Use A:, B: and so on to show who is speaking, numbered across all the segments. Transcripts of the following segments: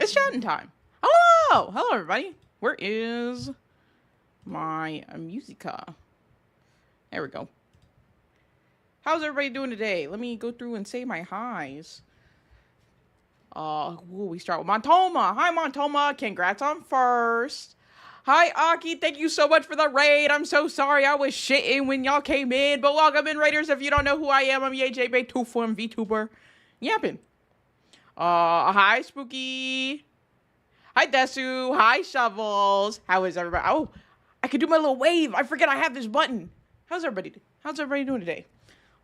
A: It's chatting time. Hello! Hello, everybody. Where is my musica? There we go. How's everybody doing today? Let me go through and say my highs. We start with Montoma. Hi, Montoma. Congrats on first. Hi, Aki. Thank you so much for the raid. I'm so sorry I was shitting when y'all came in, but welcome in, Raiders. If you don't know who I am, I'm AJ Bay 2 Form VTuber. Yapping. Hi, Spooky. Hi, Desu. Hi, Shovels. How is everybody? Oh, I could do my little wave. I forget I have this button. How's everybody doing today?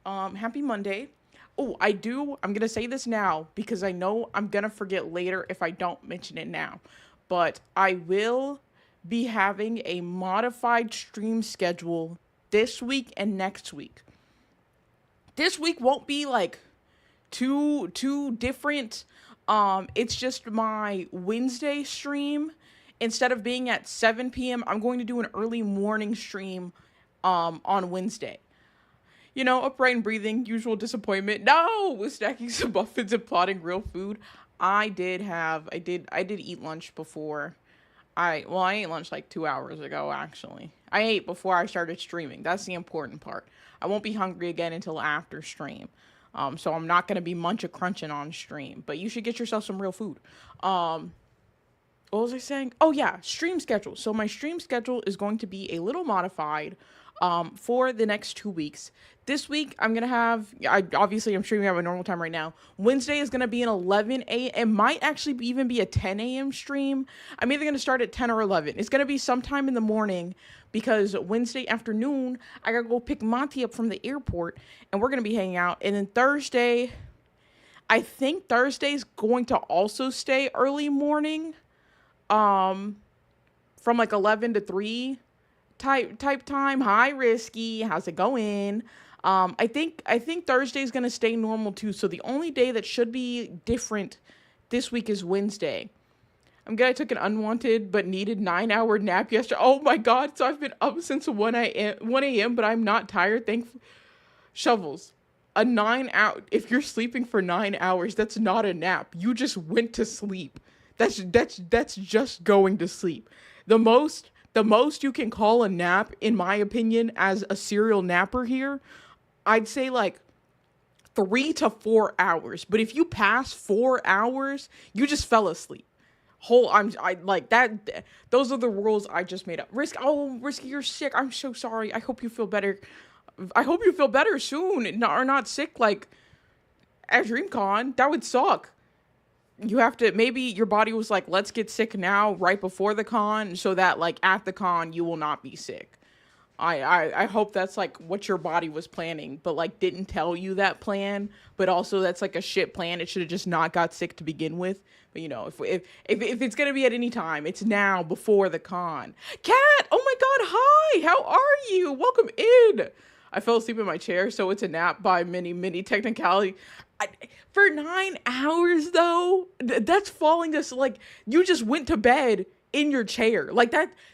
A: Happy Monday. Oh, I'm going to say this now because I know I'm going to forget later if I don't mention it now. But I will be having a modified stream schedule this week and next week. This week won't be like two different. It's just my Wednesday stream. Instead of being at 7 p.m., I'm going to do an early morning stream on Wednesday. You know, upright and breathing, usual disappointment. No, with stacking some muffins and plotting real food. I did eat lunch before. I ate lunch like 2 hours ago, actually. I ate before I started streaming. That's the important part. I won't be hungry again until after stream. So I'm not going to be crunching on stream. But you should get yourself some real food. What was I saying? Oh, yeah, stream schedule. So my stream schedule is going to be a little modified for the next 2 weeks. This week, I'm going to have, I'm streaming at my normal time right now. Wednesday is going to be an 11 a.m. It might actually even be a 10 a.m. stream. I'm either going to start at 10 or 11. It's going to be sometime in the morning because Wednesday afternoon, I got to go pick Monty up from the airport and we're going to be hanging out. And then Thursday, I think Thursday's going to also stay early morning. From like 11 to 3 type time. Hi, Risky. How's it going? I think Thursday's going to stay normal too. So the only day that should be different this week is Wednesday. I'm glad I took an unwanted but needed 9-hour nap yesterday. Oh my God. So I've been up since 1 a.m., but I'm not tired. Shovels. A 9 hour. If you're sleeping for 9 hours, that's not a nap. You just went to sleep. That's just going to sleep. The most you can call a nap, in my opinion, as a serial napper here, I'd say like 3 to 4 hours. But if you pass 4 hours, you just fell asleep. I like that. Those are the rules I just made up. Risky, you're sick. I'm so sorry. I hope you feel better. I hope you feel better soon, or not sick like at DreamCon. That would suck. You have to, maybe your body was like, let's get sick now right before the con so that like at the con you will not be sick. I hope that's like what your body was planning, but like didn't tell you that plan, but also that's like a shit plan. It should have just not got sick to begin with. But you know, if it's going to be at any time, it's now before the con. Cat, oh my God, hi, how are you? Welcome in. I fell asleep in my chair, so it's a nap by many technicality. For 9 hours though, that's falling us like you just went to bed in your chair. Like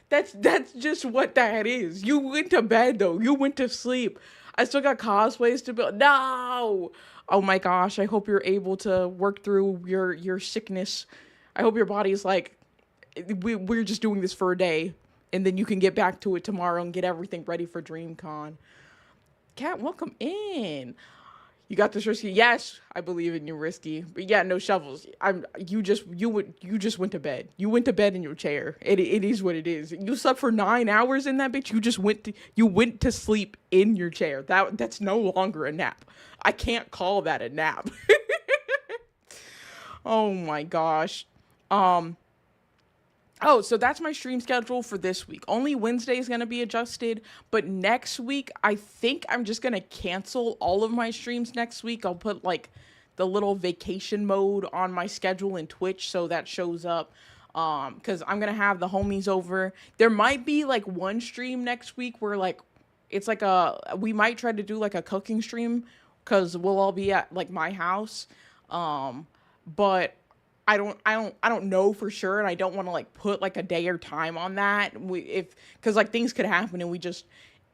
A: that's just what that is. You went to bed though. You went to sleep. I still got cosplays to build. No. Oh my gosh. I hope you're able to work through your sickness. I hope your body's like, we're just doing this for a day and then you can get back to it tomorrow and get everything ready for DreamCon. Cat, welcome in. You got this, Risky. Yes, I believe in you, Risky. But yeah, no Shovels. You just went to bed. You went to bed in your chair. It is what it is. You slept for 9 hours in that bitch. You went to sleep in your chair. That's no longer a nap. I can't call that a nap. Oh my gosh. Oh, so that's my stream schedule for this week. Only Wednesday is going to be adjusted, but next week, I think I'm just going to cancel all of my streams next week. I'll put like the little vacation mode on my schedule in Twitch so that shows up. Because I'm going to have the homies over. There might be like one stream next week where like, it's like we might try to do like a cooking stream because we'll all be at like my house. But I don't know for sure, and I don't want to like put like a day or time on that. Because like things could happen and we just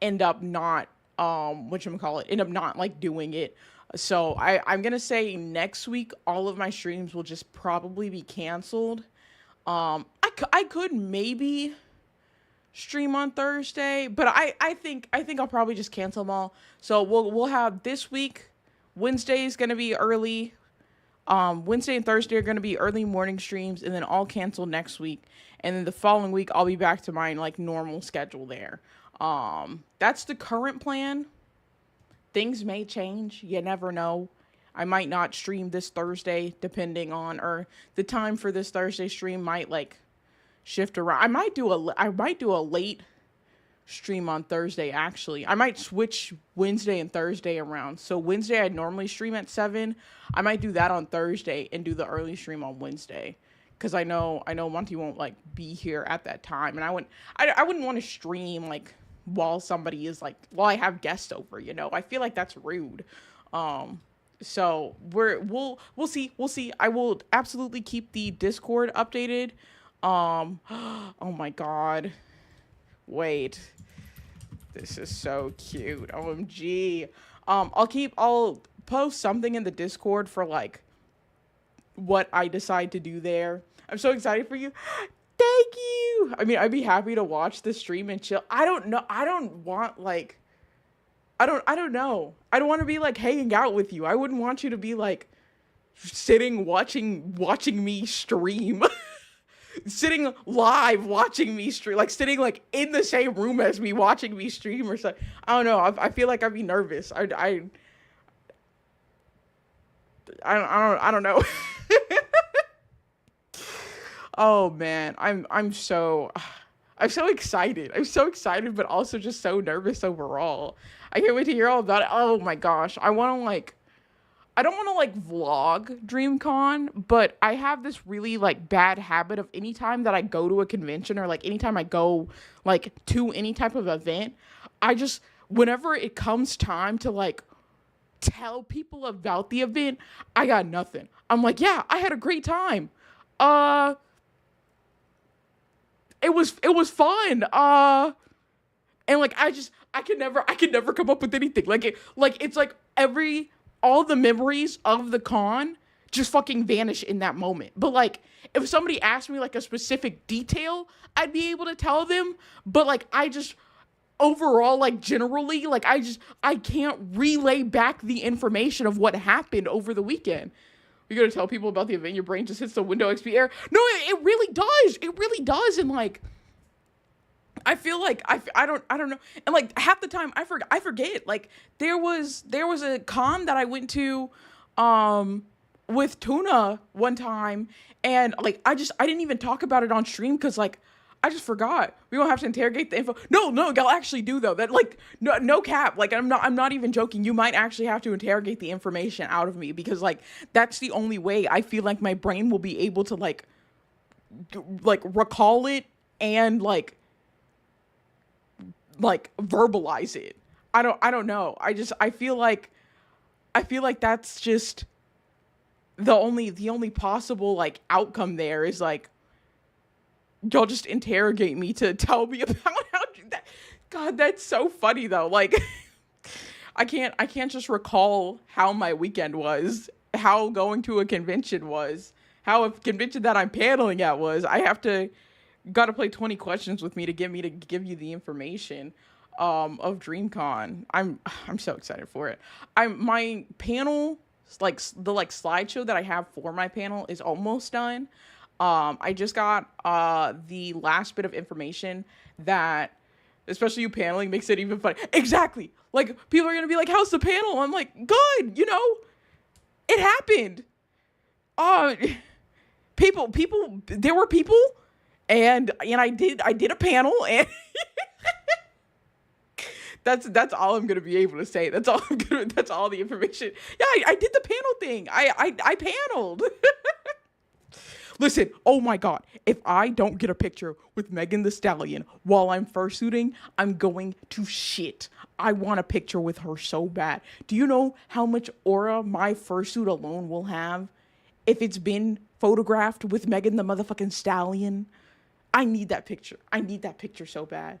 A: end up not end up not like doing it. So I'm gonna say next week all of my streams will just probably be canceled. I could maybe stream on Thursday, but I think I'll probably just cancel them all. So we'll have this week. Wednesday is gonna be early. Wednesday and Thursday are gonna be early morning streams, and then all cancel next week. And then the following week I'll be back to my like normal schedule there. That's the current plan. Things may change. You never know. I might not stream this Thursday, depending on, or the time for this Thursday stream might like shift around. I might do a late stream on Thursday. Actually, I might switch Wednesday and Thursday around. So Wednesday I normally stream at 7. I might do that on Thursday and do the early stream on Wednesday. Because I know Monty won't like be here at that time, and I wouldn't want to stream like while somebody is like while I have guests over. I feel like that's rude. So we'll see. I will absolutely keep the Discord updated. Oh my god, wait, this is so cute. OMG. I'll post something in the Discord for like what I decide to do there. I'm so excited for you. Thank you. I mean, I'd be happy to watch the stream and chill. I don't know. I don't want like I don't know. I don't want to be like hanging out with you. I wouldn't want you to be like sitting watching me stream. Sitting live watching me stream, like sitting like in the same room as me watching me stream or something. I don't know. I feel like I'd be nervous. I don't know. Oh man, I'm so excited. I'm so excited, but also just so nervous overall. I can't wait to hear all about it. Oh my gosh, I don't want to like vlog DreamCon, but I have this really like bad habit of anytime that I go to a convention or like anytime I go like to any type of event, whenever it comes time to like tell people about the event, I got nothing. I'm like, yeah, I had a great time. It was fun. And like I could never come up with anything. It's like all the memories of the con just fucking vanish in that moment. But like if somebody asked me like a specific detail, I'd be able to tell them, but like I just overall like generally like I can't relay back the information of what happened over the weekend. You're gonna tell people about the event, your brain just hits the Windows XP error. No, it really does. It really does. And like, I feel like I don't know. And like half the time I forget. Like there was a con that I went to, with Tuna one time, and like I didn't even talk about it on stream because like I just forgot. We won't have to interrogate the info. No, y'all actually do though. That like no cap. Like I'm not even joking. You might actually have to interrogate the information out of me because like that's the only way I feel like my brain will be able to like recall it and like verbalize it. I don't know. I feel like that's just the only possible like outcome there is like y'all just interrogate me to tell me about how that. God, that's so funny though. Like I can't just recall how my weekend was, how going to a convention was, how a convention that I'm paneling at was. I have to got to play 20 questions with me to give you the information of DreamCon. I'm so excited for it. My panel, like the slideshow that I have for my panel is almost done. I just got the last bit of information that, especially you paneling, makes it even funny. Exactly. Like people are gonna be like, "How's the panel?" I'm like, "Good." It happened. Uh, there were people, and I did a panel, and that's all I'm gonna be able to say. That's all the information. Yeah, I did the panel thing. I paneled. Listen, oh my God, if I don't get a picture with Megan Thee Stallion while I'm fursuiting, I'm going to shit. I want a picture with her so bad. Do you know how much aura my fursuit alone will have if it's been photographed with Megan the motherfucking Stallion? I need that picture. I need that picture so bad.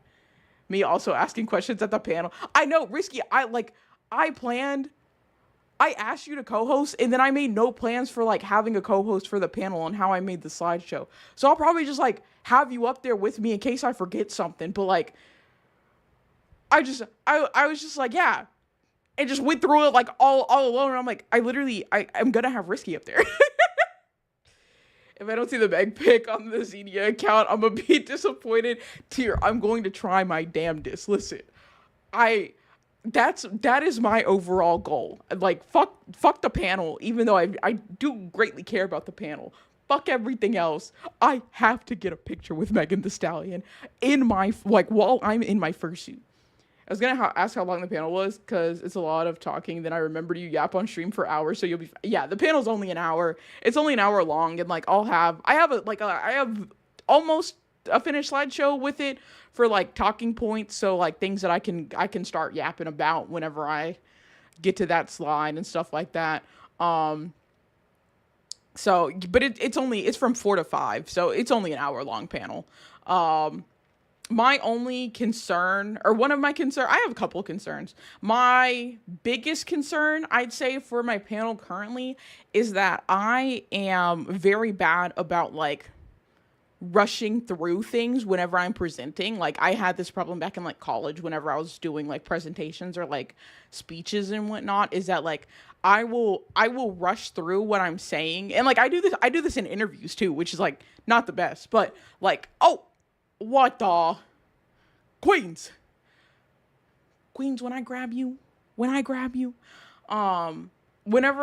A: Me also asking questions at the panel. I know, risky. I planned I asked you to co-host, and then I made no plans for like having a co-host for the panel on how I made the slideshow. So I'll probably just like have you up there with me in case I forget something. But like, I was just like, yeah, and just went through it like all alone. And I'm like, I'm gonna have Risky up there. If I don't see the Meg pick on the Xenia account, I'm gonna be disappointed. Tier, I'm going to try my damnedest. Listen, that is my overall goal. Like, fuck the panel, even though I do greatly care about the panel. Fuck everything else. I have to get a picture with Megan Thee Stallion in my, like, while I'm in my fursuit. I was gonna ask how long the panel was, because it's a lot of talking. Then I remembered you yap on stream for hours, so you'll be, yeah, the panel's only an hour. It's only an hour long, and like I have almost a finished slideshow with it for like talking points, so like things that I can start yapping about whenever I get to that slide and stuff like that. So, but it's from 4 to 5, so it's only an hour long panel. My only concern, or one of my concerns, I have a couple of concerns. My biggest concern, I'd say, for my panel currently is that I am very bad about, like, rushing through things whenever I'm presenting. Like, I had this problem back in, like, college whenever I was doing, like, presentations or, like, speeches and whatnot, is that, like, I will rush through what I'm saying. And, like, I do this in interviews, too, which is, like, not the best. But, like, oh, what the? Queens, when I grab you, whenever,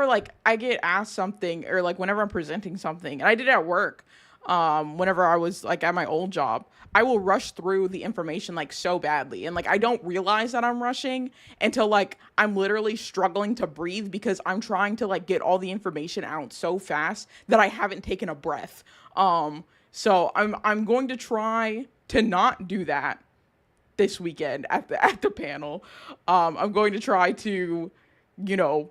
A: like, I get asked something, or, like, whenever I'm presenting something, and I did it at work, whenever I was, like, at my old job, I will rush through the information, like, so badly, and, like, I don't realize that I'm rushing until, like, I'm literally struggling to breathe because I'm trying to, like, get all the information out so fast that I haven't taken a breath. So I'm going to try to not do that this weekend at the panel. I'm going to try to, you know,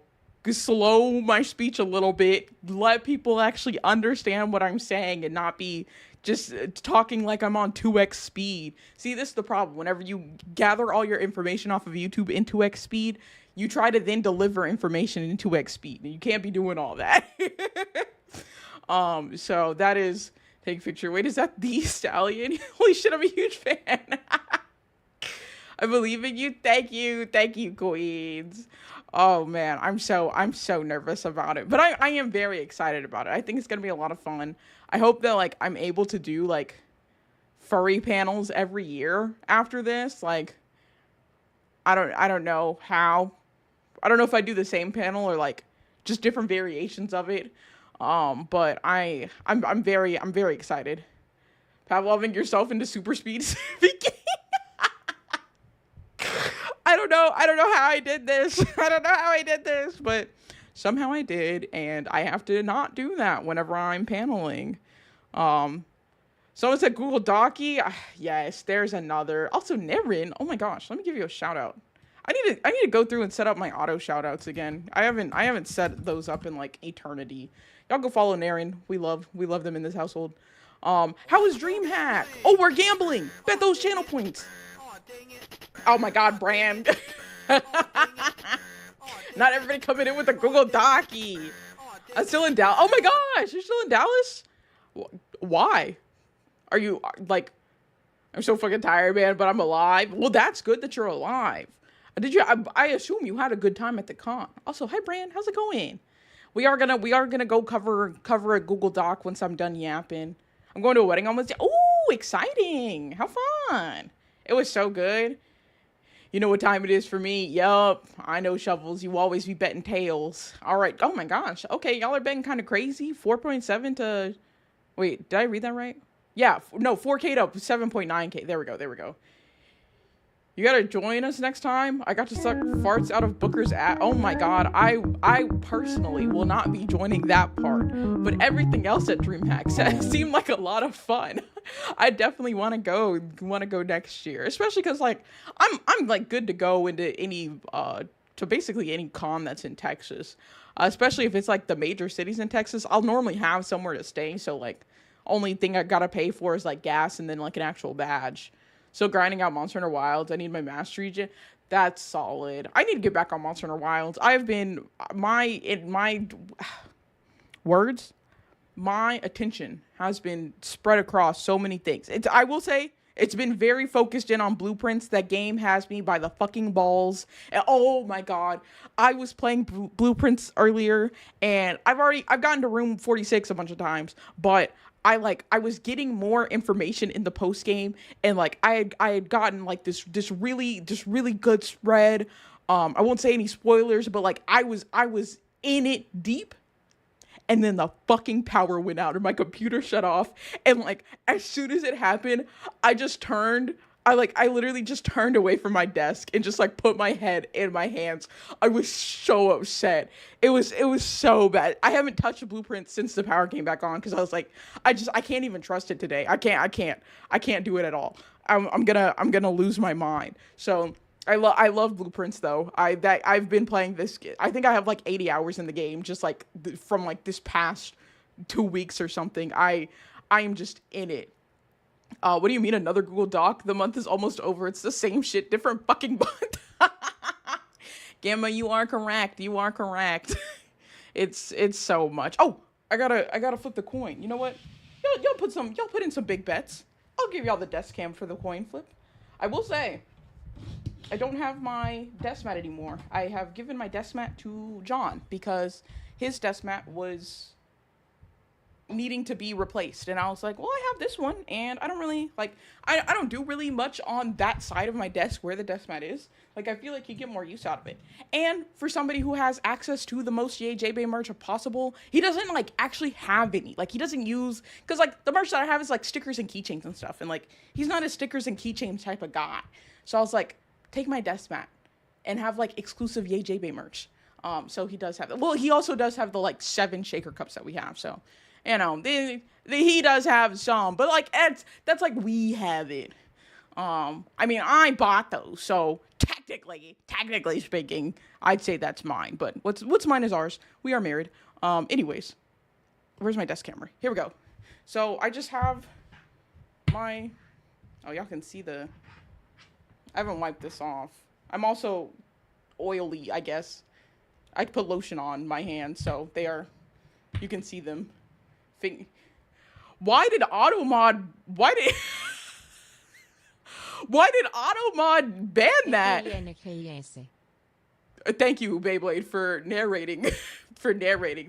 A: slow my speech a little bit, let people actually understand what I'm saying and not be just talking like I'm on 2x speed. See, this is the problem. Whenever you gather all your information off of YouTube in 2x speed, you try to then deliver information in 2x speed, and you can't be doing all that. So that is, take a picture. Wait, is that the Stallion? Holy shit, I'm a huge fan. I believe in you. Thank you, Queens. Oh man, I'm so nervous about it, but I am very excited about it. I think it's gonna be a lot of fun. I hope that, like, I'm able to do, like, furry panels every year after this. Like, I don't know how. I don't know if I do the same panel or, like, just different variations of it. But I'm very excited. Pavloving yourself into super speed speaking. I don't know how I did this. But somehow I did, and I have to not do that whenever I'm paneling. Someone said Google Docky. Yes, there's another. Also, Naren. Oh my gosh, let me give you a shout out. I need to go through and set up my auto shout outs again. I haven't set those up in, like, eternity. Y'all go follow Naren. We love them in this household. How was DreamHack? Oh, we're gambling. Bet those channel points. Oh my god, Brand. Not everybody coming in with a Google Docky. I'm still in Dallas. Oh my gosh, you're still in Dallas? Why? Are you, like, I'm so fucking tired, man, but I'm alive. Well, that's good that you're alive. I assume you had a good time at the con. Also, hi Brand, how's it going? We are gonna go cover a Google Doc once I'm done yapping. I'm going to a wedding on Wednesday. Oh, exciting. How fun. It was so good. You know what time it is for me? Yup. I know, Shovels. You always be betting tails. All right. Oh my gosh. Okay, y'all are betting kind of crazy. 4.7 to... Wait, did I read that right? Yeah. No, 4K to 7.9K. There we go. You gotta join us next time. I got to suck farts out of Booker's ass. Oh my god. I personally will not be joining that part. But everything else at DreamHack seemed like a lot of fun. I definitely want to go next year. Especially because, like, I'm like good to go into any to basically any con that's in Texas. Especially if it's like the major cities in Texas. I'll normally have somewhere to stay, so, like, only thing I gotta pay for is, like, gas and then, like, an actual badge. So grinding out Monster Hunter Wilds, I need my mastery gem. That's solid. I need to get back on Monster Hunter Wilds. I've been in my words, my attention has been spread across so many things. I will say it's been very focused in on Blueprints. That game has me by the fucking balls. And, oh my god, I was playing Blueprints earlier, and I've gotten to room 46 a bunch of times, but I was getting more information in the post game, and like I had gotten like this really good spread. I won't say any spoilers, but like I was in it deep. And then the fucking power went out and my computer shut off. And like, as soon as it happened, I literally just turned away from my desk and just like put my head in my hands. I was so upset. It was so bad. I haven't touched a Blueprint since the power came back on, because I was like, I can't even trust it today. I can't do it at all. I'm gonna lose my mind. So I love Blueprints though. I've been playing this. I think I have like 80 hours in the game, just like from like this past 2 weeks or something. I am just in it. What do you mean another Google Doc? The month is almost over. It's the same shit, different fucking month. Gamma, you are correct. You are correct. It's so much. Oh, I gotta flip the coin. You know what? Y'all put in some big bets. I'll give y'all the desk cam for the coin flip. I will say, I don't have my desk mat anymore. I have given my desk mat to John because his desk mat was needing to be replaced, and I was like, well, I have this one, and I don't really like I don't do really much on that side of my desk where the desk mat is. Like, I feel like you get more use out of it. And for somebody who has access to the most JJ merch possible, he doesn't like actually have any. Like, he doesn't use, because like the merch that I have is like stickers and keychains and stuff, and like he's not a stickers and keychains type of guy. So I was like, take my desk mat and have like exclusive JJ merch. So he does have that. Well, he also does have the like 7 shaker cups that we have. So, you know, he does have some, but like that's like we have it. I mean, I bought those, so technically speaking, I'd say that's mine. But what's mine is ours. We are married. Anyways, where's my desk camera? Here we go. So I just have my. Oh, y'all can see the. I haven't wiped this off. I'm also oily, I guess. I put lotion on my hands, so they are. You can see them. Why did Automod ban that? Thank you, Beyblade, for narrating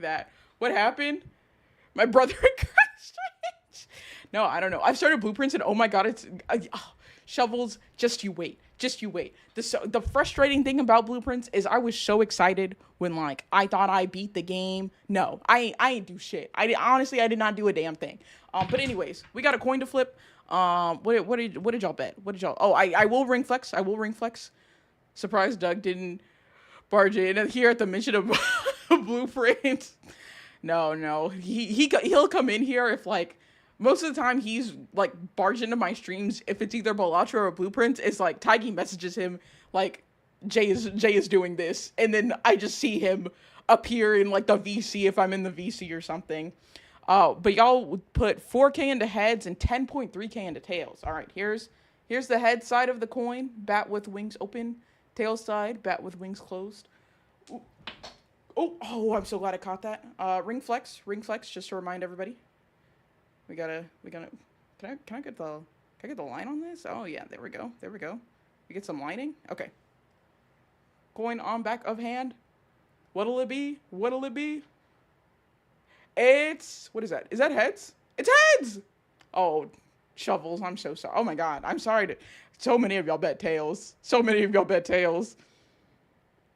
A: that. What happened? My brother crashed. No, I don't know. I've started Blueprints, and oh my god, it's Shovels. Just you wait. The frustrating thing about Blueprints is I was so excited when like I thought I beat the game. No, I ain't do shit. Honestly I did not do a damn thing. But anyways, we got a coin to flip. What did y'all bet? What did y'all? Oh, I will ring flex. Surprise, Doug didn't barge in here at the mention of Blueprints. No, he'll come in here if like. Most of the time, he's, like, barged into my streams. If it's either Balatro or Blueprints, it's, like, Taigi messages him, like, Jay is doing this. And then I just see him appear in, like, the VC if I'm in the VC or something. But y'all put 4K into heads and 10.3K into tails. All right, here's the head side of the coin. Bat with wings open. Tail side, bat with wings closed. Ooh. Oh, I'm so glad I caught that. Ring flex, just to remind everybody. We gotta. Can I get the line on this? Oh yeah, there we go. We get some lining. Okay. Coin on back of hand. What'll it be? It's what is that? Is that heads? It's heads. Oh, Shovels. I'm so sorry. Oh my god. I'm sorry. So many of y'all bet tails.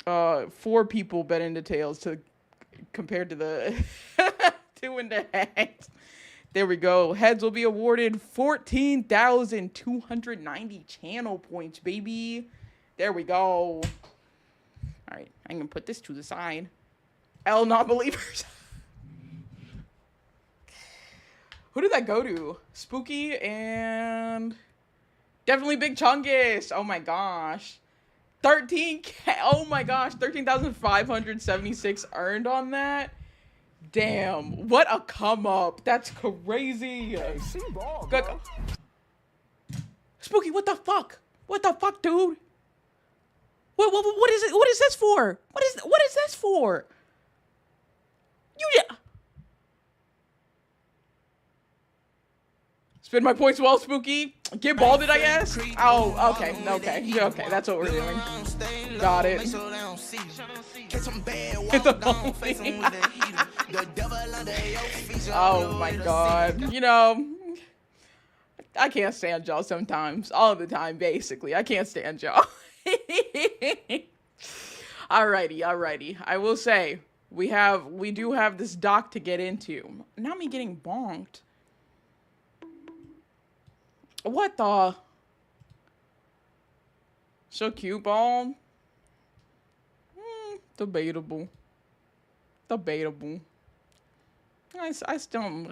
A: 4 people bet into tails compared to the 2 into heads. There we go. Heads will be awarded 14,290 channel points, baby. There we go. All right, I'm going to put this to the side. L non-believers. Who did that go to? Spooky and definitely Big Chungus. Oh my gosh. 13K. Oh my gosh. 13,576 earned on that. Damn, what a come up. That's crazy. Hey, Spooky, what the fuck? Dude? What is it? What is this for? What is this for? You yeah. Spend my points well, Spooky. Get balded, I guess. Oh, okay, okay. That's what we're doing. Got it. It's a oh my god. You know, I can't stand y'all sometimes. All the time, basically. I can't stand y'all. Alrighty. I will say, we do have this doc to get into. Not me getting bonked. What the? So cute, ball. Debatable. I still.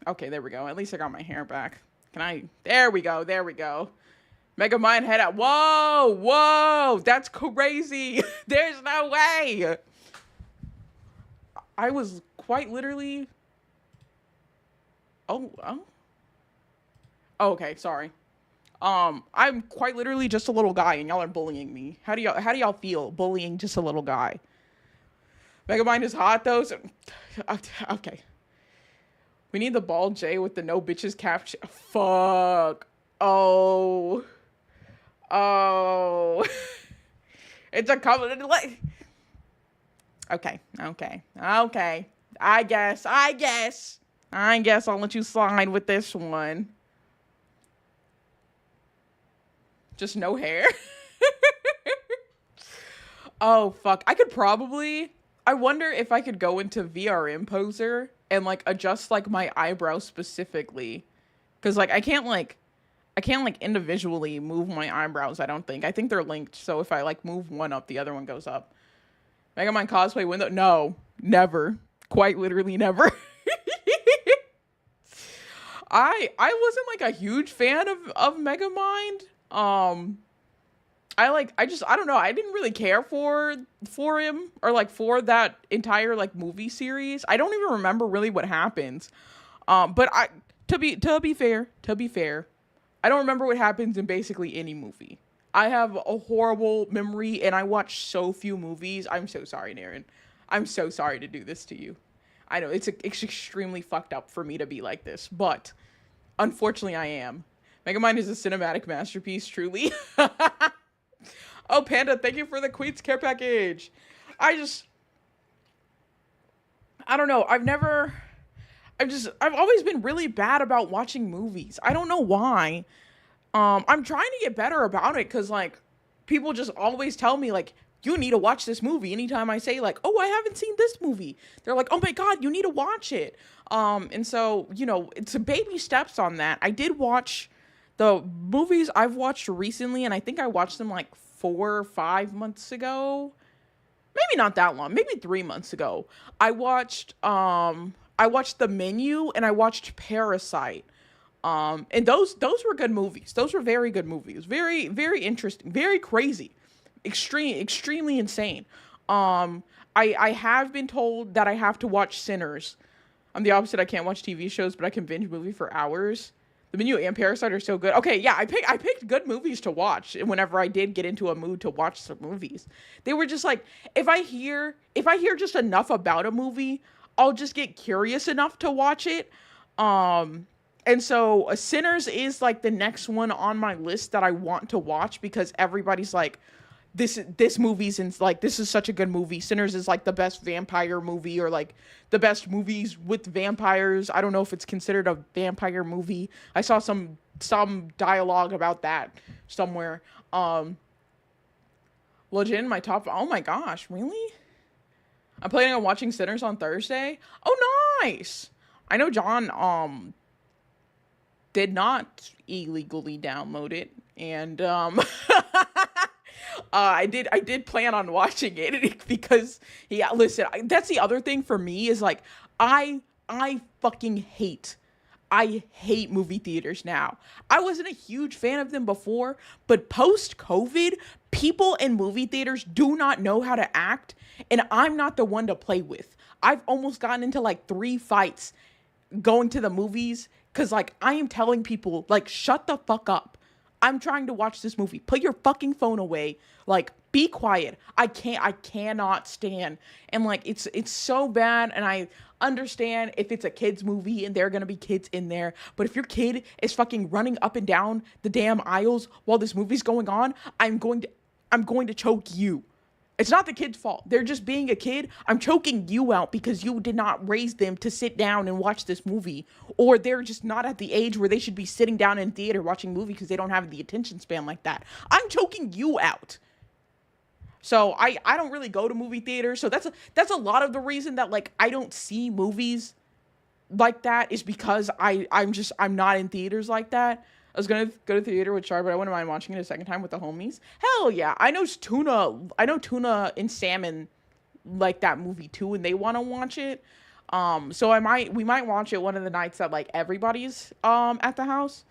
A: Okay, there we go. At least I got my hair back. Can I? There we go. Megamind head out. Whoa. That's crazy. There's no way. I was quite literally. Oh. Okay, sorry. I'm quite literally just a little guy, and y'all are bullying me. How do y'all feel bullying just a little guy? Megamind is hot though. So, okay. We need the bald J with the no bitches caption. Fuck. Oh. It's a comment. Okay. I guess I'll let you slide with this one. Just no hair? Oh, fuck. I wonder if I could go into VRM Poser and, like, adjust, like, my eyebrows specifically. Because, like, I can't individually move my eyebrows, I don't think. I think they're linked, so if I, like, move one up, the other one goes up. Megamind cosplay window? No. Never. Quite literally never. I wasn't, like, a huge fan of Megamind. I don't know. I didn't really care for him or like for that entire like movie series. I don't even remember really what happens. But to be fair, I don't remember what happens in basically any movie. I have a horrible memory and I watch so few movies. I'm so sorry, Naren. I'm so sorry to do this to you. I know it's extremely fucked up for me to be like this, but unfortunately I am. Megamind is a cinematic masterpiece, truly. Oh, Panda, thank you for the Queen's Care package. I don't know. I've always been really bad about watching movies. I don't know why. I'm trying to get better about it because, like, people just always tell me, like, you need to watch this movie. Anytime I say, like, oh, I haven't seen this movie, they're like, oh my God, you need to watch it. And so, you know, it's a baby steps on that. I did watch the movies I've watched recently, and I think I watched them like 4 or 5 months ago. Maybe not that long, maybe 3 months ago. I watched The Menu and I watched Parasite. And those were good movies. Those were very good movies. Very, very interesting, very crazy. Extremely insane. I have been told that I have to watch Sinners. I'm the opposite. I can't watch TV shows, but I can binge movie for hours. The Menu and Parasite are so good. Okay, yeah, I picked good movies to watch whenever I did get into a mood to watch some movies. They were just like, if I hear just enough about a movie, I'll just get curious enough to watch it. And so Sinners is like the next one on my list that I want to watch because everybody's like, this movie's in, like, this is such a good movie. Sinners is like the best vampire movie or like the best movies with vampires. I don't know if it's considered a vampire movie. I saw some dialogue about that somewhere. Legit in my top. Oh my gosh, really? I'm planning on watching Sinners on Thursday. Oh, nice. I know John did not illegally download it, and I did plan on watching it because, yeah, listen, that's the other thing for me is like, I fucking hate movie theaters now. I wasn't a huge fan of them before, but post-COVID, people in movie theaters do not know how to act, and I'm not the one to play with. I've almost gotten into like 3 fights going to the movies because, like, I am telling people, like, shut the fuck up. I'm trying to watch this movie. Put your fucking phone away. Like, be quiet. I cannot stand. And like it's so bad, and I understand if it's a kids movie and there are gonna be kids in there. But if your kid is fucking running up and down the damn aisles while this movie's going on, I'm going to choke you. It's not the kid's fault. They're just being a kid. I'm choking you out because you did not raise them to sit down and watch this movie. Or they're just not at the age where they should be sitting down in theater watching movie because they don't have the attention span like that. I'm choking you out. So I don't really go to movie theaters. So that's a lot of the reason that like I don't see movies like that, is because I'm not in theaters like that. I was gonna go to the theater with Char, but I wouldn't mind watching it a second time with the homies. Hell yeah. I know tuna and salmon like that movie too, and they wanna watch it. So we might watch it one of the nights that like everybody's at the house.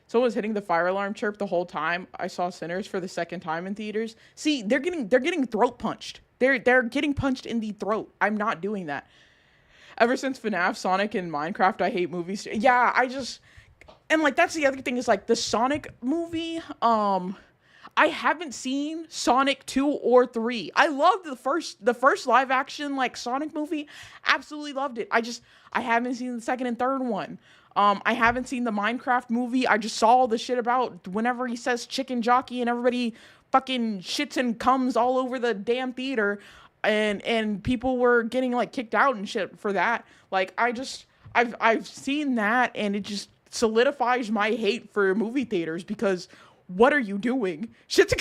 A: Someone was hitting the fire alarm chirp the whole time. I saw Sinners for the second time in theaters. See, they're getting throat punched. They're getting punched in the throat. I'm not doing that. Ever since FNAF, Sonic, and Minecraft, I hate movies. Yeah, and like that's the other thing, is like the Sonic movie. I haven't seen Sonic 2 or 3. I loved the first live action like Sonic movie. Absolutely loved it. I haven't seen the second and third one. I haven't seen the Minecraft movie. I just saw all the shit about whenever he says chicken jockey and everybody fucking shits and comes all over the damn theater, and people were getting like kicked out and shit for that. Like I've seen that, and it just solidifies my hate for movie theaters, because what are you doing? Shit's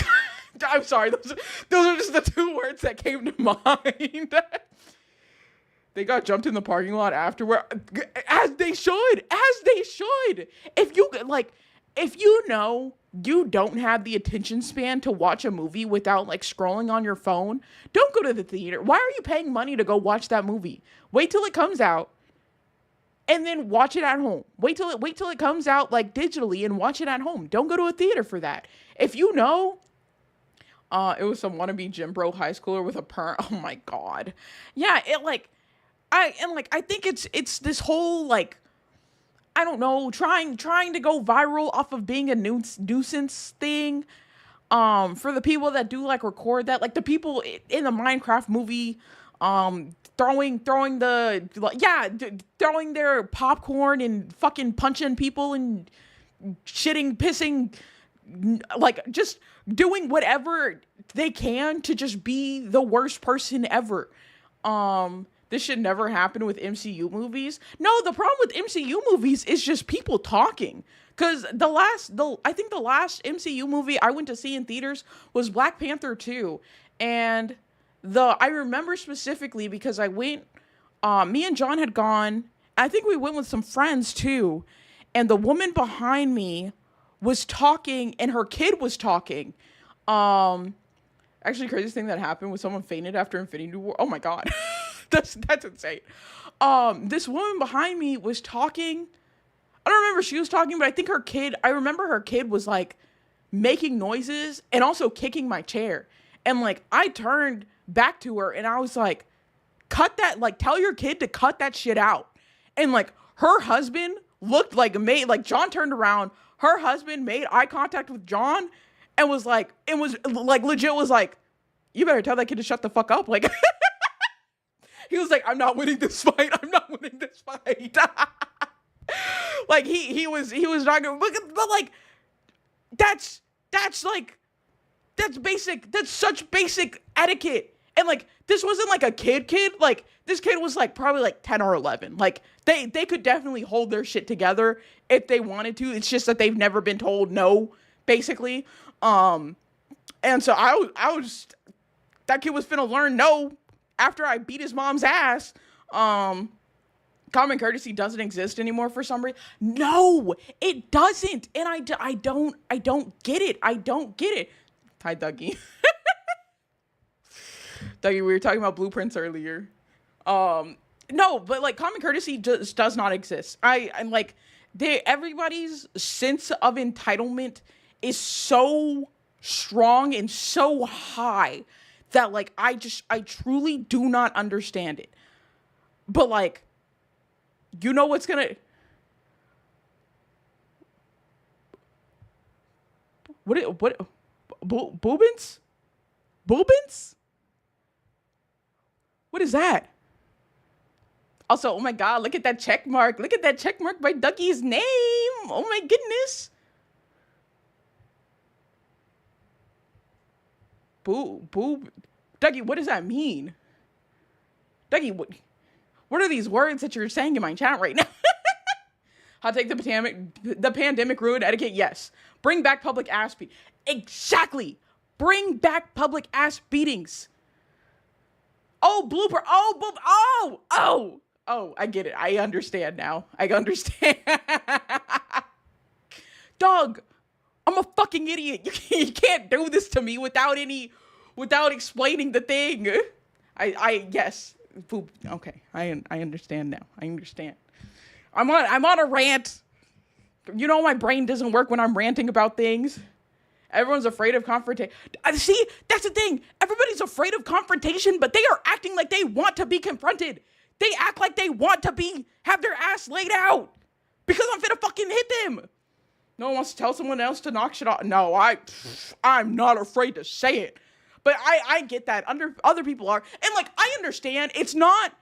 A: I'm sorry, those are just the two words that came to mind. They got jumped in the parking lot afterward, as they should. If you know you don't have the attention span to watch a movie without like scrolling on your phone, don't go to the theater. Why are you paying money to go watch that movie? Wait till it comes out and then watch it at home. Wait till it comes out like digitally and watch it at home. Don't go to a theater for that. If you know, it was some wannabe gym bro high schooler with a perm. Oh my god. Yeah, I think it's this whole like, I don't know, trying to go viral off of being a nuisance thing. For the people that do like record that, like the people in the Minecraft movie, throwing throwing their popcorn and fucking punching people and shitting, pissing, like just doing whatever they can to just be the worst person ever. This should never happen with MCU movies. No, the problem with MCU movies is just people talking. Cause I think the last MCU movie I went to see in theaters was Black Panther 2. And I remember specifically because I went, me and John had gone, I think we went with some friends too. And the woman behind me was talking and her kid was talking. Actually, craziest thing that happened was someone fainted after Infinity War. Oh my god. That's insane. This woman behind me was talking. I don't remember if she was talking, but I remember her kid was like making noises and also kicking my chair. And like I turned back to her and I was like, cut that, like tell your kid to cut that shit out. And like her husband looked like John turned around, her husband made eye contact with John and was like, legit was like, you better tell that kid to shut the fuck up. Like he was like, I'm not winning this fight. Like he was not gonna, but like that's basic. That's such basic etiquette. And like this wasn't like a kid. Like this kid was like probably like 10 or 11. Like they could definitely hold their shit together if they wanted to. It's just that they've never been told no, basically. And so I was that kid was finna learn no after I beat his mom's ass. Common courtesy doesn't exist anymore for some reason. No, it doesn't. And I don't get it. I don't get it. Hi, Dougie. Dougie, we were talking about blueprints earlier. No, but like common courtesy just does not exist. I'm like, everybody's sense of entitlement is so strong and so high that like I truly do not understand it. But like, you know what's gonna, Boobins? Boobins? What is that? Also, oh my god, look at that check mark. Look at that check mark by Ducky's name. Oh my goodness. Boob. Dougie, what does that mean? Dougie, what are these words that you're saying in my chat right now? Hot take, the pandemic ruined etiquette? Yes. Bring back public ass beat. Exactly. Bring back public ass beatings. Oh, blooper. Oh, I get it. I understand now. I understand. Dog, I'm a fucking idiot. You can't do this to me without explaining the thing. Yes. Poop. Okay. I understand now. I understand. I'm on a rant. You know my brain doesn't work when I'm ranting about things. Everyone's afraid of confrontation. See, that's the thing. Everybody's afraid of confrontation, but they are acting like they want to be confronted. They act like they want to have their ass laid out because I'm finna fucking hit them. No one wants to tell someone else to knock shit off. No, I'm not afraid to say it. But I get that. Other people are. And like, I understand it's not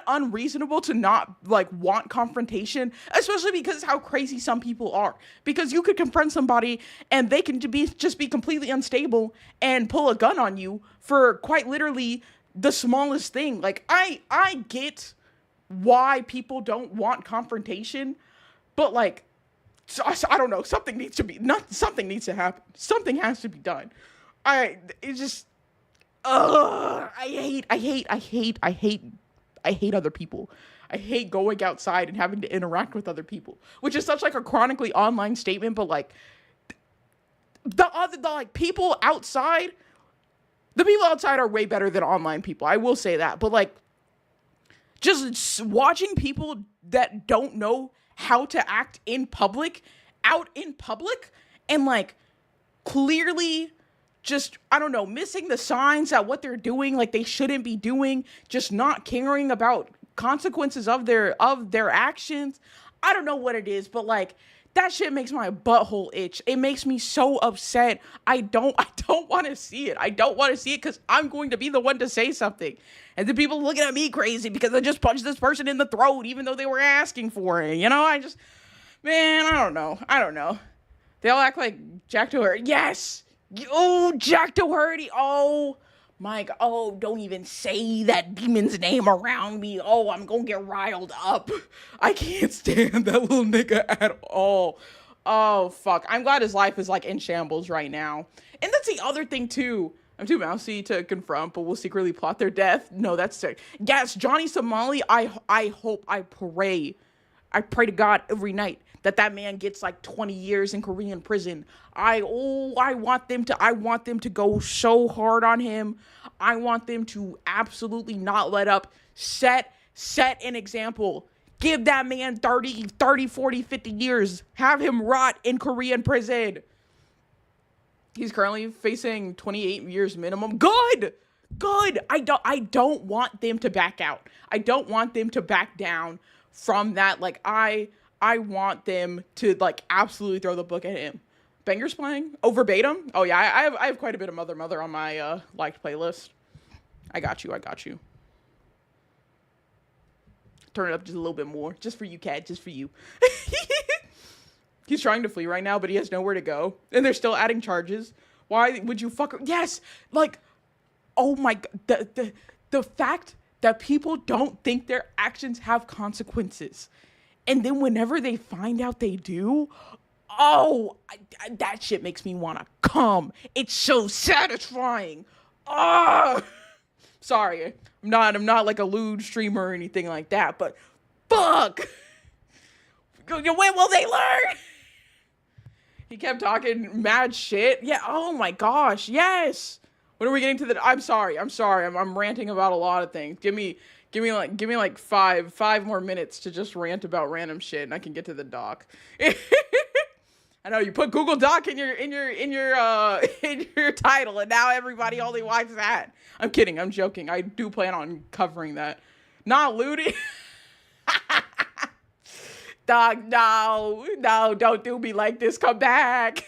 A: unreasonable to not like want confrontation, especially because how crazy some people are. Because you could confront somebody and they can just be completely unstable and pull a gun on you for quite literally the smallest thing. Like I get why people don't want confrontation, but like, I don't know, something needs to happen. Something has to be done. I hate other people. I hate going outside and having to interact with other people, which is such like a chronically online statement, but like the people outside are way better than online people. I will say that, but like just watching people that don't know how to act out in public and like clearly just, I don't know, missing the signs that what they're doing, like they shouldn't be doing, just not caring about consequences of their actions. I don't know what it is, but like that shit makes my butthole itch. It makes me so upset. I don't want to see it. I don't want to see it because I'm going to be the one to say something. And then people looking at me crazy because I just punched this person in the throat even though they were asking for it. You know, I don't know. They all act like Jack Doherty. Yes! Oh, Jack Doherty. Oh, my God. Oh, don't even say that demon's name around me. Oh, I'm gonna get riled up. I can't stand that little nigga at all. Oh, fuck. I'm glad his life is, like, in shambles right now. And that's the other thing, too. I'm too mousy to confront, but we'll secretly plot their death. No, that's sick. Yes, Johnny Somali, I hope, I pray to God every night that man gets like 20 years in Korean prison. I want them to go so hard on him. I want them to absolutely not let up. Set an example. Give that man 30, 40, 50 years. Have him rot in Korean prison. He's currently facing 28 years minimum. Good. I don't want them to back out. I don't want them to back down from that. Like I want them to like absolutely throw the book at him. Bangers playing? Oh, verbatim? Oh yeah, I have quite a bit of Mother on my liked playlist. I got you. Turn it up just a little bit more. Just for you, Cat. Just for you. He's trying to flee right now, but he has nowhere to go. And they're still adding charges. Why would you fuck? Yes! Like, oh my God. The fact that people don't think their actions have consequences. And then whenever they find out they do, that shit makes me want to come. It's so satisfying. Sorry, I'm not like a lewd streamer or anything like that, but fuck. When will they learn? He kept talking mad shit. Yeah, oh my gosh, yes. When are we getting to the... I'm sorry. I'm ranting about a lot of things. Give me like five more minutes to just rant about random shit and I can get to the doc. I know you put Google Doc in your title and now everybody only watches that. I'm kidding. I'm joking. I do plan on covering that. Not looting. Dog, no, don't do me like this. Come back.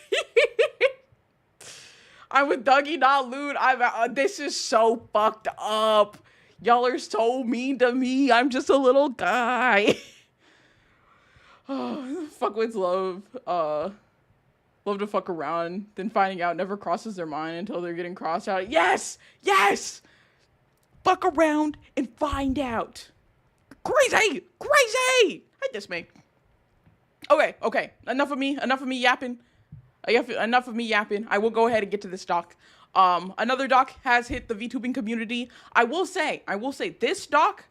A: I'm with Dougie, not Loot. This is so fucked up. Y'all are so mean to me. I'm just a little guy. Oh, fuck with love. Love to fuck around, then finding out never crosses their mind until they're getting crossed out. Yes! Yes! Fuck around and find out. Crazy! Crazy! Hi, this me. Okay. Enough of me yapping. Enough of me yapping. I will go ahead and get to this doc. Another doc has hit the VTubing community. I will say, this doc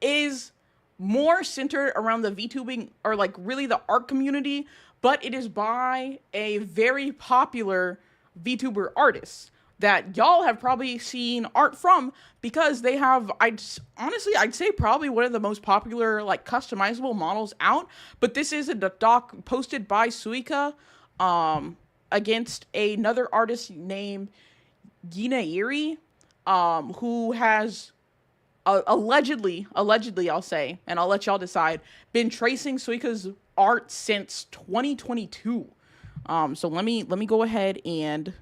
A: is more centered around the VTubing, or like really the art community, but it is by a very popular VTuber artist that y'all have probably seen art from, because they have, I'd say probably one of the most popular like customizable models out. But this is a doc posted by Suika against another artist named Yinairi, who has allegedly, I'll say, and I'll let y'all decide, been tracing Suika's art since 2022. So let me go ahead and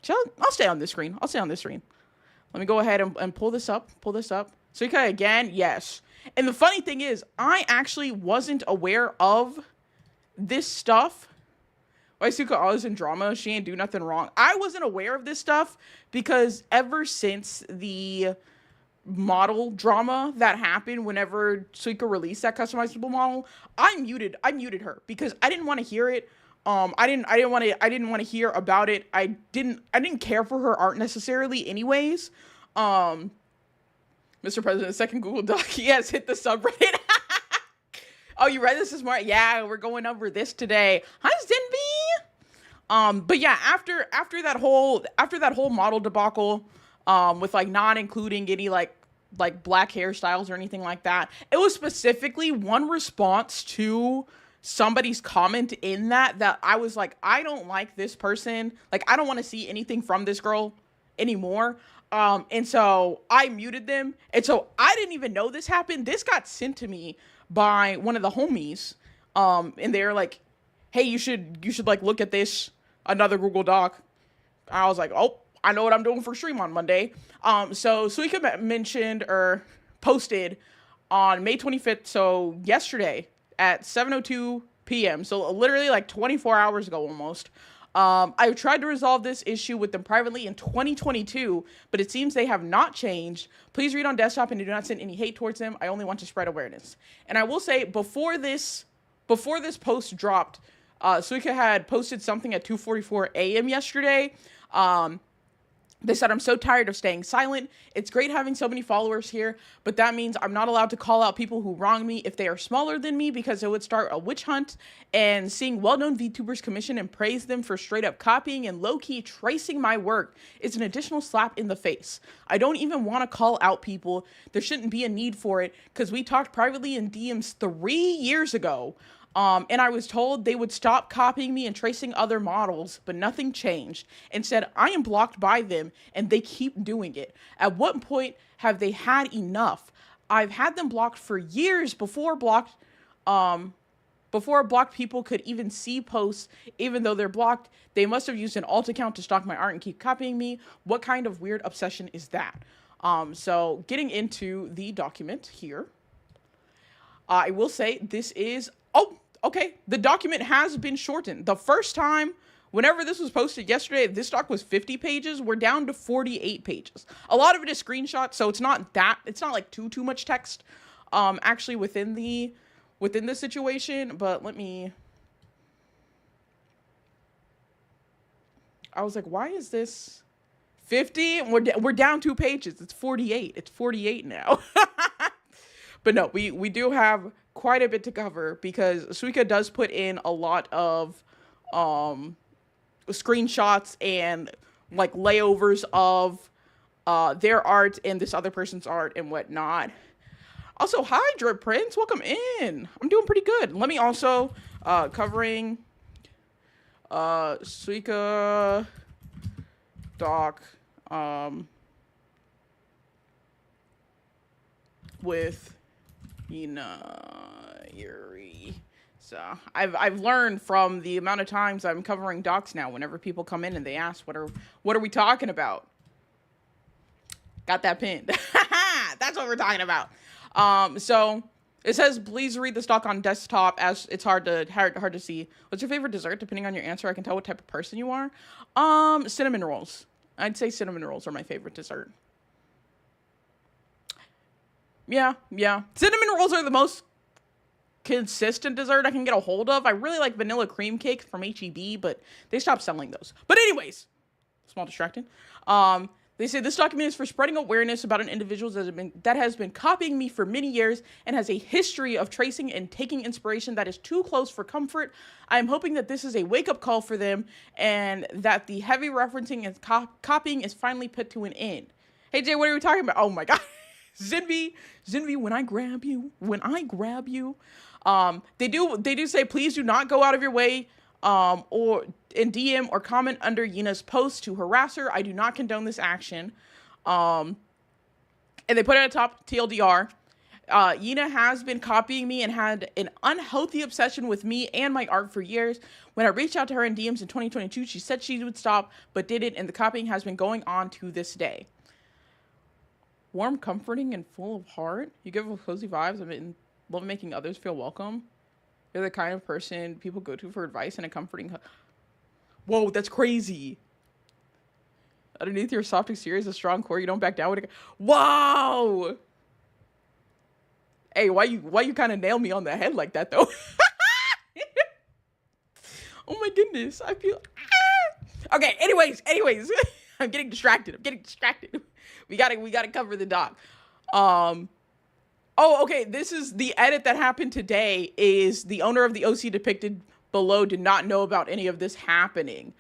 A: I'll stay on this screen. Let me go ahead and pull this up. Suika again, yes. And the funny thing is, I actually wasn't aware of this stuff. Why Suika always in drama? She ain't do nothing wrong. I wasn't aware of this stuff because ever since the model drama that happened, whenever Suika released that customizable model, I muted her because I didn't want to hear it. I didn't want to hear about it. I didn't care for her art necessarily anyways. Mr. President, second Google Doc. Yes, hit the subreddit. Oh, you read this morning? Yeah, we're going over this today. Hi, Zinby. But yeah, after that whole model debacle, with like not including any like black hairstyles or anything like that, it was specifically one response to somebody's comment in that I was like, I don't like this person. Like, I don't want to see anything from this girl anymore. And so I muted them. And so I didn't even know this happened. This got sent to me by one of the homies. And they're like, hey, you should like look at this, another Google Doc. I was like, oh, I know what I'm doing for stream on Monday. So Suika mentioned or posted on May 25th. So yesterday at 7:02 p.m. So literally like 24 hours ago almost. I tried to resolve this issue with them privately in 2022, but it seems they have not changed. Please read on desktop and do not send any hate towards them. I only want to spread awareness. And I will say, before this post dropped, Suika had posted something at 2:44 a.m. yesterday. They said, I'm so tired of staying silent. It's great having so many followers here, but that means I'm not allowed to call out people who wrong me if they are smaller than me, because it would start a witch hunt. And seeing well-known VTubers commission and praise them for straight up copying and low-key tracing my work is an additional slap in the face. I don't even want to call out people. There shouldn't be a need for it, because we talked privately in DMs 3 years ago. And I was told they would stop copying me and tracing other models, but nothing changed. Instead, I am blocked by them, and they keep doing it. At what point have they had enough? I've had them blocked for years before blocked people could even see posts, even though they're blocked. They must have used an alt account to stalk my art and keep copying me. What kind of weird obsession is that? So getting into the document here, I will say this is, okay, the document has been shortened. The first time, whenever this was posted yesterday, this doc was 50 pages. We're down to 48 pages. A lot of it is screenshots, so it's not like too much text, actually within the situation. But I was like, why is this 50? We're down 2 pages. It's 48. It's 48 now. But no, we do have quite a bit to cover, because Suika does put in a lot of screenshots and like layovers of their art and this other person's art and whatnot. Also, hi Drip Prince, welcome in. I'm doing pretty good. Let me also covering Suika doc with Yinairi So I've learned from the amount of times I'm covering docs now. Whenever people come in and they ask what are we talking about, got that pinned. That's what we're talking about. So it says please read the doc on desktop as it's hard to see. What's your favorite dessert? Depending on your answer, I can tell what type of person you are. Cinnamon rolls. I'd say cinnamon rolls are my favorite dessert. Yeah. Cinnamon rolls are the most consistent dessert I can get a hold of. I really like vanilla cream cake from HEB, but they stopped selling those. But anyways, small distracting. They say this document is for spreading awareness about an individual that has been copying me for many years and has a history of tracing and taking inspiration that is too close for comfort. I am hoping that this is a wake-up call for them and that the heavy referencing and copying is finally put to an end. Hey Jay, what are we talking about? Oh my god. Zinvi, when I grab you. They do say please do not go out of your way or in DM or comment under Yina's post to harass her. I do not condone this action. And they put it at the top, TLDR. Yina has been copying me and had an unhealthy obsession with me and my art for years. When I reached out to her in DMs in 2022, she said she would stop, but didn't, and the copying has been going on to this day. Warm, comforting, and full of heart. You give off cozy vibes and love making others feel welcome. You're the kind of person people go to for advice and a comforting Whoa, that's crazy. Underneath your soft exterior is a strong core. You don't back down. Wow. Hey, why you kind of nail me on the head like that though? Oh my goodness, I feel. Okay. Anyways, I'm getting distracted. We gotta cover the doc. Oh, okay. This is the edit that happened today. Is the owner of the OC depicted below did not know about any of this happening.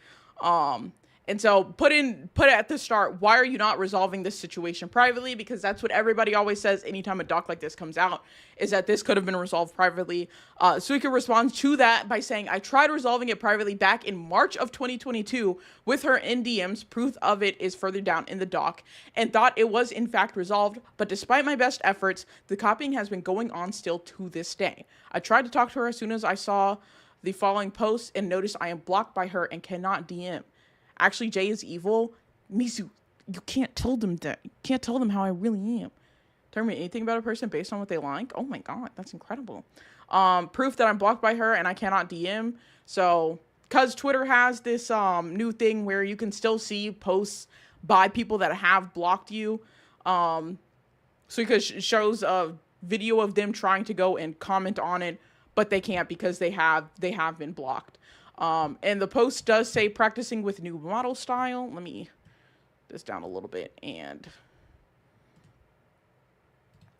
A: And so put at the start, why are you not resolving this situation privately? Because that's what everybody always says anytime a doc like this comes out, is that this could have been resolved privately. Suika responds to that by saying, I tried resolving it privately back in March of 2022 with her in DMs. Proof of it is further down in the doc and thought it was in fact resolved. But despite my best efforts, the copying has been going on still to this day. I tried to talk to her as soon as I saw the following post and noticed I am blocked by her and cannot DM. Actually, Jay is evil. Misu, you can't tell them that. You can't tell them how I really am. Tell me anything about a person based on what they like. Oh my god, that's incredible. Proof that I'm blocked by her and I cannot DM. So, because Twitter has this new thing where you can still see posts by people that have blocked you. So it shows a video of them trying to go and comment on it, but they can't because they have been blocked. And the post does say practicing with new model style. Let me this down a little bit and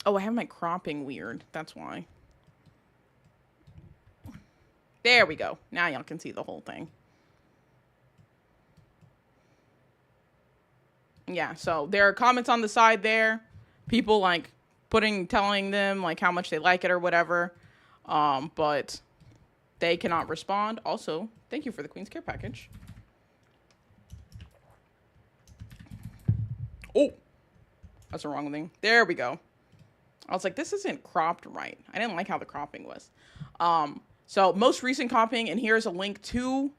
A: oh, I have my cropping weird. That's why. There we go. Now y'all can see the whole thing. Yeah, so there are comments on the side there. People like telling them like how much they like it or whatever. But they cannot respond. Also, thank you for the Queen's Care package. Oh, that's the wrong thing. There we go. I was like, this isn't cropped right. I didn't like how the cropping was. So most recent cropping, and here's a link to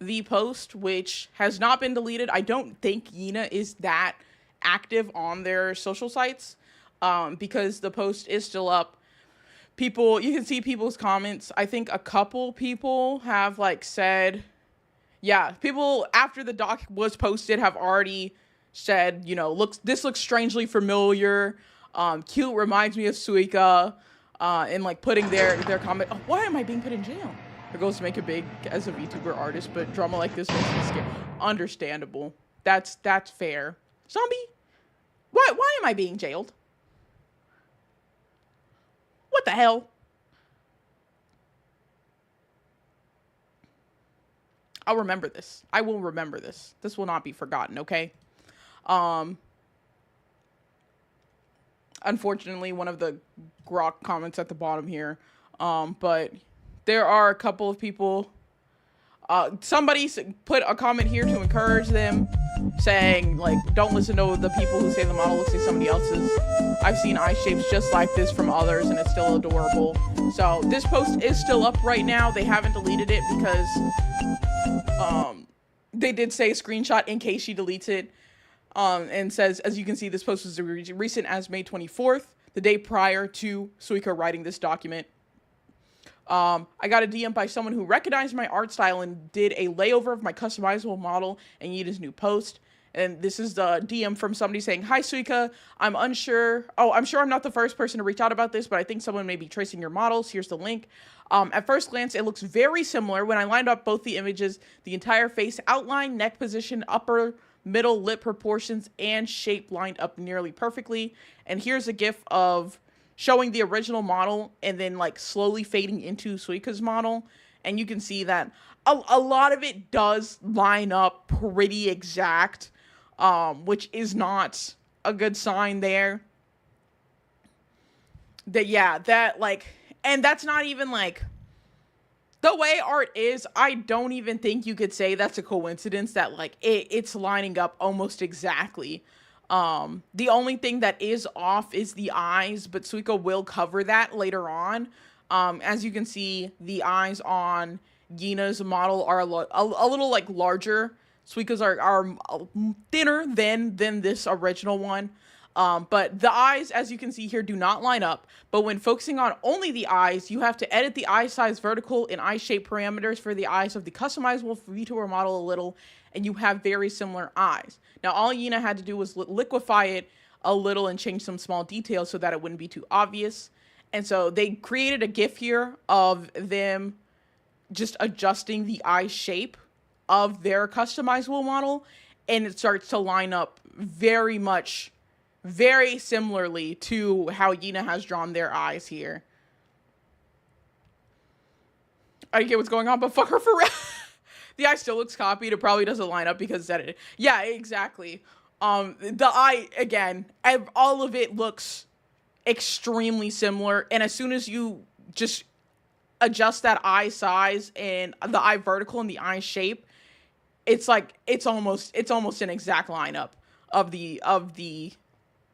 A: the post, which has not been deleted. I don't think Yina is that active on their social sites, because the post is still up. You can see people's comments. I think a couple people have like said, yeah, people after the doc was posted have already said, you know, this looks strangely familiar. Cute, reminds me of Suika, and like putting their comment. Oh, why am I being put in jail? Her goal is to make it big as a VTuber artist, but drama like this makes me scared. Understandable. That's fair. Zombie, why am I being jailed? What the hell? I'll remember this. I will remember this. This will not be forgotten, okay? Unfortunately, one of the grok comments at the bottom here. But there are a couple of people. Somebody put a comment here to encourage them, saying, like, don't listen to the people who say the model looks like somebody else's. I've seen eye shapes just like this from others, and it's still adorable. So this post is still up right now. They haven't deleted it because they did say screenshot in case she deletes it. And says, as you can see, this post was recent as May 24th, the day prior to Suika writing this document. I got a DM by someone who recognized my art style and did a layover of my customizable model and Yina's new post. And this is the DM from somebody saying, "Hi, Suika. I'm unsure. Oh, I'm sure I'm not the first person to reach out about this, but I think someone may be tracing your models. Here's the link. At first glance, it looks very similar. When I lined up both the images, the entire face outline, neck position, upper, middle, lip proportions, and shape lined up nearly perfectly. And here's a gif of showing the original model and then like slowly fading into Suika's model. And you can see that a lot of it does line up pretty exact, which is not a good sign there. And that's not even like, the way art is, I don't even think you could say that's a coincidence that like it's lining up almost exactly. The only thing that is off is the eyes, but Suika will cover that later on. As you can see, the eyes on Yina's model are a little like larger. Suika's are thinner than this original one. But the eyes, as you can see here, do not line up. But when focusing on only the eyes, you have to edit the eye size, vertical, and eye shape parameters for the eyes of the customizable VTuber model a little, and you have very similar eyes. Now, all Yina had to do was liquefy it a little and change some small details so that it wouldn't be too obvious. And so they created a GIF here of them just adjusting the eye shape of their customizable model, and it starts to line up very similarly to how Yina has drawn their eyes here. I get what's going on, but fuck her for real. The eye still looks copied. It probably doesn't line up because it's edited. Yeah, exactly. The eye, again, all of it looks extremely similar. And as soon as you just adjust that eye size and the eye vertical and the eye shape, it's like, it's almost an exact lineup of the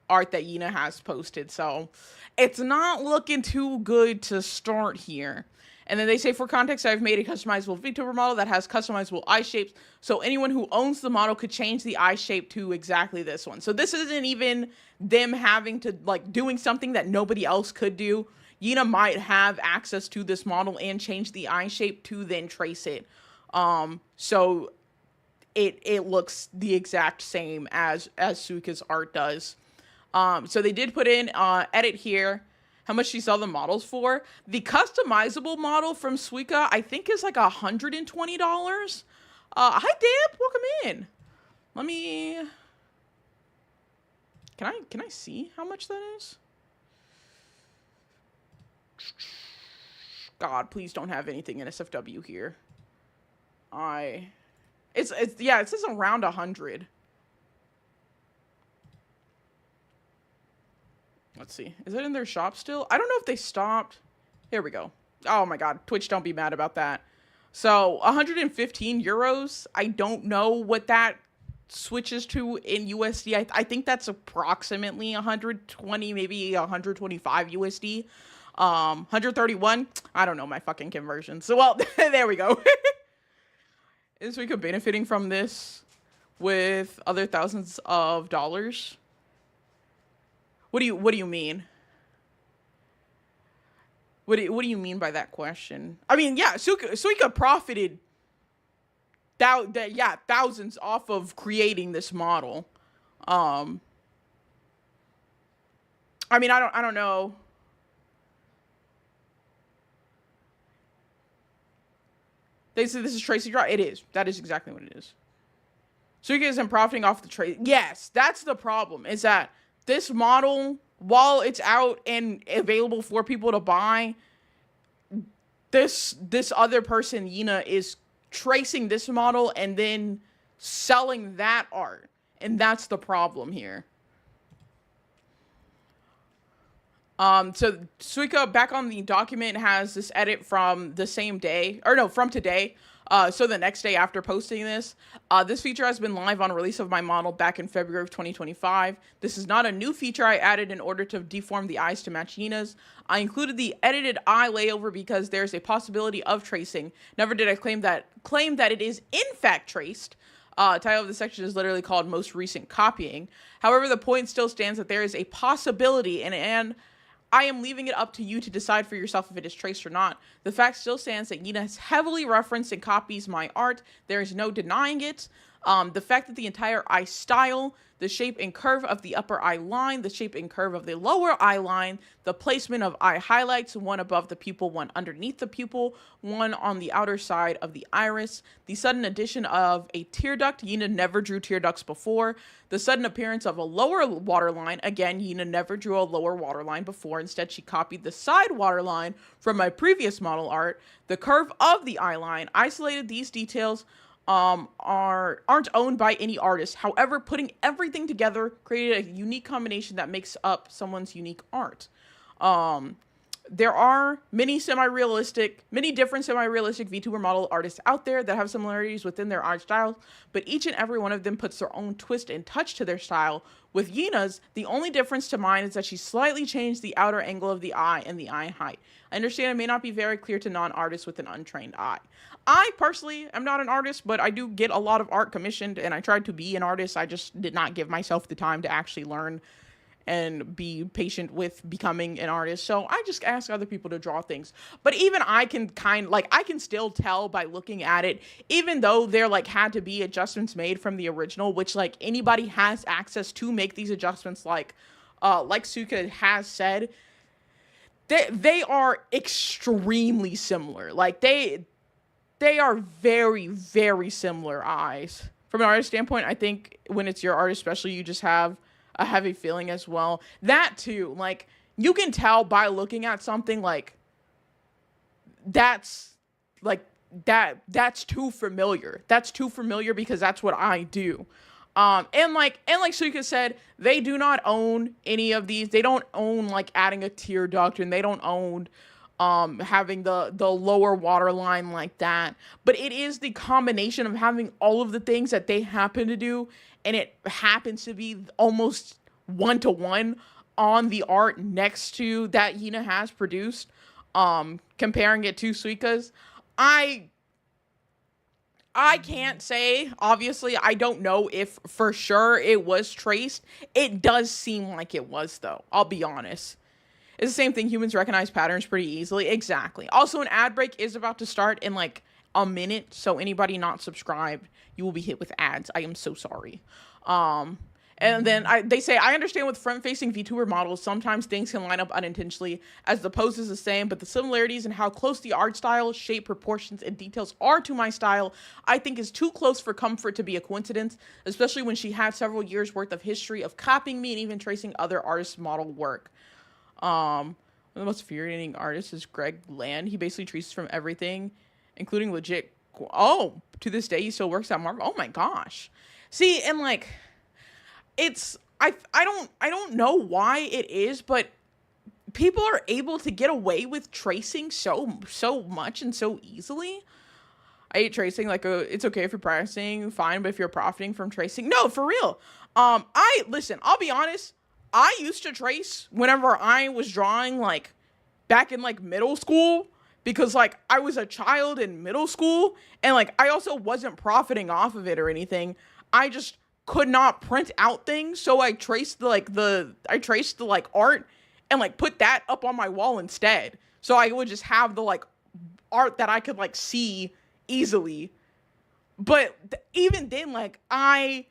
A: art that Yina has posted. So it's not looking too good to start here. And then they say, for context, I've made a customizable VTuber model that has customizable eye shapes, so anyone who owns the model could change the eye shape to exactly this one. So this isn't even them having to, like, doing something that nobody else could do. Yina might have access to this model and change the eye shape to then trace it. So it looks the exact same as Suika's art does. So they did put in edit here how much she sell the models for. The customizable model from Suika, I think, is like $120. Hi Deb, welcome in. Let me, can I see how much that is? God, please don't have anything in SFW here. It's yeah, it says around 100. Let's see. Is it in their shop still? I don't know if they stopped. Here we go. Oh my God. Twitch, don't be mad about that. So 115 euros. I don't know what that switches to in USD. I think that's approximately 120, maybe 125 USD. 131. I don't know my fucking conversion. So, well, there we go. Is Suika benefiting from this with other thousands of dollars? What do you mean? What do you mean by that question? I mean, yeah, Suika profited thousands off of creating this model. I mean, I don't know. They said this is Tracy Draw. It is. That is exactly what it is. Suika isn't profiting off the trade. Yes, that's the problem. Is that this model, while it's out and available for people to buy, this other person, Yina, is tracing this model and then selling that art. And that's the problem here. So Suika back on the document has this edit from the same day, or no, from today. So the next day after posting this, this feature has been live on release of my model back in February of 2025. This is not a new feature I added in order to deform the eyes to match Yina's. I included the edited eye layover because there's a possibility of tracing. Never did I claim that it is in fact traced. Title of the section is literally called most recent copying. However, the point still stands that there is a possibility, and I am leaving it up to you to decide for yourself if it is traced or not. The fact still stands that Yina has heavily referenced and copies my art. There is no denying it. The fact that the entire eye style, the shape and curve of the upper eye line, the shape and curve of the lower eye line, the placement of eye highlights, one above the pupil, one underneath the pupil, one on the outer side of the iris, the sudden addition of a tear duct. Yina never drew tear ducts before. The sudden appearance of a lower waterline. Again, Yina never drew a lower waterline before. Instead, she copied the side waterline from my previous model art. The curve of the eye line. Isolated these details aren't owned by any artist. However, putting everything together created a unique combination that makes up someone's unique art. There are many different semi-realistic VTuber model artists out there that have similarities within their art styles, but each and every one of them puts their own twist and touch to their style. With Yina's, the only difference to mine is that she slightly changed the outer angle of the eye and the eye height. I understand it may not be very clear to non-artists with an untrained eye. I personally am not an artist, but I do get a lot of art commissioned, and I tried to be an artist. I just did not give myself the time to actually learn and be patient with becoming an artist. So I just ask other people to draw things. But even I can I can still tell by looking at it, even though there had to be adjustments made from the original, which anybody has access to make these adjustments, like Suika has said, they are extremely similar. They are very, very similar eyes. From an artist standpoint, I think when it's your art especially, you just have a heavy feeling as well. That too, you can tell by looking at something that's too familiar. That's too familiar because that's what I do. And like Suika said, they do not own any of these. They don't own adding a tear duct, and they don't own having the lower water line like that. But it is the combination of having all of the things that they happen to do, and it happens to be almost 1-to-1 on the art next to that Yina has produced. Comparing it to Suika's, I can't say, obviously. I don't know if for sure it was traced. It does seem like it was, though. I'll be honest. It's the same thing. Humans recognize patterns pretty easily. Exactly. Also, an ad break is about to start in a minute. So anybody not subscribed, you will be hit with ads. I am so sorry. And then they say, I understand with front-facing VTuber models, sometimes things can line up unintentionally as the pose is the same, but the similarities in how close the art style, shape, proportions, and details are to my style, I think is too close for comfort to be a coincidence, especially when she had several years worth of history of copying me and even tracing other artists' model work. One of the most infuriating artists is Greg Land. He basically traces from everything, including legit. Oh, to this day, he still works at Marvel. Oh my gosh. See, and it's I don't know why it is, but people are able to get away with tracing so much and so easily. I hate tracing. It's okay if you're practicing, fine, but if you're profiting from tracing, no, for real. Listen, I'll be honest. I used to trace whenever I was drawing, back in, middle school, because, I was a child in middle school, and, I also wasn't profiting off of it or anything. I just could not print out things, so I traced, the art and, put that up on my wall instead. So I would just have the, art that I could, see easily. But even then, I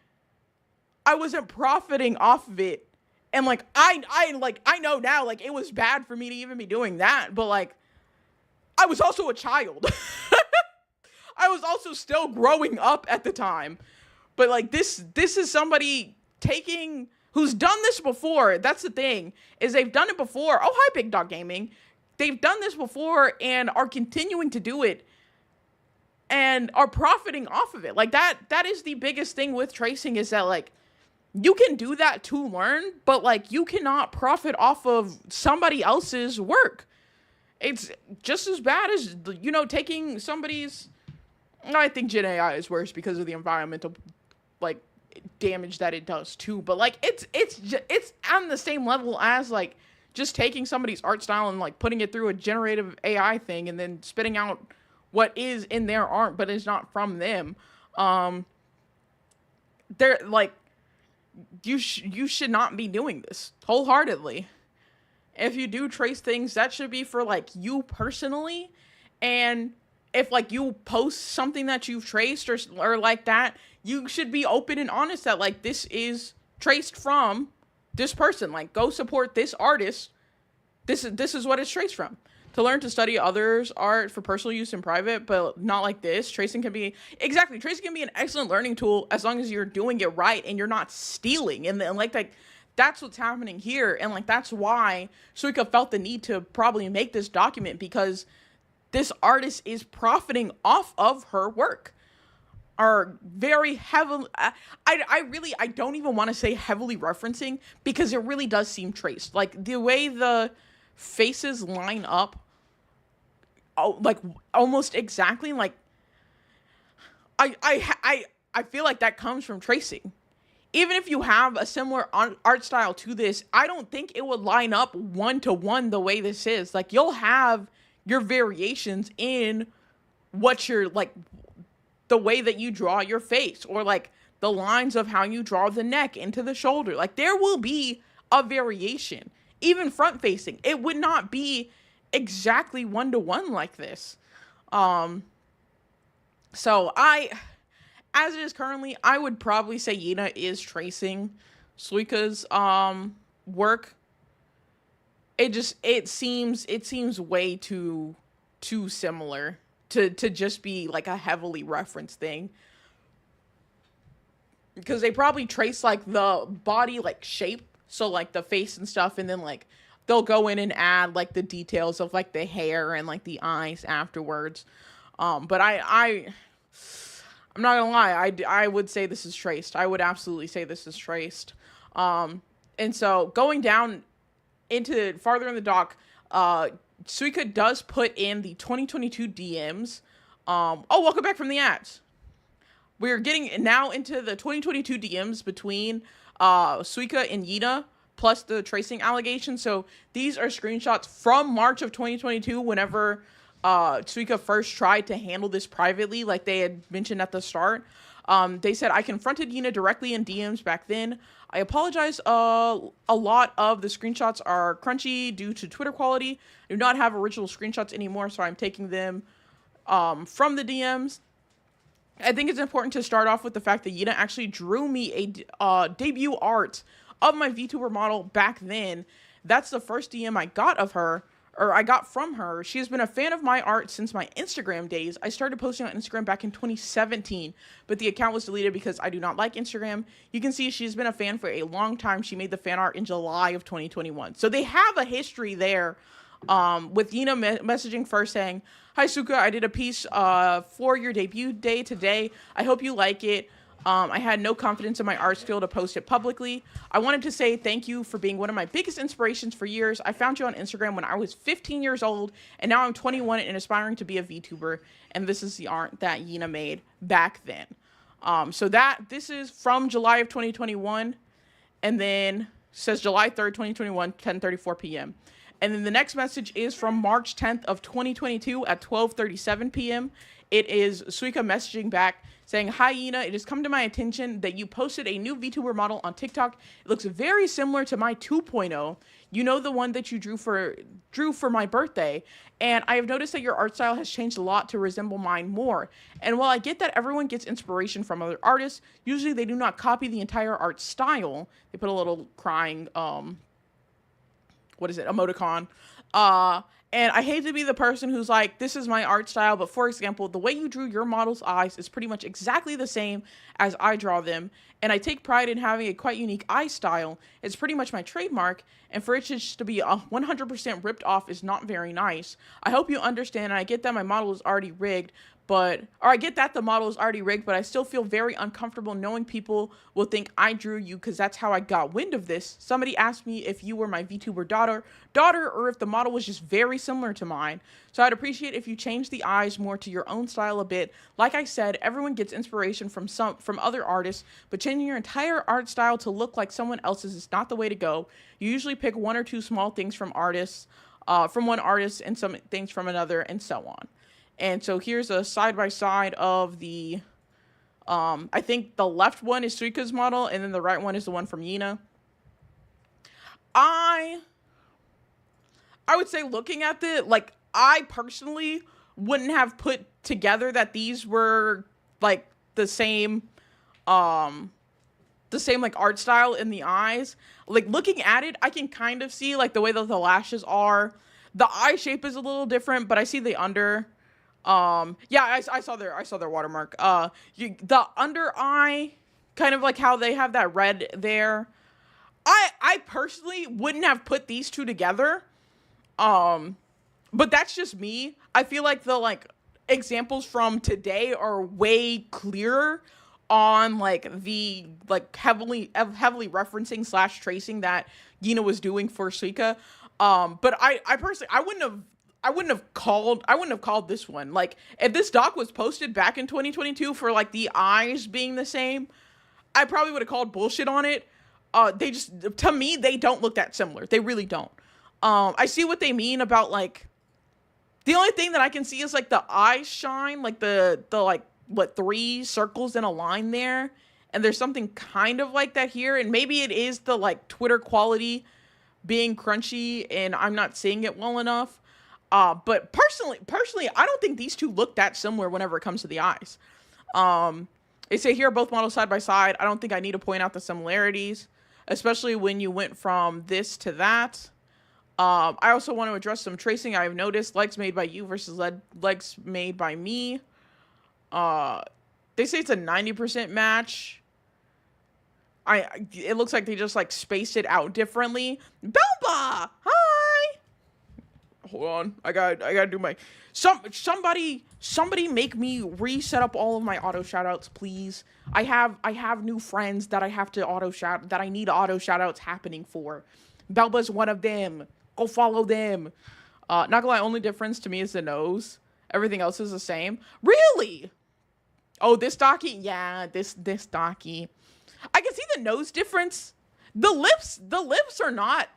A: wasn't profiting off of it. And I know now, it was bad for me to even be doing that, but I was also a child. I was also still growing up at the time. But this is somebody who's done this before. That's the thing, is they've done it before. Oh, hi, Big Dog Gaming. They've done this before and are continuing to do it and are profiting off of it. That is the biggest thing with tracing, is that you can do that to learn, but like you cannot profit off of somebody else's work. It's just as bad as, you know, taking somebody's. I think Gen AI is worse because of the environmental like damage that it does too. But like it's on the same level as like just taking somebody's art style and like putting it through a generative AI thing and then spitting out what is in their art, but it's not from them. They're like you should not be doing this wholeheartedly. If you do trace things, that should be for like you personally. And if like you post something that you've traced or like that, you should be open and honest that like this is traced from this person. Like go support this artist. This is what it's traced from. To learn to study others' art for personal use in private, but not like this. Tracing can be an excellent learning tool as long as you're doing it right and you're not stealing. And like that's what's happening here. And like that's why Suika felt the need to probably make this document, because this artist is profiting off of her work. Are very heavily, I don't even want to say heavily referencing, because it really does seem traced. Like the way the faces line up, like almost exactly, like I feel like that comes from tracing. Even if you have a similar art style to this, I don't think it would line up 1-to-1 the way this is. Like you'll have your variations in what you're like, the way that you draw your face, or like the lines of how you draw the neck into the shoulder. Like there will be a variation, even front facing. It would not be exactly 1-to-1 like this. So as it is currently, I would probably say Yina is tracing Suika's work. It seems way too similar to just be like a heavily referenced thing, because they probably trace like the body like shape, so like the face and stuff, and then like they'll go in and add like the details of like the hair and like the eyes afterwards. But I'm not gonna lie, I would say this is traced. I would absolutely say this is traced. And so going down into farther in the doc, Suika does put in the 2022 DMs. Welcome back from the ads. We're getting now into the 2022 DMs between Suika and Yina, plus the tracing allegations. So these are screenshots from March of 2022, whenever Suika first tried to handle this privately, like they had mentioned at the start. They said, I confronted Yina directly in DMs back then. I apologize. A lot of the screenshots are crunchy due to Twitter quality. I do not have original screenshots anymore, so I'm taking them from the DMs. I think it's important to start off with the fact that Yina actually drew me a debut art of my VTuber model back then. That's the first DM I got of her, or I got from her. She has been a fan of my art since my Instagram days. I started posting on Instagram back in 2017, but the account was deleted because I do not like Instagram. You can see she's been a fan for a long time. She made the fan art in July of 2021. So they have a history there, with Yina messaging first saying, "Hi Suika, I did a piece for your debut day today. I hope you like it. I had no confidence in my art skill to post it publicly. I wanted to say thank you for being one of my biggest inspirations for years. I found you on Instagram when I was 15 years old, and now I'm 21 and aspiring to be a VTuber. And this is the art that Yina made back then." So this is from July of 2021, and then says July 3rd, 2021, 10:34 p.m. And then the next message is from March 10th of 2022 at 12:37 p.m. It is Suika messaging back saying, "Hi Yina, it has come to my attention that you posted a new VTuber model on TikTok. It looks very similar to my 2.0. You know, the one that you drew for my birthday. And I have noticed that your art style has changed a lot to resemble mine more. And while I get that everyone gets inspiration from other artists, usually they do not copy the entire art style." They put a little crying, emoticon. And I hate to be the person who's like, this is my art style, but for example, the way you drew your model's eyes is pretty much exactly the same as I draw them, and I take pride in having a quite unique eye style. It's pretty much my trademark, and for it just to be 100% ripped off is not very nice. I hope you understand, and I get that my model is already rigged, But, or I get that the model is already rigged, but I still feel very uncomfortable knowing people will think I drew you because that's how I got wind of this. Somebody asked me if you were my VTuber daughter, or if the model was just very similar to mine. So I'd appreciate if you change the eyes more to your own style a bit. Like I said, everyone gets inspiration from other artists, but changing your entire art style to look like someone else's is not the way to go. You usually pick one or two small things from one artist and some things from another, and so on. And so here's a side-by-side of the, I think the left one is Suika's model, and then the right one is the one from Yina. I would say looking at like, I personally wouldn't have put together that these were, like, the same, like, art style in the eyes. Like, looking at it, I can kind of see, like, the way that the lashes are. The eye shape is a little different, but I see the under. Yeah, I saw their watermark. The under eye, kind of like how they have that red there. I personally wouldn't have put these two together. But that's just me. I feel like the, like, examples from today are way clearer on, like, the, like, heavily referencing / tracing that Yina was doing for Suika. But I personally, I wouldn't have called this one. Like, if this doc was posted back in 2022 for, like, the eyes being the same, I probably would have called bullshit on it. They just, to me, they don't look that similar. They really don't. I see what they mean about, like, the only thing that I can see is, like, the eyes shine, like, the like, what, 3 circles in a line there, and there's something kind of like that here, and maybe it is the, like, Twitter quality being crunchy, and I'm not seeing it well enough. But personally, I don't think these two look that similar whenever it comes to the eyes. They say here both models side by side. I don't think I need to point out the similarities, especially when you went from this to that. I also want to address some tracing I've noticed. Legs made by you versus legs made by me. They say it's a 90% match. It looks like they just, like, spaced it out differently. Belba! Hi! Hold on. I gotta do my... Somebody make me reset up all of my auto shoutouts, please. I have new friends that I have to that I need auto shoutouts happening for. Belba's one of them. Go follow them. Not gonna lie, only difference to me is the nose. Everything else is the same. Really? Oh, this Docky? Yeah, this Docky. I can see the nose difference. The lips are not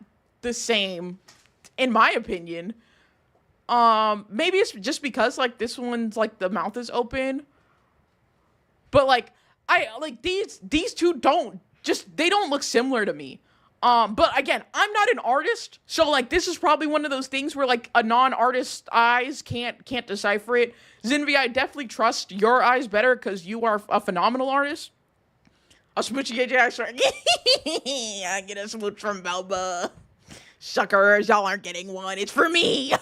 A: the same, in my opinion. Maybe it's just because, like, this one's, like, the mouth is open. But, like, these two they don't look similar to me. But again, I'm not an artist, so, like, this is probably one of those things where, like, a non-artist's eyes can't decipher it. Zinvi, I definitely trust your eyes better because you are a phenomenal artist. I'll smooch you, AJ. I get a smooch from Belba. Suckers, y'all aren't getting one. It's for me.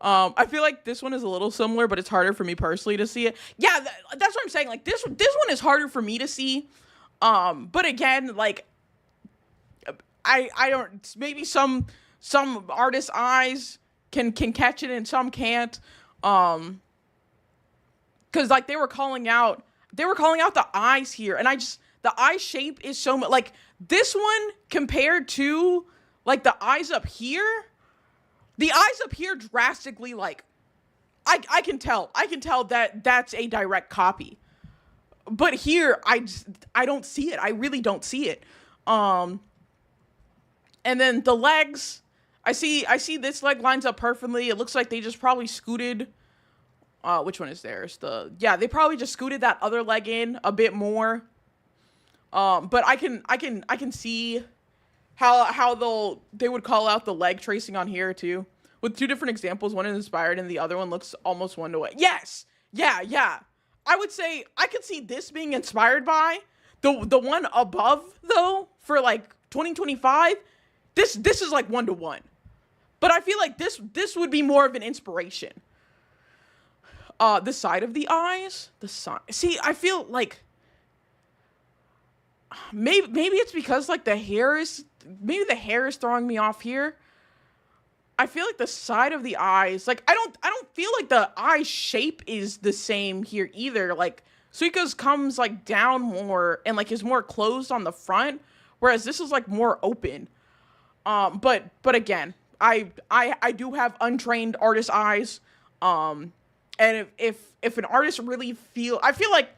A: I feel like this one is a little similar, but it's harder for me personally to see it. Yeah, that's what I'm saying. Like, this one is harder for me to see. But again, like, I don't, maybe some artists' eyes can catch it and some can't. Cause like they were calling out the eyes here, and the eye shape is so much, like, this one compared to, like, the eyes up here, drastically, like, I can tell that that's a direct copy. But here, I don't see it. I really don't see it. And then the legs, I see this leg lines up perfectly. It looks like they just probably scooted. Which one is theirs? They probably just scooted that other leg in a bit more. But I can see how they would call out the leg tracing on here too. With two different examples, one is inspired and the other one looks almost one-to-one. Yes! Yeah. I would say I could see this being inspired by the one above, though, for, like, 2025. This is, like, 1-to-1. But I feel like this would be more of an inspiration. The side of the eyes, see, I feel like maybe it's because, like, the hair is throwing me off here. I feel like the side of the eyes, like I don't feel like the eye shape is the same here either. Like Suika's comes like down more and like is more closed on the front, whereas this is like more open. But again, I do have untrained artist eyes. And if an artist really I feel like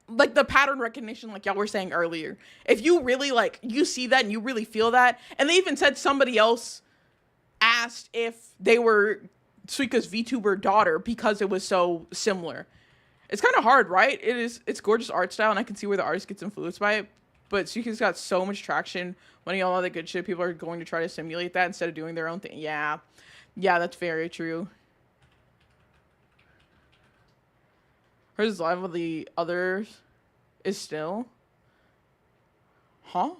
A: the pattern recognition, like y'all were saying earlier, if you really like, you see that and you really feel that, and they even said somebody else asked if they were Suika's VTuber daughter because it was so similar. It's kind of hard, right? It's gorgeous art style, and I can see where the artist gets influenced by it, but Suika's got so much traction. Winning all the good shit, people are going to try to simulate that instead of doing their own thing. Yeah, that's very true. Hers live with the others is still. Huh?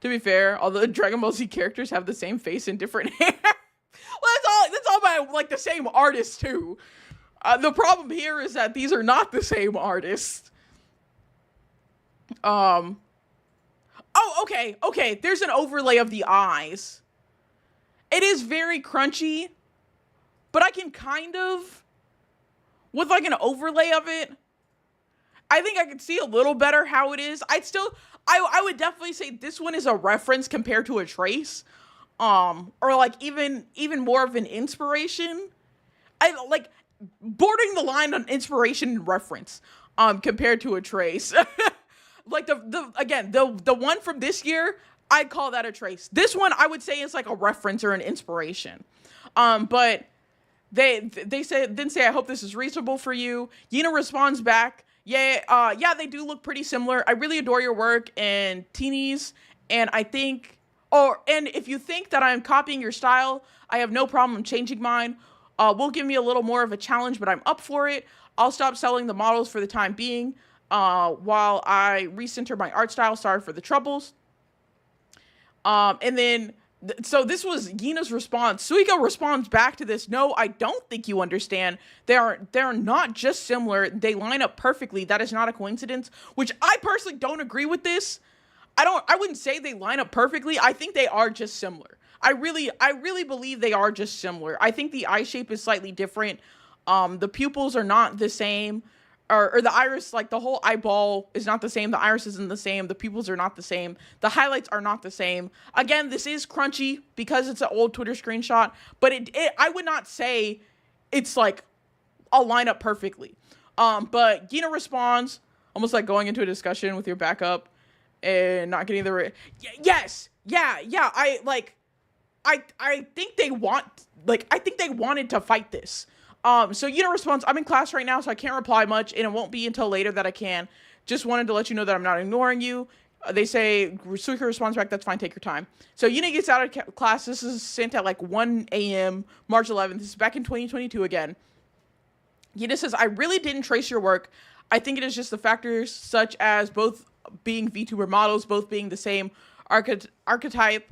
A: To be fair, all the Dragon Ball Z characters have the same face and different hair. Well, that's all by like the same artist too. The problem here is that these are not the same artist. Oh, okay. There's an overlay of the eyes. It is very crunchy, but I can kind of, with like an overlay of it, I think I could see a little better how it is. I would definitely say this one is a reference compared to a trace. Or like even more of an inspiration. I like bordering the line on inspiration and reference, compared to a trace. Like the one from this year, I'd call that a trace. This one I would say is like a reference or an inspiration. But they didn't say, I hope this is reasonable for you. Yina responds back, yeah, they do look pretty similar. I really adore your work and Teenies, and I think, and if you think that I'm copying your style, I have no problem changing mine. Will give me a little more of a challenge, but I'm up for it. I'll stop selling the models for the time being, while I recenter my art style. Sorry for the troubles. And then, so this was Yina's response. Suika responds back to this. No, I don't think you understand. They're not just similar. They line up perfectly. That is not a coincidence, which I personally don't agree with this. I wouldn't say they line up perfectly. I think they are just similar. I really believe they are just similar. I think the eye shape is slightly different. The pupils are not the same. Or the iris, like the whole eyeball is not the same. The iris isn't the same. The pupils are not the same. The highlights are not the same. Again, this is crunchy because it's an old Twitter screenshot, but I would not say it's like a line up perfectly. But Gina responds, almost like going into a discussion with your backup and not getting the yes, yeah. I think they wanted to fight this. So Yuna responds, I'm in class right now, so I can't reply much, and it won't be until later that I can. Just wanted to let you know that I'm not ignoring you. They say, Suika responds back, that's fine, take your time. So Yuna gets out of class. This is sent at like 1 a.m., March 11th. This is back in 2022 again. Yuna says, I really didn't trace your work. I think it is just the factors such as both being VTuber models, both being the same archetype,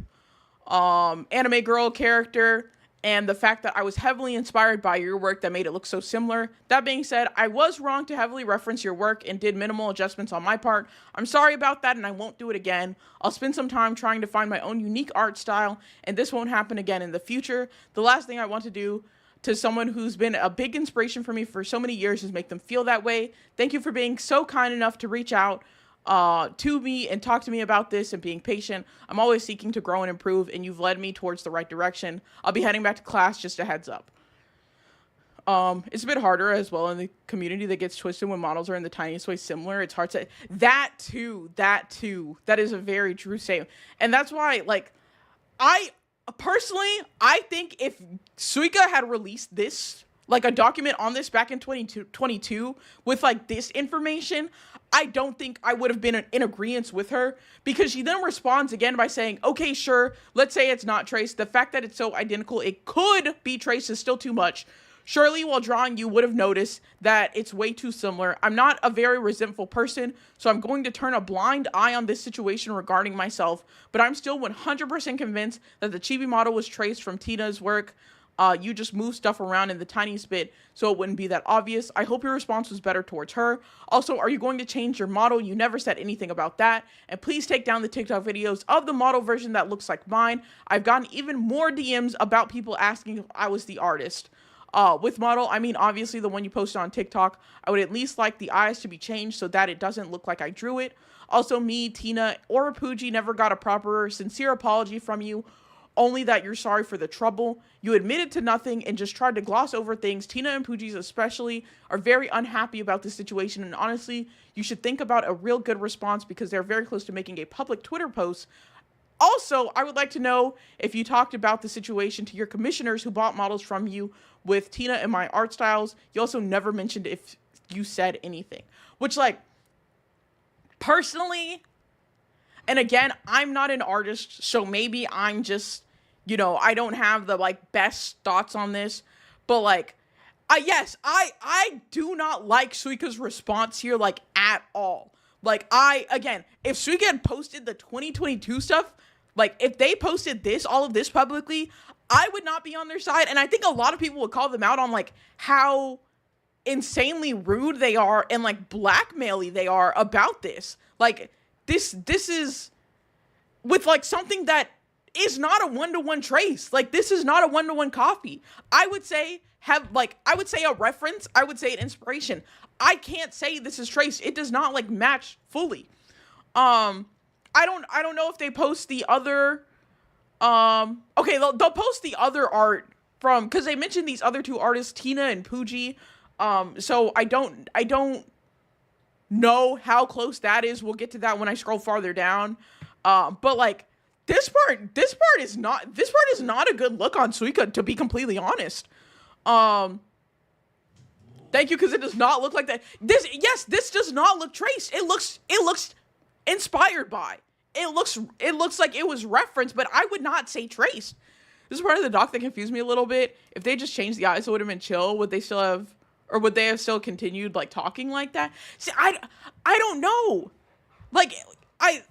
A: anime girl character, and the fact that I was heavily inspired by your work that made it look so similar. That being said, I was wrong to heavily reference your work and did minimal adjustments on my part. I'm sorry about that, and I won't do it again. I'll spend some time trying to find my own unique art style, and this won't happen again in the future. The last thing I want to do to someone who's been a big inspiration for me for so many years is make them feel that way. Thank you for being so kind enough to reach out to me and talk to me about this and being patient. I'm always seeking to grow and improve, and you've led me towards the right direction. I'll be heading back to class, just a heads up. It's a bit harder as well in the community that gets twisted when models are in the tiniest way similar. It's hard to, that too, that is a very true statement. And that's why, like, I think if Suika had released this, like a document on this back in 2022 with like this information, I don't think I would have been in agreement with her, because she then responds again by saying, okay, sure, let's say it's not traced. The fact that it's so identical, it could be traced is still too much. Surely while drawing, you would have noticed that it's way too similar. I'm not a very resentful person, so I'm going to turn a blind eye on this situation regarding myself, but I'm still 100% convinced that the chibi model was traced from Tina's work. You just move stuff around in the tiniest bit so it wouldn't be that obvious. I hope your response was better towards her. Also, are you going to change your model? You never said anything about that. And please take down the TikTok videos of the model version that looks like mine. I've gotten even more DMs about people asking if I was the artist. With model, I mean, obviously the one you posted on TikTok. I would at least like the eyes to be changed so that it doesn't look like I drew it. Also, me, Tina, or Pooji never got a proper, sincere apology from you. Only that you're sorry for the trouble. You admitted to nothing and just tried to gloss over things. Tina and Pooji's especially are very unhappy about this situation, and honestly, you should think about a real good response because they're very close to making a public Twitter post. Also, I would like to know if you talked about the situation to your commissioners who bought models from you with Tina and my art styles. You also never mentioned if you said anything, which, like, personally, and again, I'm not an artist, so maybe I'm just, you know, I don't have the, like, best thoughts on this, but, like, I do not like Suika's response here, like, at all. Like, again, if Suika had posted the 2022 stuff, like, if they posted all of this publicly, I would not be on their side, and I think a lot of people would call them out on, like, how insanely rude they are and, like, blackmaily they are about this. Like, this is with, like, something that is not a one-to-one trace. Like, this is not a one-to-one copy. I would say a reference. I would say an inspiration. I can't say this is traced. It does not, like, match fully. I don't know if they post the other, okay, they'll post the other art from, because they mentioned these other two artists, Tina and Pooji. So I don't know how close that is. We'll get to that when I scroll farther down. But, like, this part is not a good look on Suika, to be completely honest. Thank you, because it does not look like that. This does not look traced. It looks inspired by. It looks like it was referenced, but I would not say traced. This is part of the doc that confused me a little bit. If they just changed the eyes, it would have been chill. Would they have still continued, like, talking like that? See, I don't know. Like, I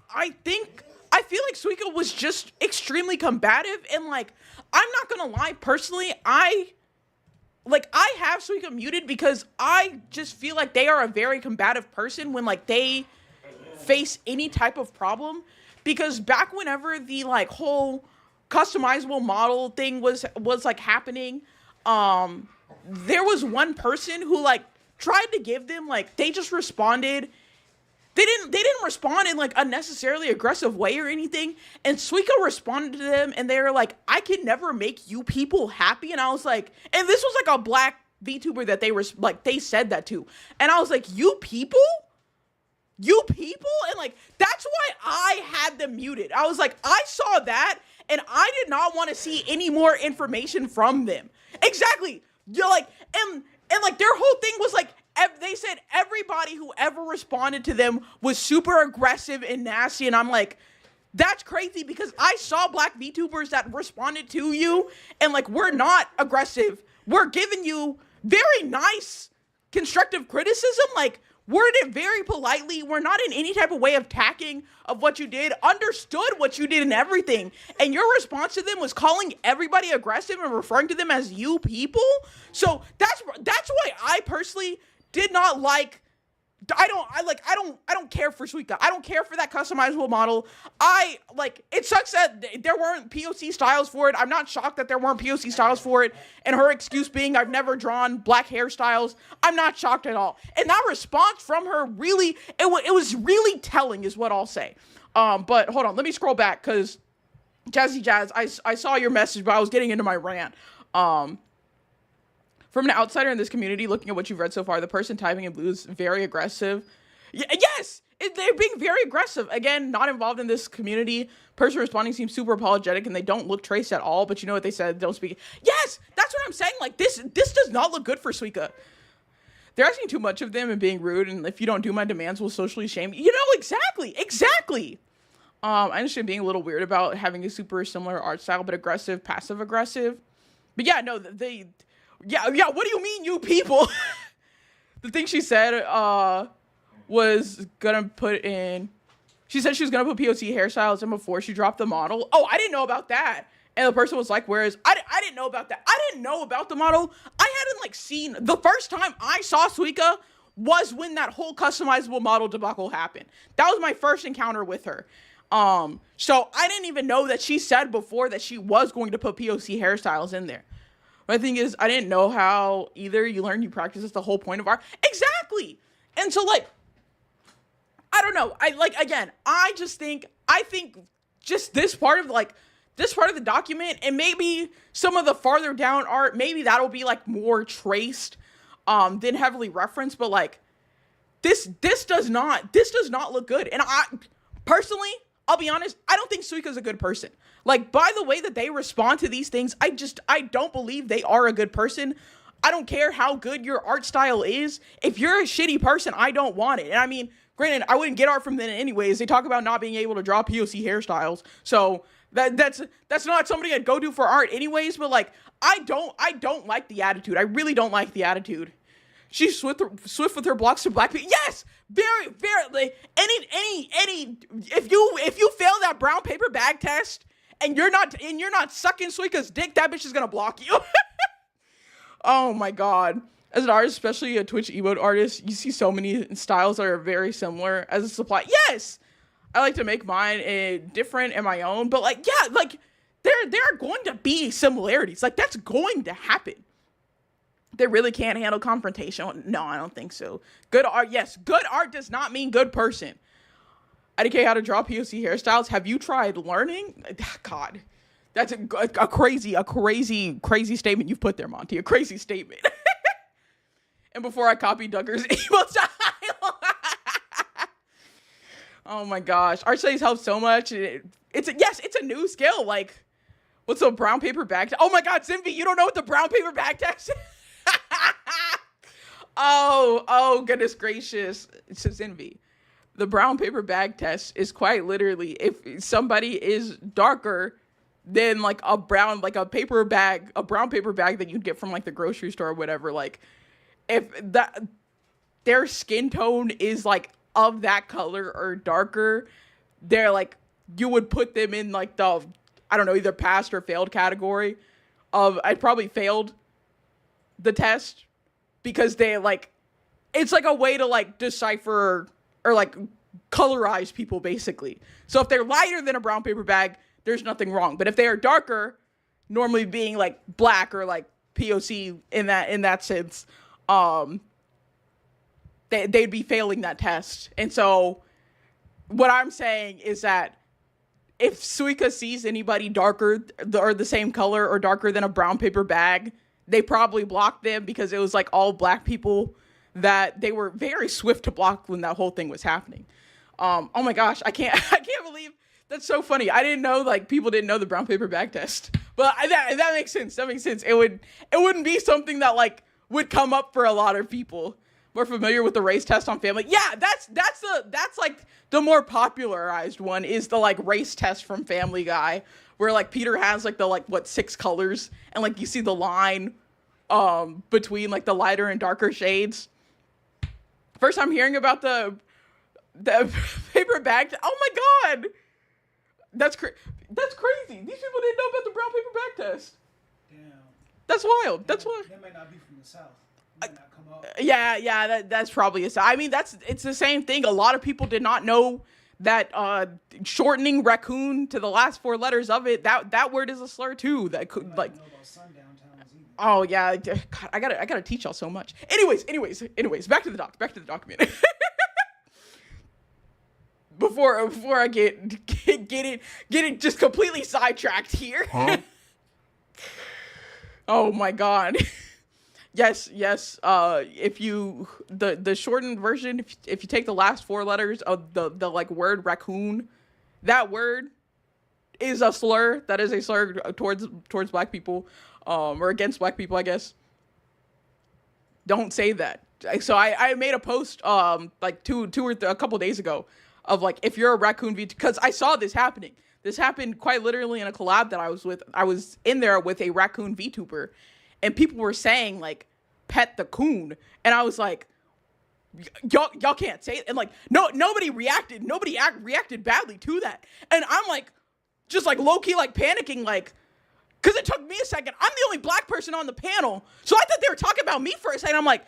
A: feel like Suika was just extremely combative, and, like, I'm not gonna lie, personally, I have Suika muted because I just feel like they are a very combative person when, like, they face any type of problem. Because back whenever the, like, whole customizable model thing was like happening, there was one person who, like, tried to give them, like, they just responded. They didn't respond in, like, unnecessarily aggressive way or anything. And Suika responded to them, and they were like, I can never make you people happy. And I was like, and this was, like, a black VTuber that they said that to. And I was like, you people? You people? And, like, that's why I had them muted. I was like, I saw that, and I did not want to see any more information from them. Exactly. You're like, and like, their whole thing was, like, they said everybody who ever responded to them was super aggressive and nasty, and I'm like, that's crazy, because I saw black VTubers that responded to you, and, like, we're not aggressive. We're giving you very nice, constructive criticism, like, worded very politely. We're not in any type of way of attacking of what you did, understood what you did and everything. And your response to them was calling everybody aggressive and referring to them as you people. So that's why I personally did not like, I don't care for Suika. I don't care for that customizable model. It sucks that there weren't POC styles for it. I'm not shocked that there weren't POC styles for it. And her excuse being, I've never drawn black hairstyles. I'm not shocked at all. And that response from her really, it was really telling is what I'll say. But hold on, let me scroll back, because Jazzy Jazz, I saw your message, but I was getting into my rant. From an outsider in this community, looking at what you've read so far, the person typing in blue is very aggressive. Yes! They're being very aggressive. Again, not involved in this community. Person responding seems super apologetic, and they don't look traced at all, but you know what they said, don't speak. Yes! That's what I'm saying. Like, this does not look good for Suika. They're asking too much of them and being rude, and if you don't do my demands, we'll socially shame you. You know, exactly. I understand being a little weird about having a super similar art style, but aggressive, passive-aggressive. But yeah, no, Yeah, what do you mean, you people? The thing she said, was gonna put in... She said she was gonna put POC hairstyles in before she dropped the model. Oh, I didn't know about that. And the person was like, whereas I didn't know about that. I didn't know about the model. I hadn't like seen, the first time I saw Suika was when that whole customizable model debacle happened. That was my first encounter with her. So I didn't even know that she said before that she was going to put POC hairstyles in there. My thing is, I didn't know how either. You learn, you practice. It's the whole point of art. Exactly. And so like, I don't know. I think just this part of the document, and maybe some of the farther down art, maybe that'll be like more traced, than heavily referenced. But like, this does not look good. And I personally, I'll be honest, I don't think Suika's a good person. Like, by the way that they respond to these things, I don't believe they are a good person. I don't care how good your art style is. If you're a shitty person, I don't want it. And I mean, granted, I wouldn't get art from them anyways. They talk about not being able to draw POC hairstyles. So that's not somebody I'd go to for art anyways. But like, I don't like the attitude. I really don't like the attitude. She's swift with her blocks to black people. Yes, very, like, if you fail that brown paper bag test and you're not sucking Suika's dick, that bitch is gonna block you. Oh my god. As an artist, especially a Twitch emote artist, you see so many styles that are very similar as a supply. Yes, I like to make mine different and my own, but like, yeah, like there are going to be similarities. Like, that's going to happen. They really can't handle confrontation. No, I don't think so. Good art, yes. Good art does not mean good person. IDK how to draw POC hairstyles. Have you tried learning? God, that's a crazy statement you've put there, Monty. A crazy statement. And before I copy Duggar's emo style. Oh my gosh. Art studies help so much. It's a new skill. Like, what's a brown paper bag? Oh my god, Zinvi, you don't know what the brown paper bag test is? Oh, goodness gracious. It says Envy. The brown paper bag test is quite literally if somebody is darker than like a brown paper bag that you'd get from like the grocery store or whatever. Like, if their skin tone is like of that color or darker, they're like, you would put them in like the, I don't know, either passed or failed category of, I probably failed the test because they like, it's like a way to like decipher or like colorize people basically. So if they're lighter than a brown paper bag, there's nothing wrong. But if they are darker, normally being like black or like POC in that sense, they'd be failing that test. And so what I'm saying is that if Suika sees anybody darker or the same color or darker than a brown paper bag, they probably blocked them because it was like all black people that they were very swift to block when that whole thing was happening. Oh my gosh, I can't believe that's so funny. I didn't know like people didn't know the brown paper bag test, but that makes sense. That makes sense. It wouldn't be something that like would come up for a lot of people. More familiar with the race test on Family. Yeah, that's like the more popularized one is the like race test from Family Guy, where like Peter has like the like what 6 colors and like you see the line between like the lighter and darker shades. First time hearing about the paper bag. Oh my god, that's crazy. These people didn't know about the brown paper bag test. Damn, that's wild. That's why
B: they might not be from the South. They might not come up.
A: Yeah, that's probably a. I mean, it's the same thing. A lot of people did not know that shortening raccoon to the last 4 letters of it, that word is a slur too. That could like. Know about sundown towns either. Oh yeah, God, I gotta teach y'all so much. Anyways, back to the document. Before I get it just completely sidetracked here. Huh? Oh my god. Yes. If you the shortened version, if you take the last 4 letters of the like word raccoon, that word is a slur. That is a slur towards black people, or against black people, I guess. Don't say that. So I made a post like a couple days ago of like, if you're a raccoon because I saw this happening. This happened quite literally in a collab that I was with. I was in there with a raccoon VTuber, and people were saying like, pet the coon. And I was like, y'all can't say it. And like, nobody reacted. Nobody reacted badly to that. And I'm like, just like low key, like panicking, like, Because it took me a second. I'm the only black person on the panel. So I thought they were talking about me for a second. I'm like,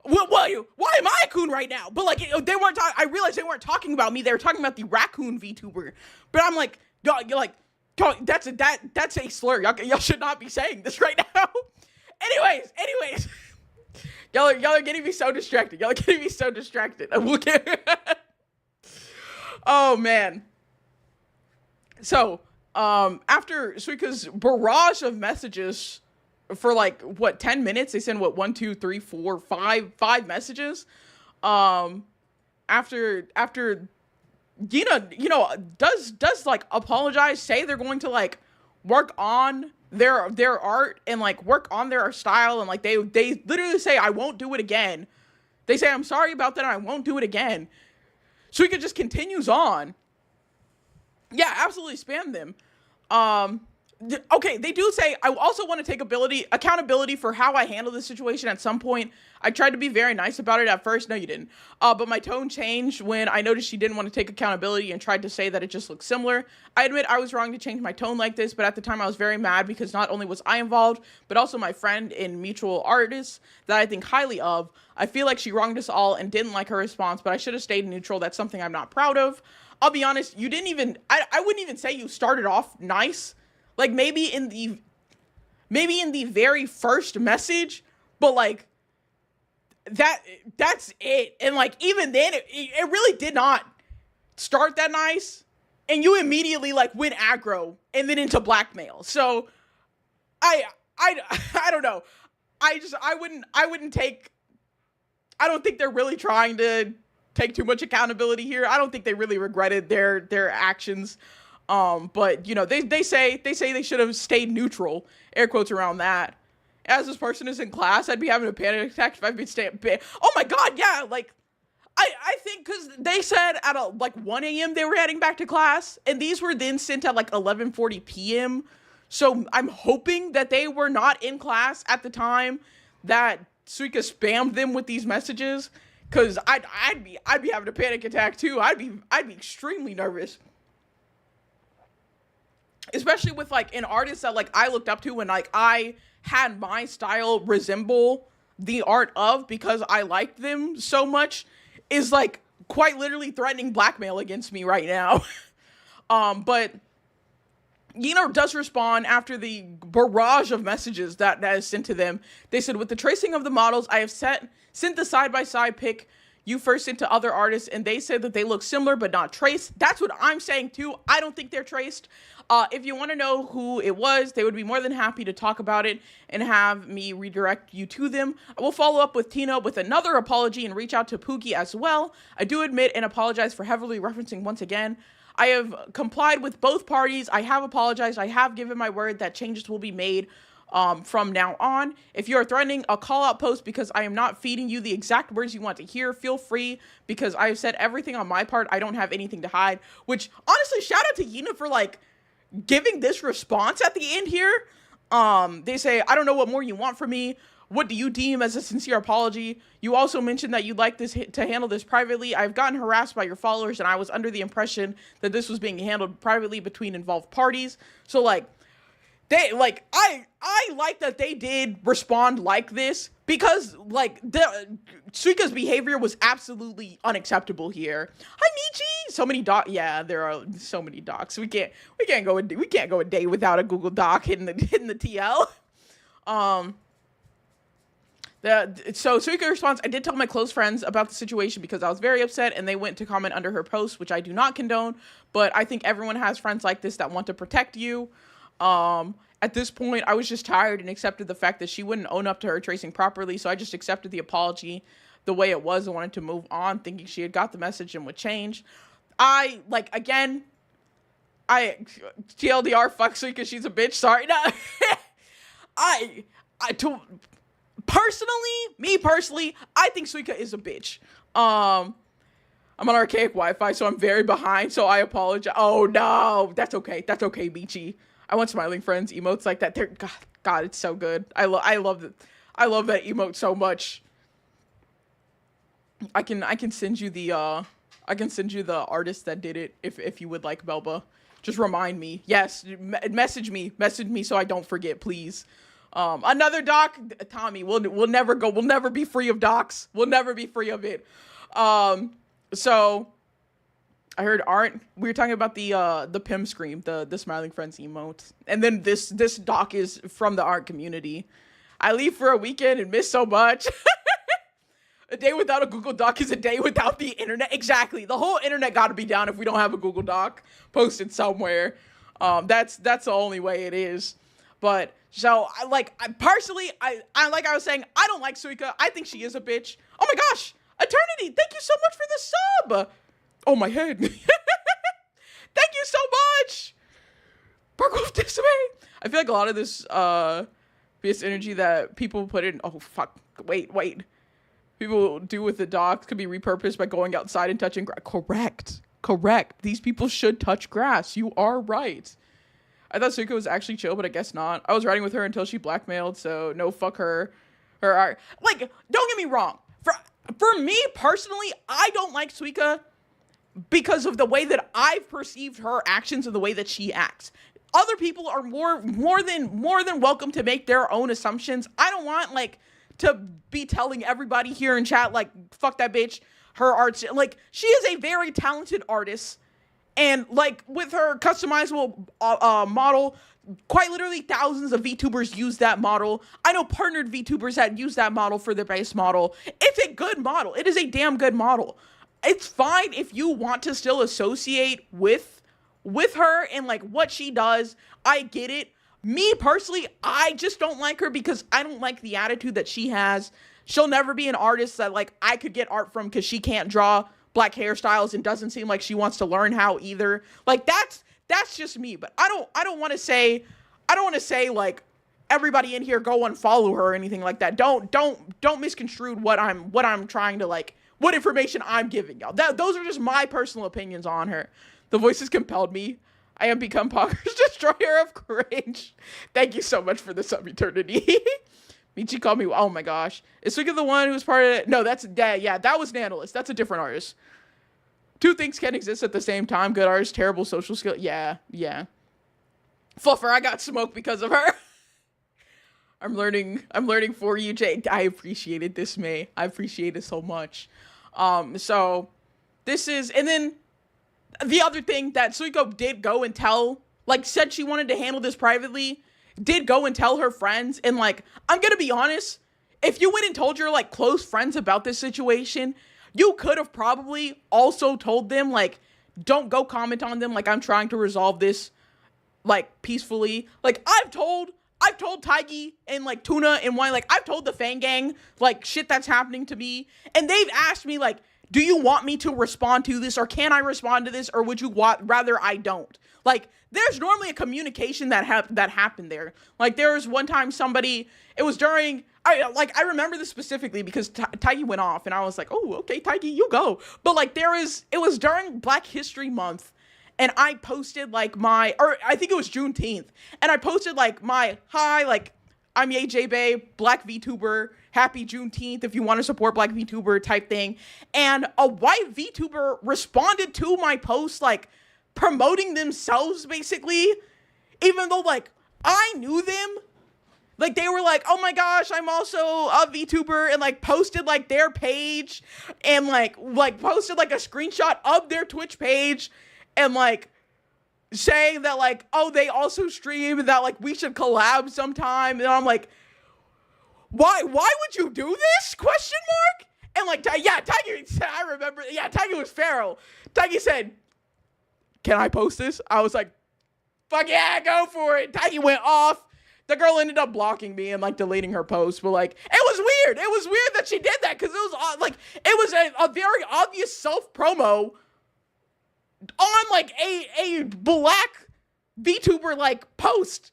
A: why am I a coon right now? But like, they weren't talking. I realized they weren't talking about me. They were talking about the raccoon VTuber. But I'm like, dog, you're like, dog, that's a slur. Y'all should not be saying this right now. Anyways. Y'all are getting me so distracted. Oh, man. So, after Suika's barrage of messages for like, 10 minutes? They send, 1, 2, 3, 4, 5 messages. After Gina, does like apologize, say they're going to like work on their art and like work on their style, and like they literally say, I won't do it again. They say, I'm sorry about that, I won't do it again. Suika just continues on. Yeah, absolutely spam them. Okay, they do say, I also want to take accountability for how I handled this situation at some point. I tried to be very nice about it at first. No, you didn't. But my tone changed when I noticed she didn't want to take accountability and tried to say that it just looked similar. I admit I was wrong to change my tone like this, but at the time I was very mad because not only was I involved, but also my friend and mutual artist that I think highly of. I feel like she wronged us all and didn't like her response, but I should have stayed neutral. That's something I'm not proud of. I'll be honest, you didn't even, I wouldn't even say you started off nice. Like, maybe in the very first message, but, like, that's it. And, like, even then, it really did not start that nice. And you immediately, like, went aggro and then into blackmail. So, I don't know. I don't think they're really trying to take too much accountability here. I don't think they really regretted their actions. But they say they should have stayed neutral, air quotes around that. As this person is in class, I'd be having a panic attack if I'd been staying. Oh my God, yeah, like, I think because they said at 1 a.m. they were heading back to class, and these were then sent at like 11:40 p.m. So I'm hoping that they were not in class at the time that Suika spammed them with these messages, because I'd be having a panic attack too. I'd be extremely nervous. Especially with, like, an artist that, like, I looked up to and, like, I had my style resemble the art of because I liked them so much, is, like, quite literally threatening blackmail against me right now. But Gino does respond after the barrage of messages that is sent to them. They said, with the tracing of the models, I have sent the side-by-side pic you first sent to other artists, and they said that they look similar but not traced. That's what I'm saying too. I don't think they're traced. If you want to know who it was, they would be more than happy to talk about it and have me redirect you to them. I will follow up with Tina with another apology and reach out to Pookie as well. I do admit and apologize for heavily referencing once again. I have complied with both parties. I have apologized. I have given my word that changes will be made from now on. If you are threatening a call out post because I am not feeding you the exact words you want to hear, feel free, because I have said everything on my part. I don't have anything to hide, which honestly, shout out to Yina for like giving this response at the end here. They say, I don't know what more you want from me. What do you deem as a sincere apology? You also mentioned that you'd like this to handle this privately. I've gotten harassed by your followers and I was under the impression that this was being handled privately between involved parties. So like, they like, I like that they did respond like this, because like Suika's behavior was absolutely unacceptable here. Hi Michi! So many yeah, there are so many docs. We can't go a day without a Google Doc hitting the TL. So Suika responds, I did tell my close friends about the situation because I was very upset and they went to comment under her post, which I do not condone, but I think everyone has friends like this that want to protect you. At this point, I was just tired and accepted the fact that she wouldn't own up to her tracing properly, so I just accepted the apology the way it was and wanted to move on, thinking she had got the message and would change. TLDR, fuck Suika, she's a bitch, sorry. No. Personally, I think Suika is a bitch. I'm on archaic Wi-Fi, so I'm very behind, so I apologize. Oh, no. That's okay, Michi. I want smiling friends, emotes like that. They're, God, it's so good. I love that emote so much. I can send you the artist that did it if you would like, Belba. Just remind me. Yes, message me so I don't forget, please. Another doc, Tommy. We'll never go. We'll never be free of docs. We'll never be free of it. So I heard Art. We were talking about the Pim scream, the smiling friends emote, and then this doc is from the art community. I leave for a weekend and miss so much. A day without a Google Doc is a day without the internet. Exactly. The whole internet got to be down if we don't have a Google Doc posted somewhere. That's the only way it is. But so I personally, like I was saying, I don't like Suika. I think she is a bitch. Oh my gosh, Eternity, thank you so much for the sub. Oh, my head. Thank you so much. Parkwolf Dismay. I feel like a lot of this BS energy that people put in. Oh fuck. Wait. People do with the docs could be repurposed by going outside and touching grass. Correct. These people should touch grass. You are right. I thought Suika was actually chill, but I guess not. I was riding with her until she blackmailed, so no, fuck her. Her art. Like, don't get me wrong. For me personally, I don't like Suika because of the way that I've perceived her actions and the way that she acts. Other people are more than welcome to make their own assumptions. I don't want to be telling everybody here in chat fuck that bitch, her art's she is a very talented artist, and with her customizable model, quite literally thousands of VTubers use that model. I know partnered VTubers that use that model for their base model. It's a good model. It is a damn good model. It's fine if you want to still associate with her and what she does. I get it. Me personally, I just don't like her because I don't like the attitude that she has. She'll never be an artist that I could get art from because she can't draw black hairstyles and doesn't seem like she wants to learn how either. That's just me. But I don't want to say everybody in here go unfollow her or anything like that. Don't misconstrue what I'm trying to what information I'm giving y'all. Those are just my personal opinions on her. The voices compelled me. I am become Pogger's destroyer of cringe. Thank you so much for the sub, Eternity. Michi called me. Oh my gosh. Is Suika the one who's part of it? No, that was Nanolis. That's a different artist. Two things can exist at the same time. Good artist, terrible social skill. Yeah. Fluffer, I got smoked because of her. I'm learning for you, Jay. I appreciated this, May. I appreciate it so much. So this is, and then the other thing that Suiko did go and tell, said she wanted to handle this privately, did go and tell her friends. And I'm gonna be honest, if you went and told your close friends about this situation, you could have probably also told them don't go comment on them. I'm trying to resolve this peacefully. I've told Taigi and Tuna and Wine, I've told the Fang Gang shit that's happening to me, and they've asked me do you want me to respond to this, or can I respond to this, or would you rather I don't? There's normally a communication that happened there. There was one time somebody, it was during, I remember this specifically because Taigi went off, and I was like, oh, okay, Taigi, you go. But it was during Black History Month, and I posted I think it was Juneteenth, and I posted my, hi, I'm AJ Bay, Black VTuber, happy Juneteenth if you want to support Black VTuber type thing. And a white VTuber responded to my post, promoting themselves basically, even though I knew them. They were oh my gosh, I'm also a VTuber, and posted their page, and posted a screenshot of their Twitch page, and saying that oh, they also stream, and that we should collab sometime. And I'm why would you do this? Question mark. And Taigi, I remember, Taigi was feral. Taigi said, can I post this? I was like, fuck yeah, go for it. Taigi went off. The girl ended up blocking me and deleting her post, but it was weird. It was weird that she did that, because it was it was a very obvious self-promo on a black VTuber post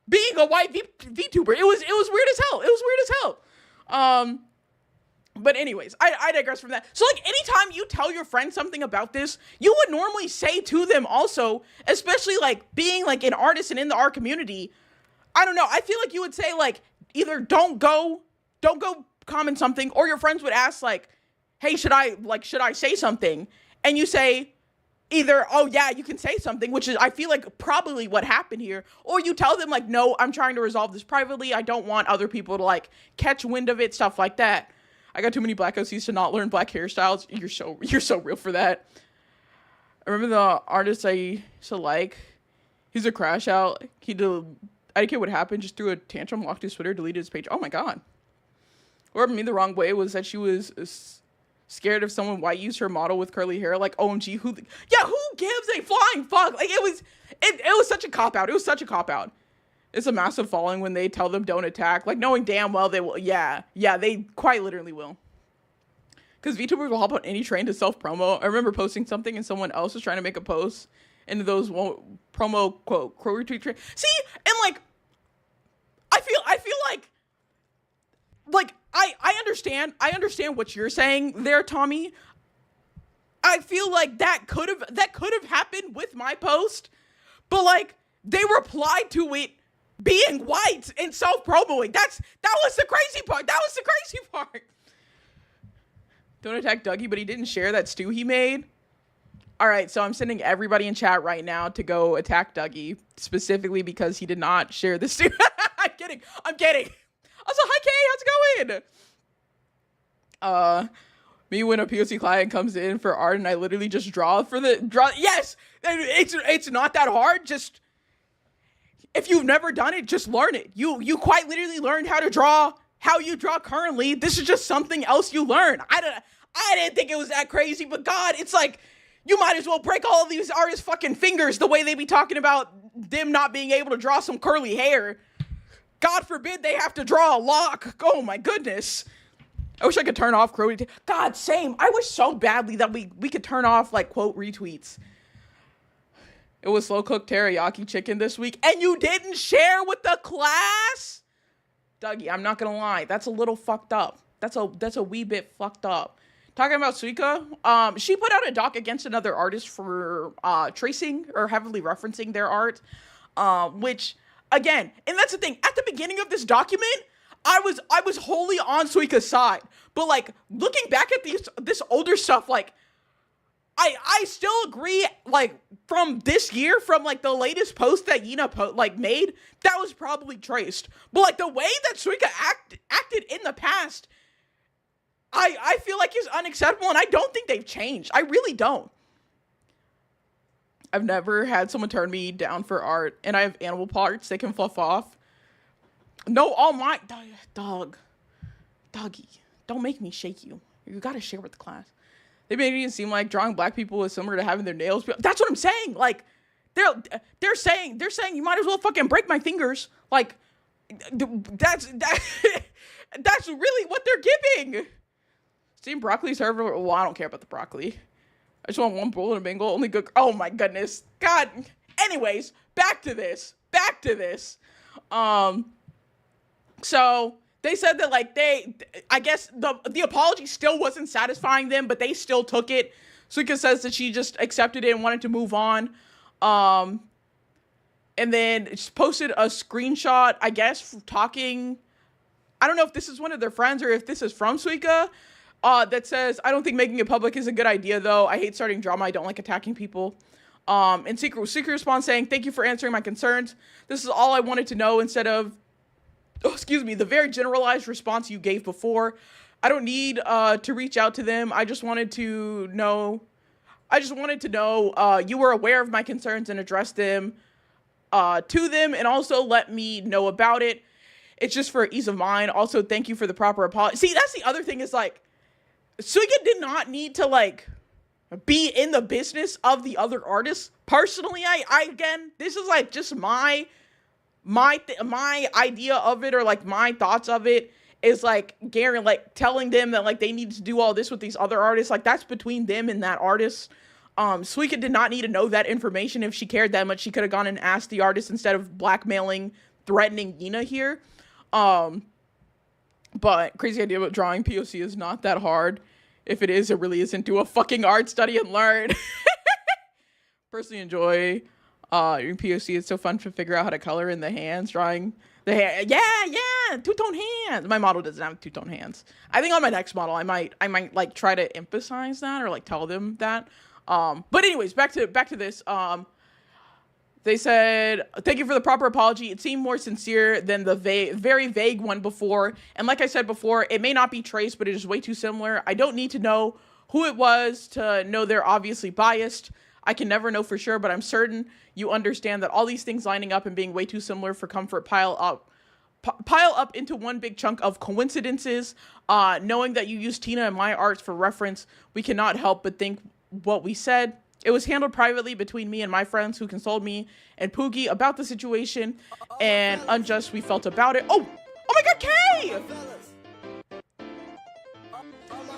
A: being a white VTuber. It was weird as hell. It was weird as hell. But anyways, I digress from that. So anytime you tell your friend something about this, you would normally say to them also, especially being an artist and in the art community, I don't know, I feel you would say either don't go comment something, or your friends would ask hey, should I say something? And you say, either, oh yeah, you can say something, which is, I feel like probably what happened here, or you tell them like, no, I'm trying to resolve this privately. I don't want other people to like catch wind of it, stuff like that. I got too many black OCs to not learn black hairstyles. You're so real for that. I remember the artist I used to like, he's a crash out. I didn't care what happened, just threw a tantrum, locked his Twitter, deleted his page. Oh my God. What rubbed me the wrong way was that she was scared if someone white used her model with curly hair. Like, OMG, who gives a flying fuck? Like, it was such a cop-out. It was such a cop-out. It's a massive following when they tell them don't attack. Like, knowing damn well they will. Yeah, they quite literally will. Because VTubers will hop on any train to self-promo. I remember posting something and someone else was trying to make a post into those promo quote retweet train. See, and like, I feel like I understand what you're saying there, Tommy. I feel like that could have happened with my post, but like they replied to it being white and self-promoing. That was the crazy part. That was the crazy part. Don't attack Dougie, but he didn't share that stew he made. All right, so I'm sending everybody in chat right now to go attack Dougie, specifically because he did not share the stew. I'm kidding. Also, hi Kay, how's it going? Me when a POC client comes in for art and I literally just draw. Yes, it's not that hard. Just, if you've never done it, just learn it. You quite literally learned how to draw, how you draw currently. This is just something else you learn. I didn't think it was that crazy, but God, it's like, you might as well break all of these artists' fucking fingers the way they be talking about them not being able to draw some curly hair. God forbid they have to draw a lock. Oh my goodness. I wish I could turn off quote. God, same. I wish so badly that we could turn off like quote retweets. It was slow cooked teriyaki chicken this week and you didn't share with the class? Dougie, I'm not gonna lie. That's a little fucked up. That's a wee bit fucked up. Talking about Suika, she put out a doc against another artist for tracing or heavily referencing their art, which, again, and that's the thing, at the beginning of this document, I was wholly on Suika's side, but like looking back at this older stuff, like I still agree, like from this year, from like the latest post that Yina made, that was probably traced, but like the way that Suika acted in the past, I feel like is unacceptable, and I don't think they've changed. I really don't. I've never had someone turn me down for art, and I have animal parts they can fluff off. No, all my Dougie, don't make me shake you. You gotta share with the class. They made it seem like drawing black people is similar to having their nails. That's what I'm saying. Like, they're saying you might as well fucking break my fingers. Like, that's really what they're giving. Steamed broccoli server. Well, I don't care about the broccoli. I just want one bowl and a bingo. Only good. Oh my goodness. God. Anyways, back to this. So they said that like I guess the apology still wasn't satisfying them, but they still took it. Suika says that she just accepted it and wanted to move on. And then she posted a screenshot, I guess, talking. I don't know if this is one of their friends or if this is from Suika. That says, I don't think making it public is a good idea, though. I hate starting drama. I don't like attacking people. And Suika responds saying, thank you for answering my concerns. This is all I wanted to know instead of, the very generalized response you gave before. I don't need to reach out to them. I just wanted to know you were aware of my concerns and addressed them to them and also let me know about it. It's just for ease of mind. Also, thank you for the proper apology. See, that's the other thing is like, Suika did not need to like be in the business of the other artists. Personally, I again, this is like just my idea of it, or like my thoughts of it is like Gary, like telling them that like they need to do all this with these other artists. Like that's between them and that artist. Suika did not need to know that information. If she cared that much, she could have gone and asked the artist instead of blackmailing, threatening Yina here. But crazy idea about drawing POC is not that hard. If it is, it really isn't. Do a fucking art study and learn. Personally enjoy your POC. It's so fun to figure out how to color in the hands, drawing the hand. Yeah, two-tone hands. My model doesn't have two-tone hands. I think on my next model, I might like try to emphasize that or like tell them that. But anyways, back to this. They said, thank you for the proper apology. It seemed more sincere than the very vague one before. And like I said before, it may not be traced, but it is way too similar. I don't need to know who it was to know they're obviously biased. I can never know for sure, but I'm certain you understand that all these things lining up and being way too similar for comfort pile up into one big chunk of coincidences. Knowing that you used Tina and my arts for reference, we cannot help but think what we said. It was handled privately between me and my friends who consoled me and Poogie about the situation and unjust we felt about it. Oh my God, Kay!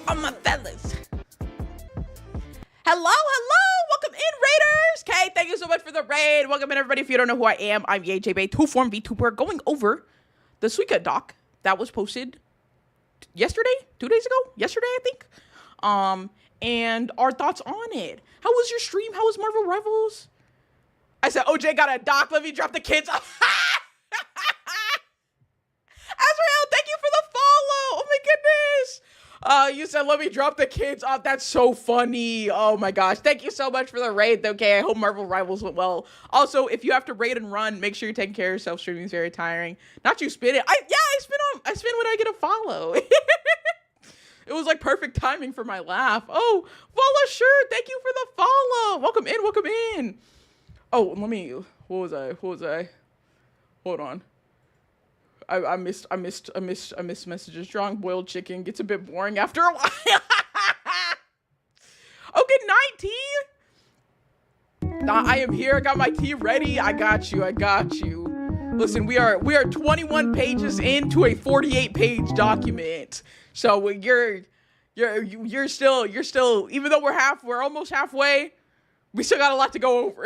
A: Oh my fellas. Hello. Welcome in, Raiders. Kay, thank you so much for the raid. Welcome in, everybody. If you don't know who I am, I'm YayJBay, two-form VTuber, going over the Suika doc that was posted yesterday, 2 days ago, yesterday, I think. And our thoughts on it. How was your stream? How was Marvel Rivals? I said, OJ got a doc. Let me drop the kids off. Azrael, thank you for the follow. Oh my goodness. You said, let me drop the kids off. That's so funny. Oh my gosh. Thank you so much for the raid. Okay, I hope Marvel Rivals went well. Also, if you have to raid and run, make sure you're taking care of yourself. Streaming is very tiring. Not you spin it. I spin when I get a follow. It was like perfect timing for my laugh. Oh, Vola Shirt, thank you for the follow. Welcome in. Oh, what was I? Hold on. I missed messages. Drawing boiled chicken gets a bit boring after a while. Oh, good night, T. I am here. I got my tea ready. I got you. Listen, we are 21 pages into a 48-page document. So you're still, even though we're almost halfway, we still got a lot to go over.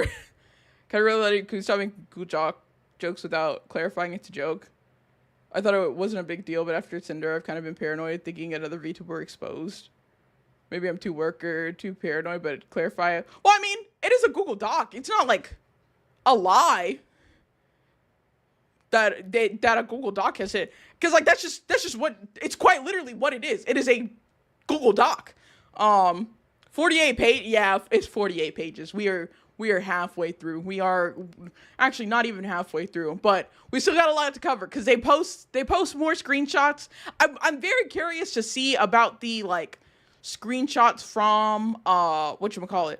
A: Can I really let you stop making cool jokes without clarifying it's a joke? I thought it wasn't a big deal, but after Cinder, I've kind of been paranoid, thinking another VTuber exposed. Maybe I'm too paranoid, but clarify it. Well, I mean, it is a Google Doc. It's not like a lie that a Google Doc has it. Because like that's just what it's quite literally what it is. It is a Google Doc. 48 page. Yeah, it's 48 pages. We are halfway through. We are actually not even halfway through, but we still got a lot to cover because they post more screenshots. I'm very curious to see about the like screenshots from whatchamacallit,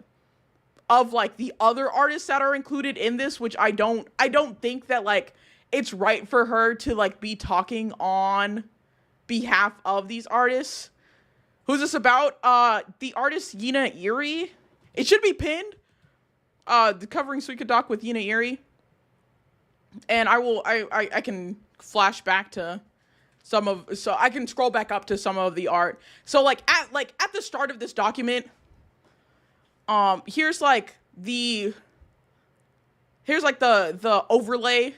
A: of like the other artists that are included in this, which I don't think that like it's right for her to like be talking on behalf of these artists. Who's this about? The artist Yina Iri. It should be pinned. The covering Suika doc with Yina Iri. And I can flash back to so I can scroll back up to some of the art. So like at the start of this document, here's like the overlay.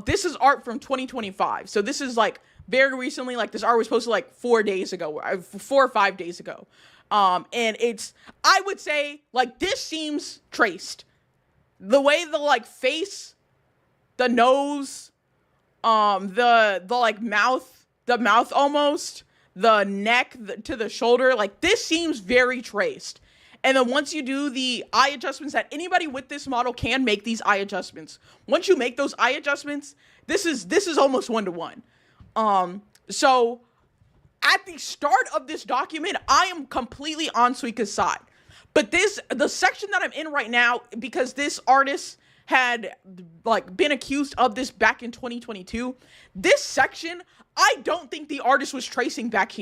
A: This is art from 2025. So this is like very recently, like this art was posted like 4 or 5 days ago. And it's, I would say like this seems traced. The way the like face, the nose, the like mouth, almost, the neck to the shoulder, like this seems very traced. And then once you do the eye adjustments that anybody with this model can make these eye adjustments. Once you make those eye adjustments, this is almost 1-to-1. So at the start of this document, I am completely on Suika's side. But the section that I'm in right now, because this artist had like been accused of this back in 2022, this section, I don't think the artist was tracing back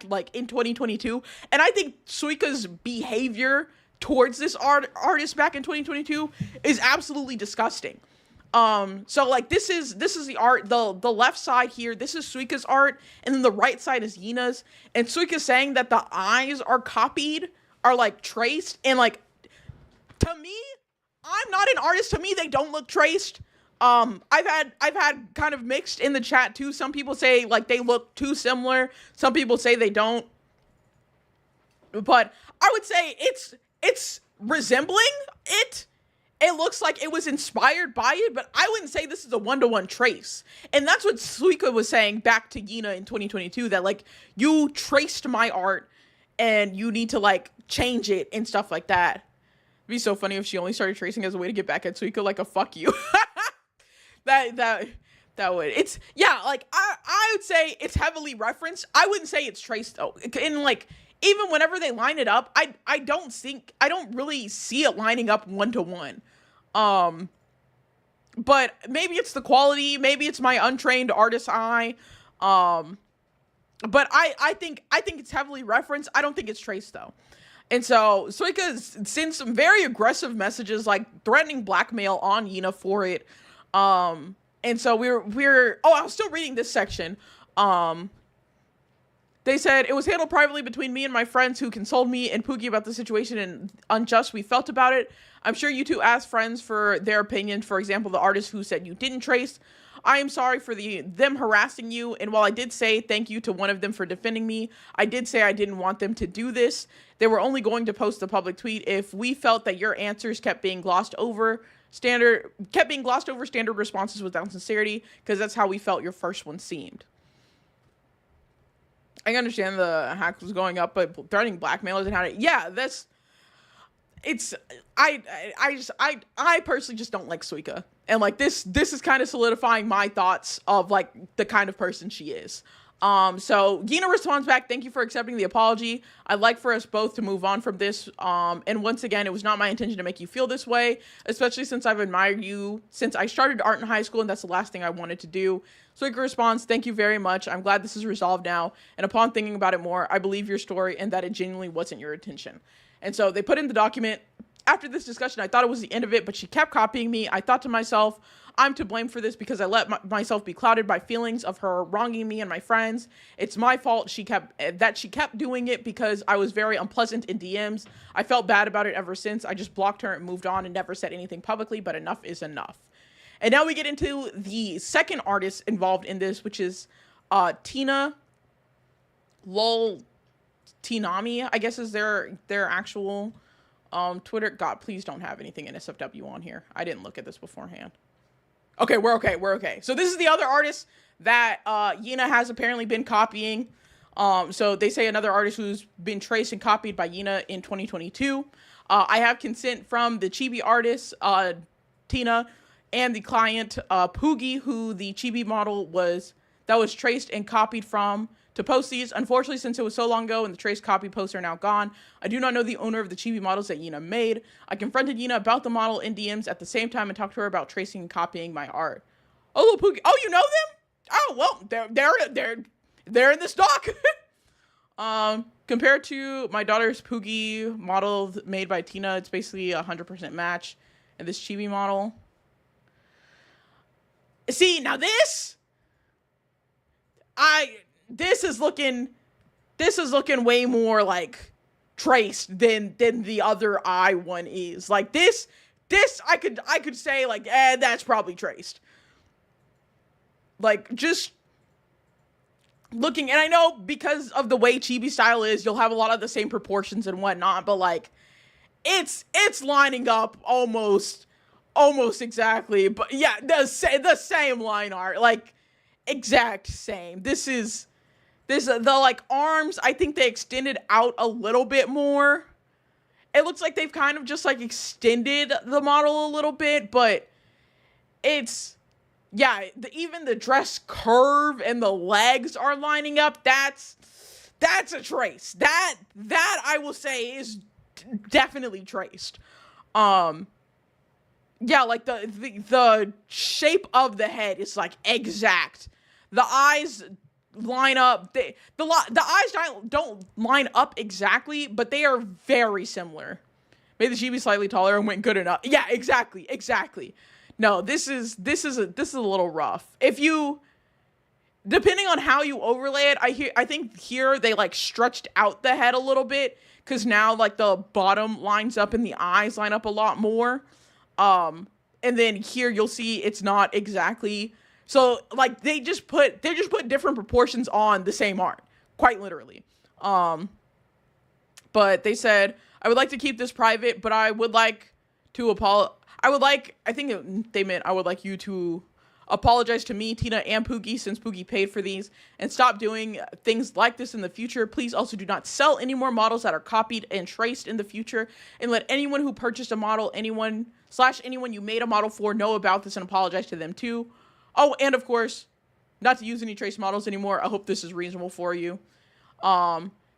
A: like in 2022. And I think Suika's behavior towards this artist back in 2022 is absolutely disgusting. So like this is the art, the left side here, this is Suika's art, and then the right side is Yina's. And Suika's saying that the eyes are copied, are like traced, and like to me, I'm not an artist, to me they don't look traced. I've had kind of mixed in the chat too. Some people say like they look too similar, some people say they don't. But I would say it's resembling it. It looks like it was inspired by it, but I wouldn't say this is a 1-to-1 trace. And that's what Suika was saying back to Yina in 2022, that like you traced my art and you need to like change it and stuff like that. It'd be so funny if she only started tracing as a way to get back at Suika, like a fuck you. That would, it's, yeah, like, I would say it's heavily referenced. I wouldn't say it's traced, though. And, like, even whenever they line it up, I don't really see it lining up 1-to-1. But maybe it's the quality, maybe it's my untrained artist eye. But I think it's heavily referenced. I don't think it's traced, though. And so Suika sends some very aggressive messages, like threatening blackmail on Yina for it. And so we're I was still reading this section. They said, it was handled privately between me and my friends who consoled me and Pookie about the situation and unjust we felt about it. I'm sure you two asked friends for their opinion. For example, the artist who said you didn't trace. I am sorry for them harassing you. And while I did say thank you to one of them for defending me, I did say I didn't want them to do this. They were only going to post a public tweet if we felt that your answers kept being glossed over standard responses without sincerity, because that's how we felt your first one seemed. I understand the hack was going up, but threatening blackmailers and how to, yeah, I personally just don't like Suika. And like this is kind of solidifying my thoughts of like the kind of person she is. So Yina responds back, thank you for accepting the apology. I'd like for us both to move on from this. And once again, it was not my intention to make you feel this way, especially since I've admired you since I started art in high school, and that's the last thing I wanted to do. Suika responds, thank you very much. I'm glad this is resolved now. And upon thinking about it more, I believe your story and that it genuinely wasn't your intention. And so they put in the document. After this discussion, I thought it was the end of it, but she kept copying me. I thought to myself, I'm to blame for this because I let myself be clouded by feelings of her wronging me and my friends. It's my fault she kept doing it because I was very unpleasant in DMs. I felt bad about it ever since. I just blocked her and moved on and never said anything publicly, but enough is enough. And now we get into the second artist involved in this, which is Tina Lol Tinami, I guess is their actual Twitter. God, please don't have anything NSFW on here. I didn't look at this beforehand. Okay, we're okay. So this is the other artist that Yina has apparently been copying. So they say another artist who's been traced and copied by Yina in 2022. I have consent from the Chibi artist, Tina, and the client, Poogie, who the Chibi model was traced and copied from, to post these. Unfortunately, since it was so long ago and the trace copy posts are now gone, I do not know the owner of the chibi models that Yina made. I confronted Yina about the model in DMs at the same time and talked to her about tracing and copying my art. Oh, little Poogie. Oh, you know them? Oh, well, they're in this doc. Compared to my daughter's Poogie model made by Tina, it's basically 100% match. And this chibi model. See, now this is looking way more like traced than the other eye one is. Like this I could say like, that's probably traced. Like just looking, and I know because of the way chibi style is, you'll have a lot of the same proportions and whatnot, but like it's lining up almost exactly. But yeah, the same line art, like exact same. The like arms, I think they extended out a little bit more. It looks like they've kind of just like extended the model a little bit, but it's, yeah, even the dress curve and the legs are lining up. That's a trace. That I will say is definitely traced. Yeah, like the shape of the head is like exact. The eyes line up. The eyes don't line up exactly, but they are very similar. Made the chibi slightly taller and went good enough. Yeah, exactly. No, this is a little rough. If you, depending on how you overlay it, I think here they like stretched out the head a little bit, because now like the bottom lines up and the eyes line up a lot more. And then here you'll see it's not exactly. So like they just put different proportions on the same art, quite literally. But they said, I would like to keep this private, but I would like to I would like you to apologize to me, Tina, and Poogie, since Poogie paid for these, and stop doing things like this in the future. Please also do not sell any more models that are copied and traced in the future, and let anyone who purchased a model, anyone you made a model for, know about this and apologize to them too. Oh, and of course, not to use any trace models anymore. I hope this is reasonable for you.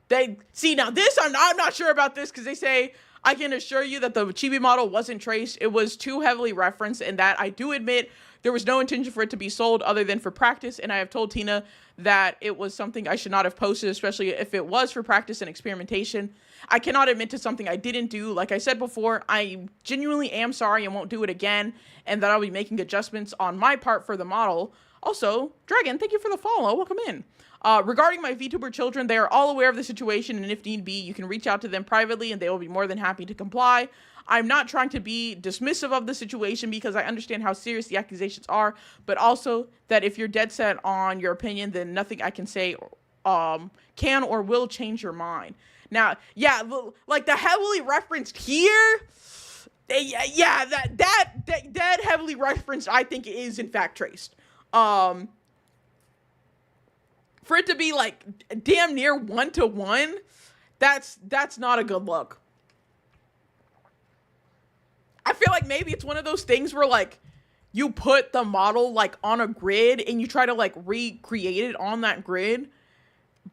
A: They see, now this, I'm not sure about this, because they say, I can assure you that the Chibi model wasn't traced. It was too heavily referenced, and that I do admit there was no intention for it to be sold other than for practice, and I have told Tina that it was something I should not have posted, especially if it was for practice and experimentation. I cannot admit to something I didn't do. Like I said before, I genuinely am sorry and won't do it again, and that I'll be making adjustments on my part for the model. Also, Dragon, thank you for the follow. Welcome in. Regarding my VTuber children, they are all aware of the situation, and if need be, you can reach out to them privately and they will be more than happy to comply. I'm not trying to be dismissive of the situation because I understand how serious the accusations are, but also that if you're dead set on your opinion, then nothing I can say can or will change your mind. Now, yeah, like the heavily referenced here, yeah, that heavily referenced, I think, is in fact traced. For it to be like damn near 1-to-1, that's not a good look. I feel like maybe it's one of those things where like you put the model like on a grid and you try to like recreate it on that grid,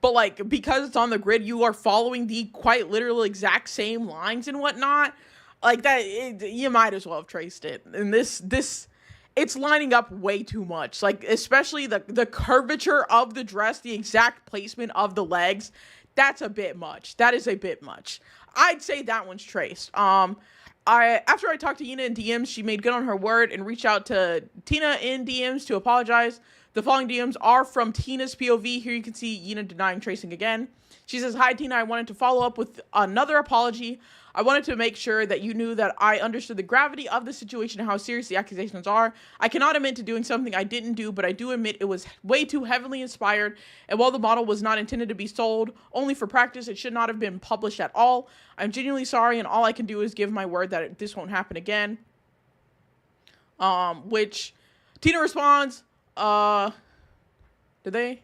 A: but like because it's on the grid, you are following the quite literal exact same lines and whatnot. Like that, you might as well have traced it. And this it's lining up way too much. Like, especially the curvature of the dress, the exact placement of the legs. That's a bit much. That is a bit much. I'd say that one's traced. After I talked to Yina in DMs, she made good on her word and reached out to Tina in DMs to apologize. The following DMs are from Tina's POV. Here you can see Yina denying tracing again. She says, "Hi, Tina. I wanted to follow up with another apology. I wanted to make sure that you knew that I understood the gravity of the situation and how serious the accusations are. I cannot admit to doing something I didn't do, but I do admit it was way too heavily inspired, and while the model was not intended to be sold, only for practice, it should not have been published at all. I'm genuinely sorry, and all I can do is give my word that this won't happen again." Which Tina responds, did they?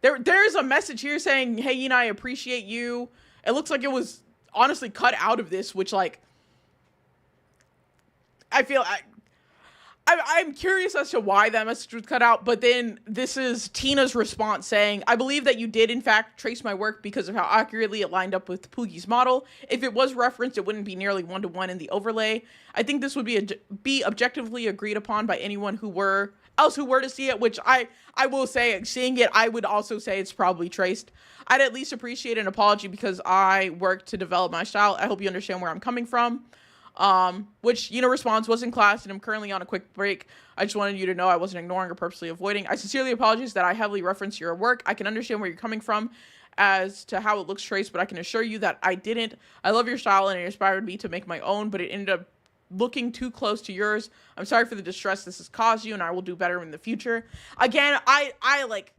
A: There's a message here saying, "Hey, Yina, I appreciate you." It looks like it was honestly cut out of this, which like I feel I'm curious as to why that message was cut out, but then this is Tina's response saying, "I believe that you did in fact trace my work because of how accurately it lined up with Poogie's model. If it was referenced, it wouldn't be nearly 1-to-1 in the overlay. I think this would be objectively agreed upon by anyone who were to see it," which I will say, seeing it, I would also say it's probably traced. "I'd at least appreciate an apology because I worked to develop my style. I hope you understand where I'm coming from." Which, response, "Was in class and I'm currently on a quick break. I just wanted you to know I wasn't ignoring or purposely avoiding. I sincerely apologize that I heavily referenced your work. I can understand where you're coming from as to how it looks traced, but I can assure you that I didn't. I love your style and it inspired me to make my own, but it ended up looking too close to yours. I'm sorry for the distress this has caused you, and I will do better in the future." Again, I like,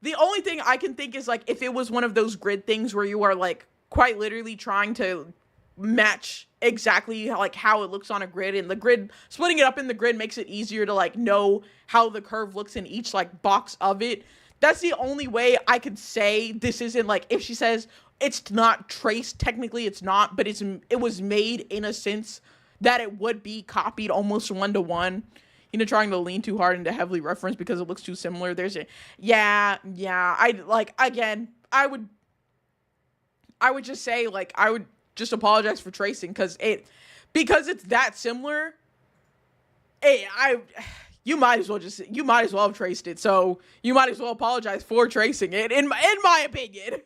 A: the only thing I can think is like if it was one of those grid things where you are like quite literally trying to match exactly like how it looks on a grid, and the grid, splitting it up in the grid makes it easier to like know how the curve looks in each like box of it. That's the only way I could say this isn't like, if she says it's not traced, technically it's not, but it was made in a sense that it would be copied almost 1-to-1. Trying to lean too hard into heavily referenced because it looks too similar. There's a, yeah, I like, again, I would just say, like, I would just apologize for tracing because it's that similar. You might as well have traced it. So you might as well apologize for tracing it, in my opinion.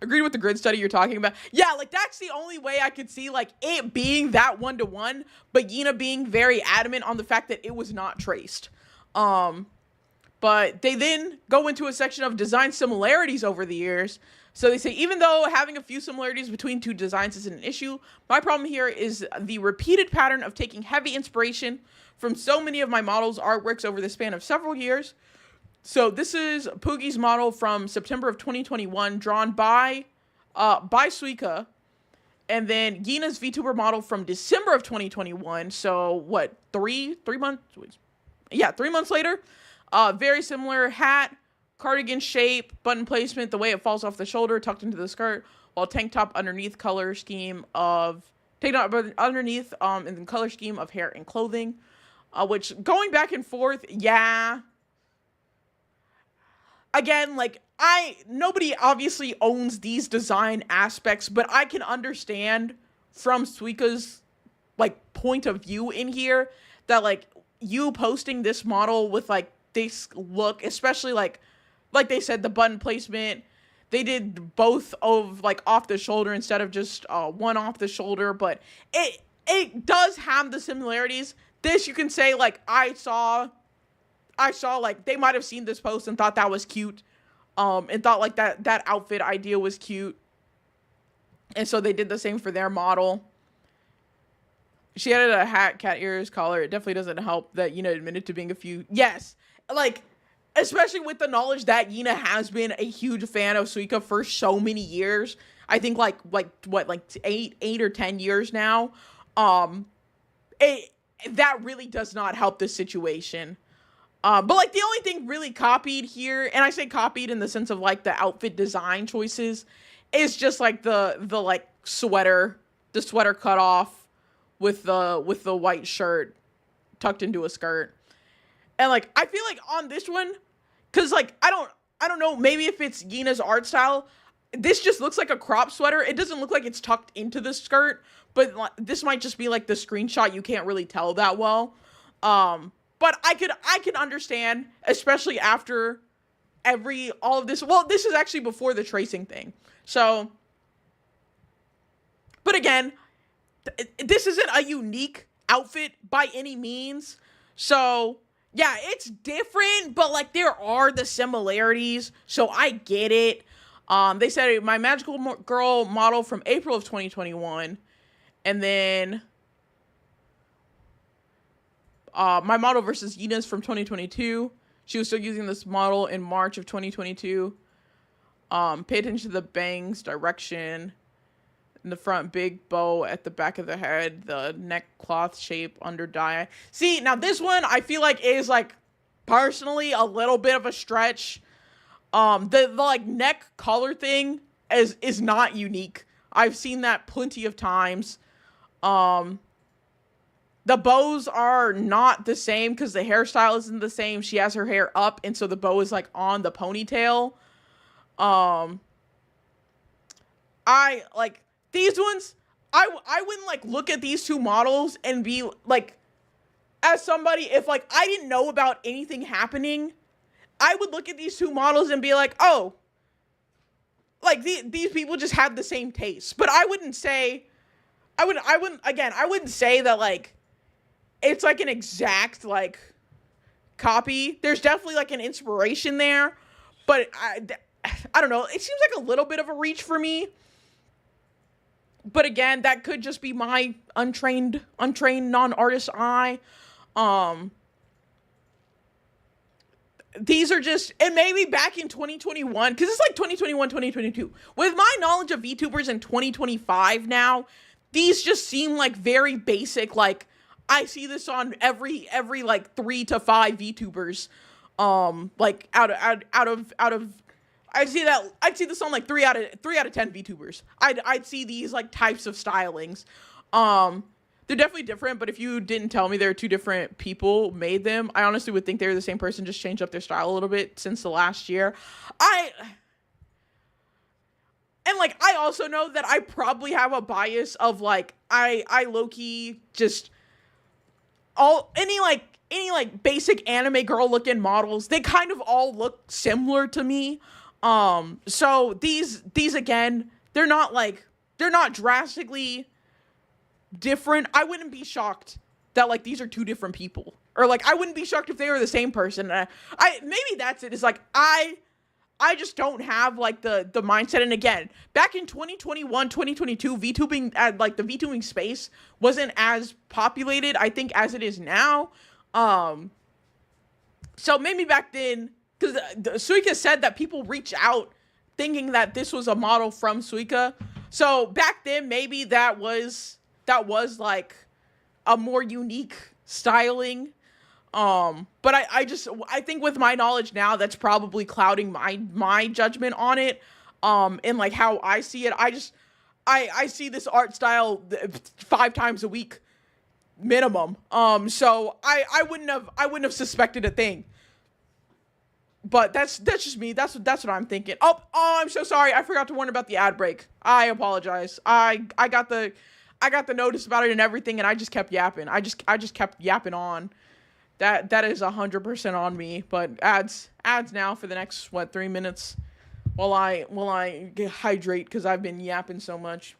A: Agreed with the grid study you're talking about. Yeah, like that's the only way I could see like it being that 1-to-1, but Yina being very adamant on the fact that it was not traced. But they then go into a section of design similarities over the years. So they say, even though having a few similarities between two designs isn't an issue, my problem here is the repeated pattern of taking heavy inspiration from so many of my models' artworks over the span of several years. So this is Poogie's model from September of 2021, drawn by Suika, and then Yina's VTuber model from December of 2021. So what, 3 months? 3 months later. Very similar hat, cardigan shape, button placement, the way it falls off the shoulder, tucked into the skirt, while tank top underneath in the color scheme of hair and clothing. Which, going back and forth, yeah. Again, like, nobody obviously owns these design aspects, but I can understand from Suika's, like, point of view in here that, like, you posting this model with, like, this look, especially, like they said, the button placement, they did both of, like, off the shoulder instead of just one off the shoulder, but it does have the similarities. This, you can say, like, I saw, like, they might have seen this post and thought that was cute, and thought, like, that outfit idea was cute, and so they did the same for their model. She added a hat, cat ears, collar. It definitely doesn't help that Yuna admitted to being a few. Yes, like, especially with the knowledge that Yuna has been a huge fan of Suika for so many years. I think, like 8 or 10 years now. That really does not help the situation. But, like, the only thing really copied here, and I say copied in the sense of, like, the outfit design choices, is just, like, the like, sweater cut off with the white shirt tucked into a skirt. And, like, I feel like on this one, because, like, I don't know, maybe if it's Yina's art style, this just looks like a crop sweater. It doesn't look like it's tucked into the skirt, but this might just be, like, the screenshot. You can't really tell that well. But I can understand, especially after all of this. Well, this is actually before the tracing thing. So, but again, this isn't a unique outfit by any means. So, yeah, it's different, but, like, there are the similarities. So I get it. They said my magical girl model from April of 2021. And then my model versus Yuna's from 2022. She was still using this model in March of 2022. Pay attention to the bangs, direction. In the front, big bow at the back of the head, the neck cloth shape under dye. See, now this one I feel like is, like, personally a little bit of a stretch. The like neck collar thing is not unique. I've seen that plenty of times. The bows are not the same because the hairstyle isn't the same. She has her hair up, and so the bow is, like, on the ponytail. I like these ones. I wouldn't, like, look at these two models and be like, as somebody, if, like, I didn't know about anything happening, I would look at these two models and be like, oh, like, these people just have the same taste. But I wouldn't say that, like, it's, like, an exact, like, copy. There's definitely, like, an inspiration there, but I don't know. It seems like a little bit of a reach for me. But again, that could just be my untrained non-artist eye. These are just, and maybe back in 2021, because it's like 2021, 2022. With my knowledge of VTubers in 2025 now, these just seem like very basic, like, I see this on every like 3 to 5 VTubers. Like out of I'd see this on like 3 out of 10 VTubers. I'd see these, like, types of stylings. They're definitely different, but if you didn't tell me there were two different people made them, I honestly would think they were the same person, just changed up their style a little bit since the last year. And, like, I also know that I probably have a bias of, like, I low-key just any basic anime girl looking models, they kind of all look similar to me. So these again, they're not drastically different. I wouldn't be shocked that, like, these are two different people, or, like, I wouldn't be shocked if they were the same person. Maybe that's it. It's like, I just don't have, like, the mindset. And again, back in 2021, 2022, VTubing, like, the VTubing space wasn't as populated, I think, as it is now. So maybe back then, because Suika said that people reach out thinking that this was a model from Suika. So back then, maybe that was like a more unique styling. But I think with my knowledge now, that's probably clouding my judgment on it. And like how I see it, I see this art style 5 times a week minimum. So I wouldn't have suspected a thing. But that's just me. That's what I'm thinking. Oh, I'm so sorry. I forgot to warn about the ad break. I apologize. I got the notice about it and everything, and I just kept yapping. I just kept yapping on. That is 100% on me. But ads now for the next 3 minutes while I hydrate because I've been yapping so much.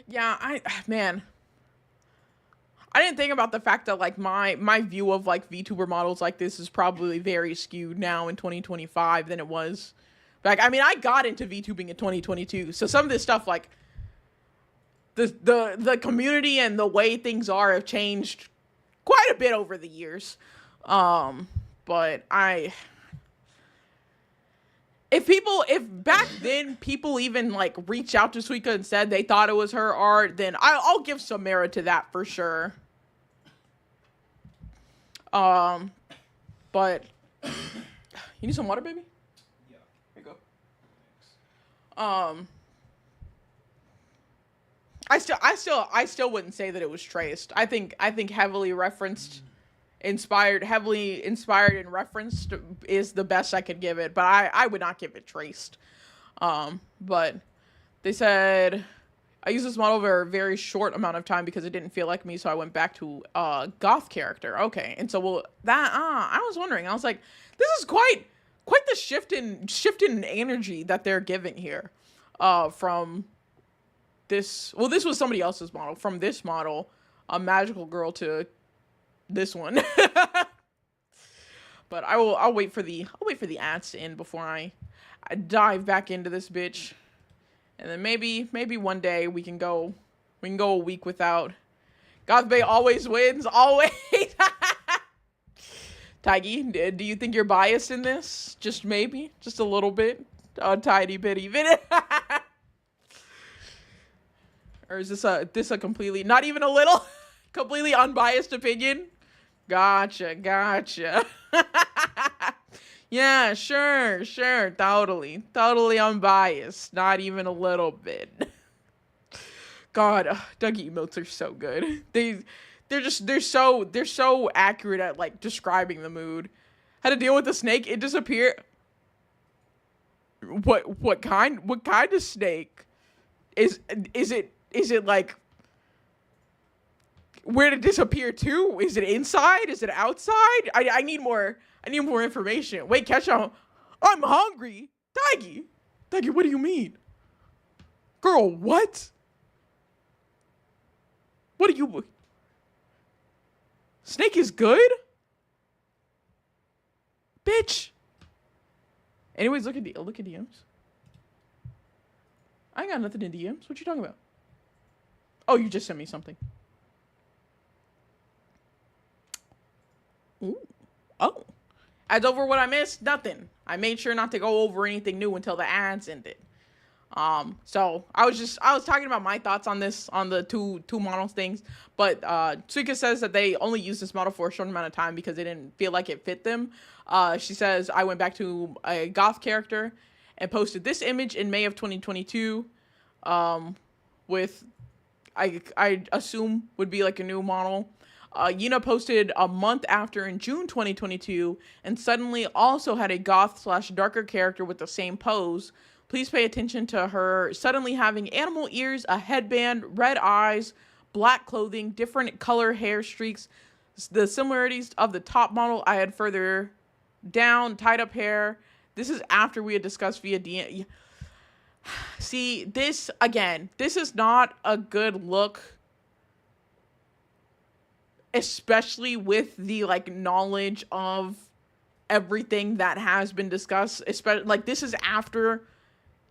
A: Yeah, man. I didn't think about the fact that like my view of like VTuber models like this is probably very skewed now in 2025 than it was. Like, I mean, I got into VTubing in 2022, so some of this stuff like the community and the way things are have changed quite a bit over the years. But if back then people even like reached out to Suika and said they thought it was her art, then I'll give some merit to that for sure. But you need some water, baby?
B: Yeah.
A: Here you go.
B: Thanks.
A: I still wouldn't say that it was traced. I think heavily inspired and referenced is the best I could give it, but I would not give it traced. But they said I used this model for a very short amount of time because it didn't feel like me, so I went back to goth character. Okay, and so I was wondering. I was like, this is quite the shift in energy that they're giving here, from this. Well, this was somebody else's model. From this model, a magical girl, to this one. But I'll wait for the ads to end before I dive back into this bitch. And then maybe one day we can go a week without. Goth Bay always wins, always. Taigi, do you think you're biased in this? Just maybe, just a little bit, a tiny bit even. Or is this a completely, not even a little, completely unbiased opinion? Gotcha. Yeah, sure, totally unbiased, not even a little bit. God, Dougie emotes are so good. They're so accurate at like describing the mood. How to deal with the snake? It disappeared. What kind of snake? Is it like, where did it disappear to? Is it inside? Is it outside? I need more information. Wait, catch on. I'm hungry. Taigi, what do you mean? Girl, what? What are you? Snake is good? Bitch. Anyways, look at DMs. I ain't got nothing in DMs. What you talking about? Oh, you just sent me something. Ooh. Oh. Ads over what I missed? Nothing. I made sure not to go over anything new until the ads ended. So I was talking about my thoughts on this, on the two models things, but Suika says that they only used this model for a short amount of time because they didn't feel like it fit them. She says, I went back to a goth character and posted this image in May of 2022, with I assume would be like a new model. Yuna posted a month after in June 2022 and suddenly also had a goth/darker character with the same pose. Please pay attention to her suddenly having animal ears, a headband, red eyes, black clothing, different color hair streaks. The similarities of the top model I had further down, tied up hair. This is after we had discussed via DM. See, this is not a good look, especially with the like knowledge of everything that has been discussed. Especially like this is after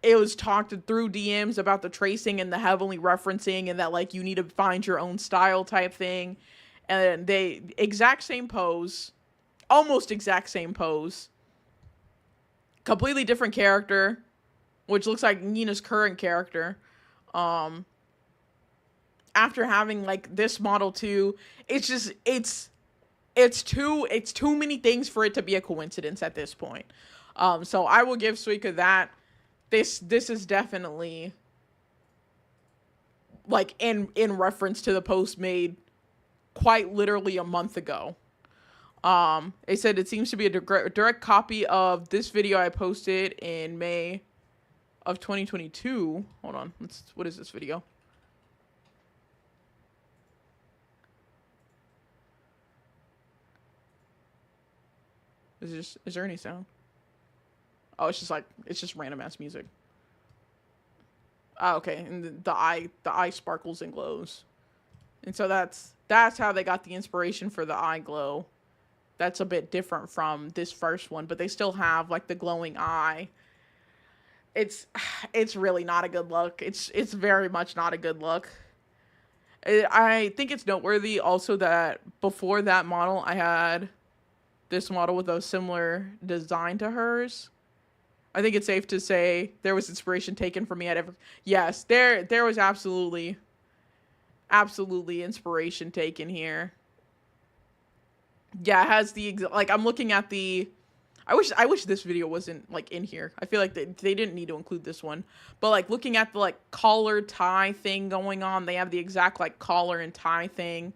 A: it was talked through DMs about the tracing and the heavily referencing and that like you need to find your own style type thing. And they exact same pose, almost exact same pose, completely different character, which looks like Nina's current character. after having like this model too, it's just it's too many things for it to be a coincidence at this point. So I will give Suika that. This is definitely like in reference to the post made quite literally a month ago. It said it seems to be a direct copy of this video I posted in May of 2022. Hold on, what is this video? Is there any sound? Oh, it's just random ass music. Oh, okay, and the eye sparkles and glows, and so that's how they got the inspiration for the eye glow. That's a bit different from this first one, but they still have like the glowing eye. It's really not a good look. It's very much not a good look. I think it's noteworthy also that before that model, I had this model with a similar design to hers. I think it's safe to say there was inspiration taken from me. Yes, there was absolutely inspiration taken here. Yeah, it has like I'm looking at the. I wish this video wasn't like in here. I feel like they didn't need to include this one. But like looking at the like collar tie thing going on, they have the exact like collar and tie thing.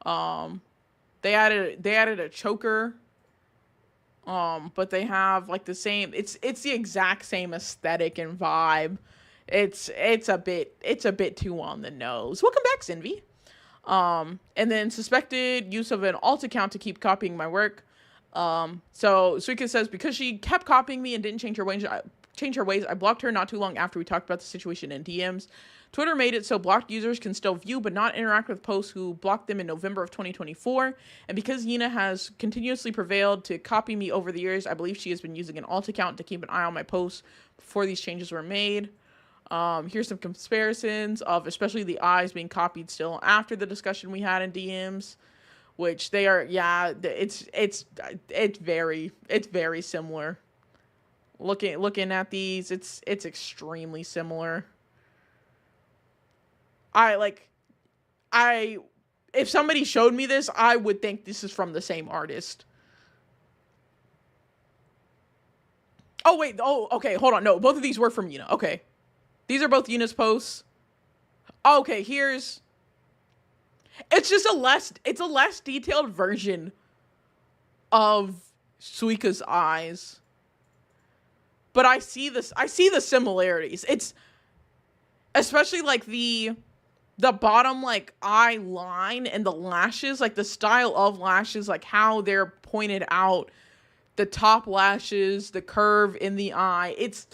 A: They added a choker. But they have like the same. It's the exact same aesthetic and vibe. It's a bit too on the nose. Welcome back, Zinvi. And then suspected use of an alt account to keep copying my work. So Suika says, because she kept copying me and didn't change her ways, I blocked her not too long after we talked about the situation in DMs. Twitter made it so blocked users can still view but not interact with posts who blocked them in November of 2024. And because Yina has continuously prevailed to copy me over the years, I believe she has been using an alt account to keep an eye on my posts before these changes were made. Here's some comparisons of especially the eyes being copied still after the discussion we had in DMs, which they are, yeah, it's very similar. Looking at these, it's extremely similar. If somebody showed me this, I would think this is from the same artist. Oh, wait. Oh, okay. Hold on. No, both of these were from Yina. Okay. These are both Yina's posts. Okay, it's a less detailed version of Suika's eyes. But I see the similarities. It's especially like the bottom like eye line and the lashes, like the style of lashes, like how they're pointed out, the top lashes, the curve in the eye. It's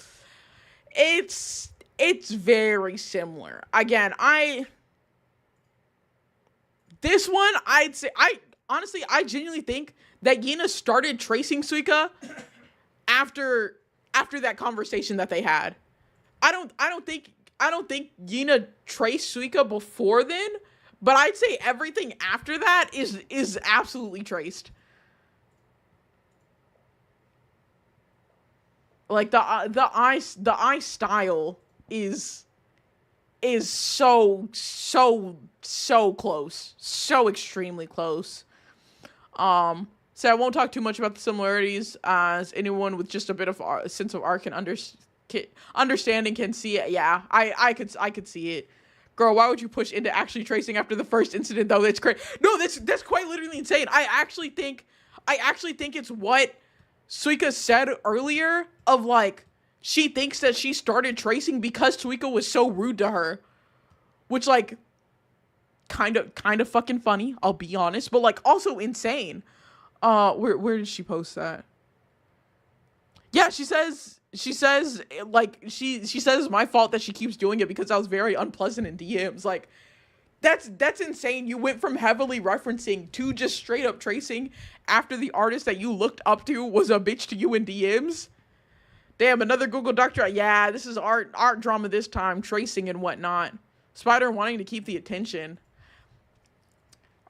A: very similar. Again, this one, I'd say, I genuinely think that Yina started tracing Suika after that conversation that they had. I don't think Yina traced Suika before then, but I'd say everything after that is absolutely traced. Like the eye style is so close, so extremely close. So I won't talk too much about the similarities, as anyone with just a bit of a sense of art can understanding can see it. Yeah, I could see it. Girl, why would you push into actually tracing after the first incident though? That's crazy. No, that's quite literally insane. I actually think it's what Suika said earlier of like she thinks that she started tracing because Suika was so rude to her, which like kind of fucking funny, I'll be honest, but like also insane. Where did she post that? Yeah, she says like she says it's my fault that she keeps doing it because I was very unpleasant in DMs. Like that's insane. You went from heavily referencing to just straight up tracing after the artist that you looked up to was a bitch to you in DMs. Damn, another Google Doctor. Yeah, this is art drama this time, tracing and whatnot. Spider wanting to keep the attention.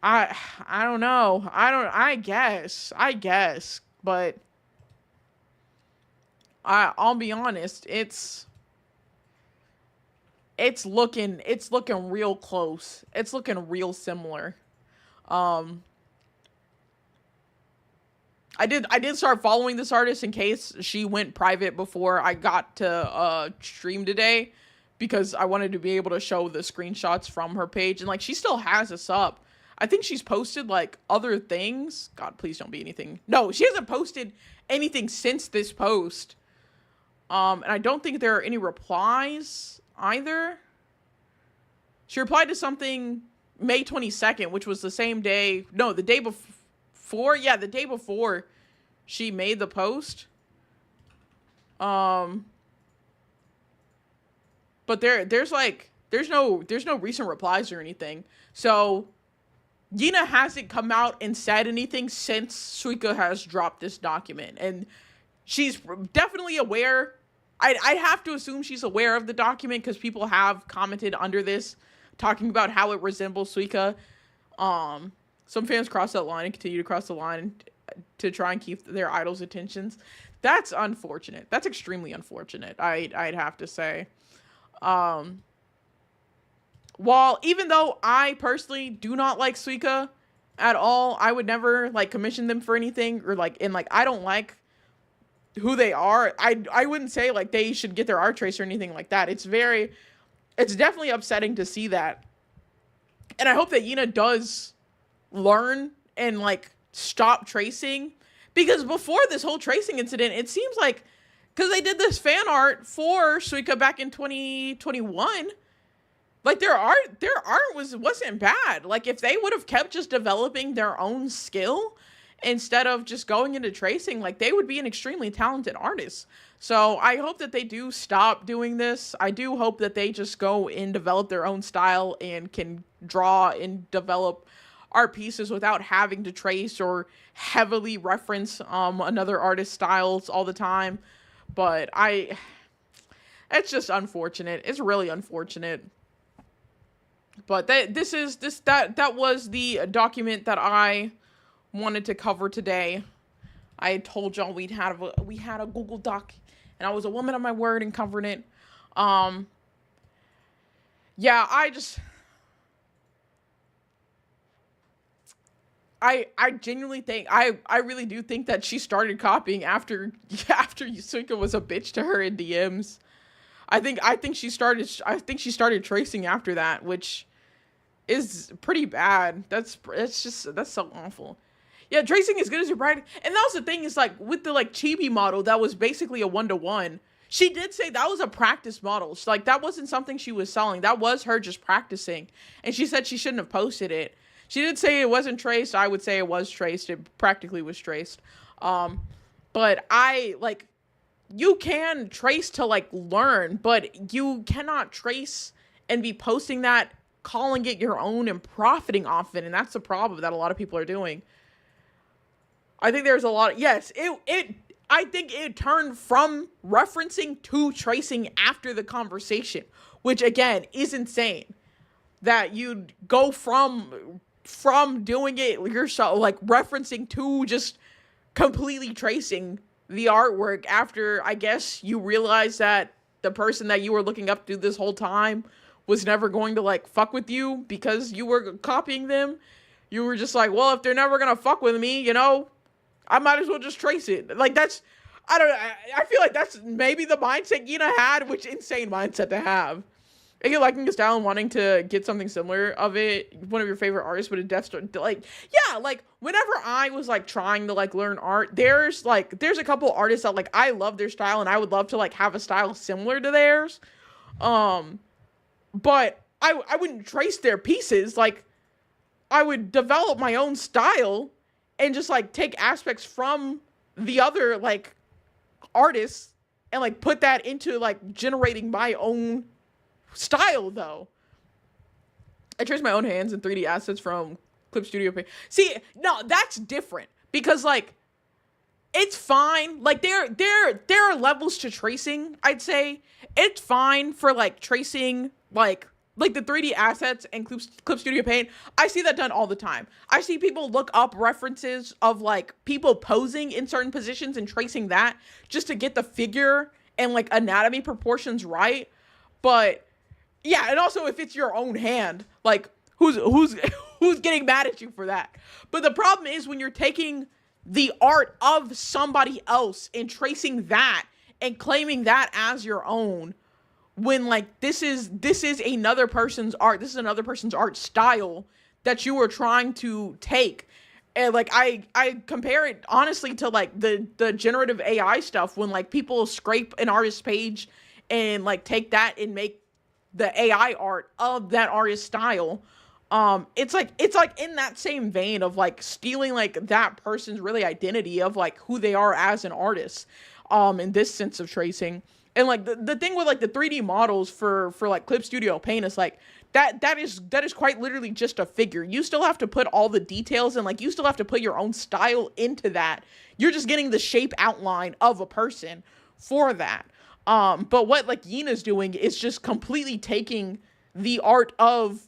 A: I don't know. I guess, but I'll be honest, it's it's looking real close. It's looking real similar. Um, I did start following this artist in case she went private before I got to stream today, because I wanted to be able to show the screenshots from her page, and like she still has this up. I think she's posted like other things. God, please don't be anything. No, she hasn't posted anything since this post. And I don't think there are any replies either. She replied to something May 22nd, which was the same day. No, the day before. Yeah, the day before she made the post. But there's no recent replies or anything. So Yina hasn't come out and said anything since Suika has dropped this document, and she's definitely aware. I'd have to assume she's aware of the document, because people have commented under this talking about how it resembles Suika. Some fans cross that line and continue to cross the line to try and keep their idols' attentions. That's unfortunate. That's extremely unfortunate. I'd have to say. While even though I personally do not like Suika at all, I would never like commission them for anything, or like, and like I don't like who they are. I wouldn't say like they should get their art trace or anything like that. It's definitely upsetting to see that. And I hope that Yina does learn and like stop tracing, because before this whole tracing incident, it seems like, because they did this fan art for Suika back in 2021, like their art wasn't bad. Like if they would have kept just developing their own skill instead of just going into tracing, like they would be an extremely talented artist. So I hope that they do stop doing this. I do hope that they just go and develop their own style and can draw and develop art pieces without having to trace or heavily reference another artist's styles all the time. But it's just unfortunate. It's really unfortunate. But that was the document that I wanted to cover today. I had told y'all we had a Google Doc, and I was a woman of my word and covering it. Yeah, I genuinely think, I really do think that she started copying after Yusuka was a bitch to her in DMs. I think she started tracing after that, which is pretty bad. That's so awful. Yeah, tracing as good as your practice. And that was the thing, is like with the like chibi model that was basically a 1-to-1. She did say that was a practice model. So, like that wasn't something she was selling. That was her just practicing. And she said she shouldn't have posted it. She did say it wasn't traced. I would say it was traced. It practically was traced. But you can trace to like learn, but you cannot trace and be posting that, calling it your own and profiting off it. And that's the problem that a lot of people are doing. I think there's a lot. Yes, I think it turned from referencing to tracing after the conversation, which again is insane. That you'd go from doing it yourself, like referencing, to just completely tracing the artwork after, I guess, you realize that the person that you were looking up to this whole time was never going to like fuck with you because you were copying them. You were just like, well, if they're never gonna fuck with me, you know, I might as well just trace it. Like that's, I feel like that's maybe the mindset Yina had, which insane mindset to have. If you're liking the style and wanting to get something similar of it, one of your favorite artists would have like, yeah, like whenever I was like trying to like learn art, there's a couple artists that like I love their style and I would love to like have a style similar to theirs. But I wouldn't trace their pieces. Like I would develop my own style and just like take aspects from the other like artists and like put that into like generating my own style. Though I trace my own hands and 3D assets from Clip Studio Paint. See, no, that's different because like it's fine. Like there are levels to tracing. I'd say it's fine for like tracing like the 3D assets and Clip Studio Paint. I see that done all the time. I see people look up references of like people posing in certain positions and tracing that just to get the figure and like anatomy proportions right. But Yeah, and also if it's your own hand, like who's who's getting mad at you for that? But the problem is when you're taking the art of somebody else and tracing that and claiming that as your own, when like this is another person's art, this is another person's art style that you were trying to take. And like I compare it honestly to like the generative AI stuff, when like people scrape an artist's page and like take that and make the AI art of that artist style. It's like in that same vein of like stealing like that person's really identity of like who they are as an artist, in this sense of tracing. And like the thing with like the 3D models for like Clip Studio Paint is like that is quite literally just a figure. You still have to put all the details and like you still have to put your own style into that. You're just getting the shape outline of a person for that. But what like Yina's doing is just completely taking the art of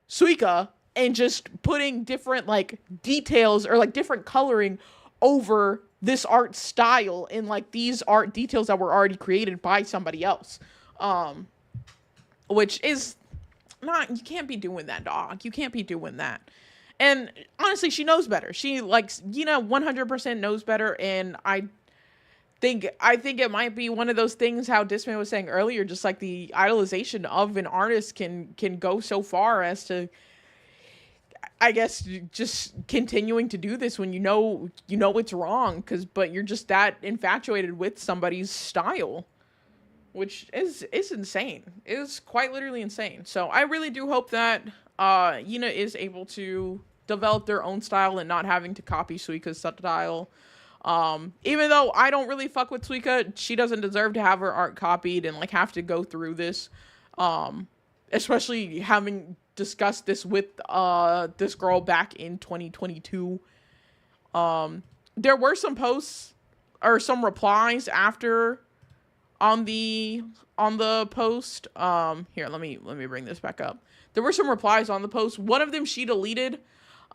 A: Suika and just putting different like details or like different coloring over this art style and like these art details that were already created by somebody else. Which is not, you can't be doing that, dog. You can't be doing that. And honestly, she knows better. She like, 100% knows better. And I think it might be one of those things how Discman was saying earlier, just like the idolization of an artist can go so far as to, I guess, just continuing to do this when you know it's wrong, but you're just that infatuated with somebody's style, which is insane. It is quite literally insane. So I really do hope that Yina is able to develop their own style and not having to copy Suika's style. Even though I don't really fuck with Suika, she doesn't deserve to have her art copied and like have to go through this. Especially having discussed this with this girl back in 2022. There were some posts or some replies after on the post. Here, let me bring this back up. There were some replies on the post. One of them she deleted.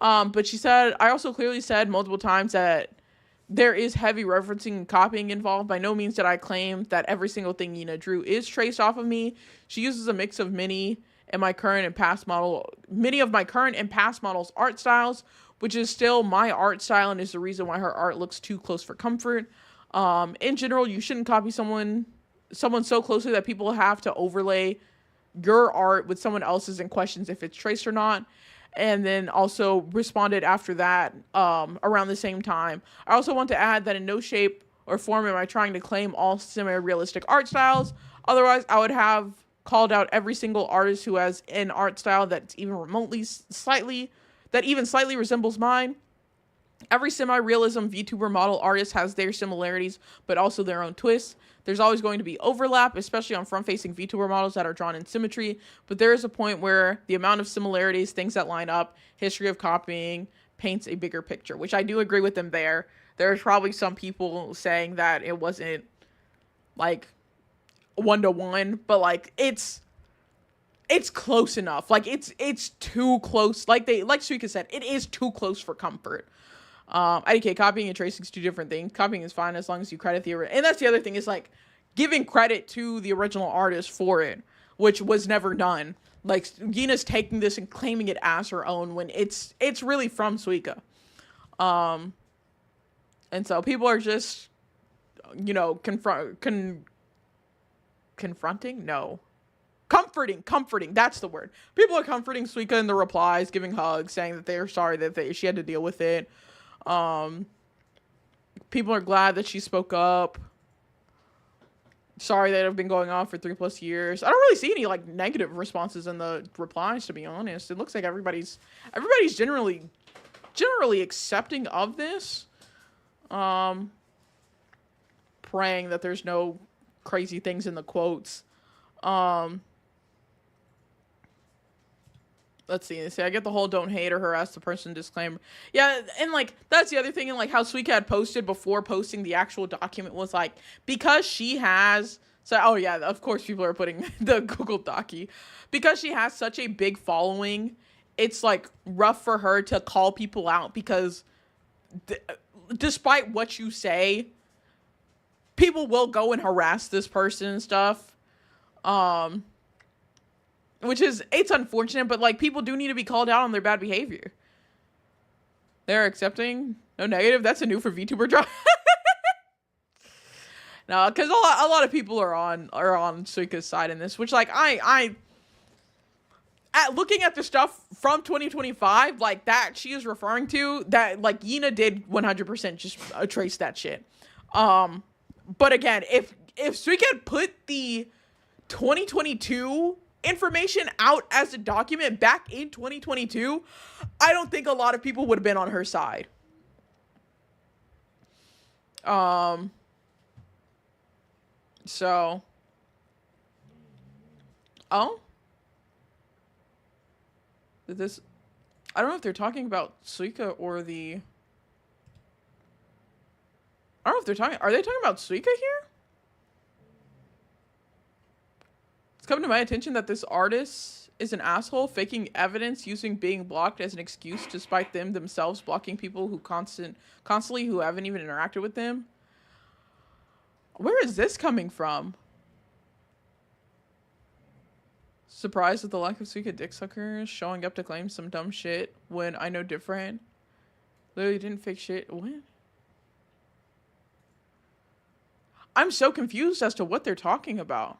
A: But she said, I also clearly said multiple times that there is heavy referencing and copying involved. By no means did I claim that every single thing Yina drew is traced off of me. She uses a mix of many of my current and past models' art styles, which is still my art style and is the reason why her art looks too close for comfort. In general, you shouldn't copy someone so closely that people have to overlay your art with someone else's and questions if it's traced or not. And then also responded after that, around the same time. I also want to add that in no shape or form am I trying to claim all semi-realistic art styles. Otherwise, I would have called out every single artist who has an art style that's even slightly resembles mine. Every semi-realism VTuber model artist has their similarities, but also their own twists. There's always going to be overlap, especially on front-facing VTuber models that are drawn in symmetry, but there is a point where the amount of similarities, things that line up, history of copying, paints a bigger picture, which I do agree with them there. There's probably some people saying that it wasn't, like, one-to-one, but, like, it's close enough. Like, it's too close. Like Suika said, it is too close for comfort. IDK, copying and tracing is two different things. Copying is fine as long as you credit the original. And that's the other thing, is like giving credit to the original artist for it, which was never done. Like Yina's taking this and claiming it as her own when it's really from Suika. And so people are just, confronting? No. Comforting. That's the word. People are comforting Suika in the replies, giving hugs, saying that they are sorry that she had to deal with it. People are glad that she spoke up. Sorry that have been going on for 3+ years. I don't really see any like negative responses in the replies, to be honest. It looks like everybody's generally accepting of this. Praying that there's no crazy things in the quotes. Let's see. I get the whole don't hate or harass the person disclaimer. Yeah, and like that's the other thing, and like how Suika had posted before posting the actual document was like, because she has of course people are putting the Google Doci. Because she has such a big following, it's like rough for her to call people out because despite what you say, people will go and harass this person and stuff. it's unfortunate, but like people do need to be called out on their bad behavior. They're accepting no negative. That's a new for VTuber drop. No, because a lot of people are on Suika's side in this, which like looking at the stuff from 2025, like that she is referring to, that like Yina did 100% just trace that shit. But again, if Suika had put the 2022 information out as a document back in 2022, I don't think a lot of people would have been on her side. So, oh, this, I don't know if they're talking about Suika or the, I don't know if they're talking, are they talking about Suika here? It's come to my attention that this artist is an asshole, faking evidence using being blocked as an excuse, despite them themselves blocking people who constantly who haven't even interacted with them. Where is this coming from? Surprised at the lack of Suika dick suckers showing up to claim some dumb shit when I know different. Literally didn't fake shit. What? I'm so confused as to what they're talking about.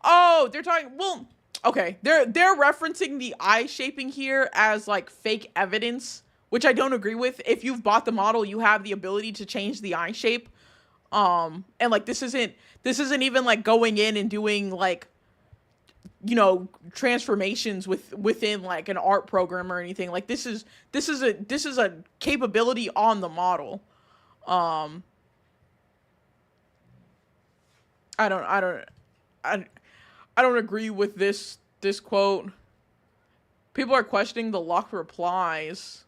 A: Oh, they're talking, well, okay. They're referencing the eye shaping here as like fake evidence, which I don't agree with. If you've bought the model, you have the ability to change the eye shape. And like this isn't even like going in and doing like, you know, transformations within like an art program or anything. Like this is a capability on the model. I don't agree with this quote. People are questioning the locked replies,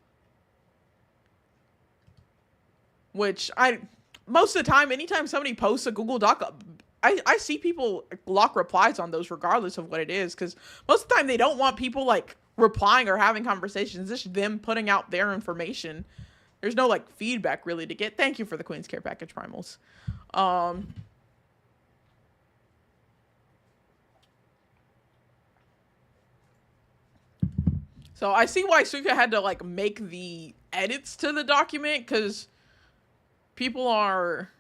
A: which most of the time, anytime somebody posts a Google Doc, I see people lock replies on those regardless of what it is, because most of the time they don't want people like replying or having conversations. It's just them putting out their information. There's no like feedback really to get. Thank you for the Queen's Care package, Primals. So I see why Suika had to like make the edits to the document, because people are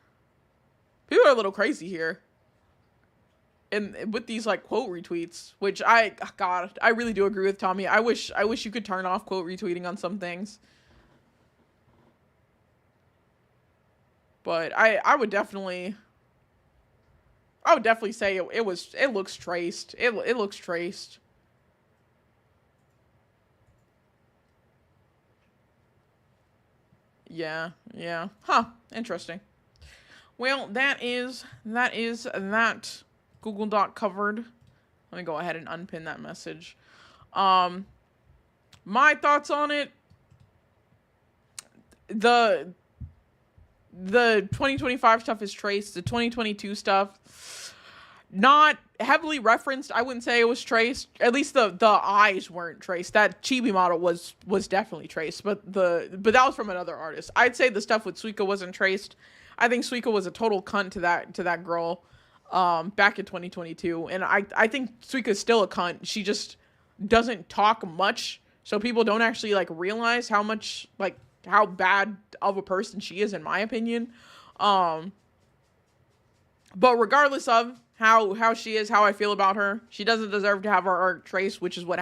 A: a little crazy here. And with these like quote retweets, which I really do agree with Tommy. I wish you could turn off quote retweeting on some things. But I would definitely say it looks traced. It looks traced. Yeah. Huh. Interesting. Well, that is that Google Doc covered. Let me go ahead and unpin that message. My thoughts on it. The 2025 stuff is traced. The 2022 stuff, not heavily referenced. I wouldn't say it was traced. At least the eyes weren't traced. That Chibi model was definitely traced, but that was from another artist. I'd say the stuff with Suika wasn't traced. I think Suika was a total cunt to that girl back in 2022, and I think Suika's still a cunt. She just doesn't talk much, so people don't actually like realize how bad of a person she is, in my opinion. But regardless of how she is, how I feel about her, she doesn't deserve to have her art traced, which is what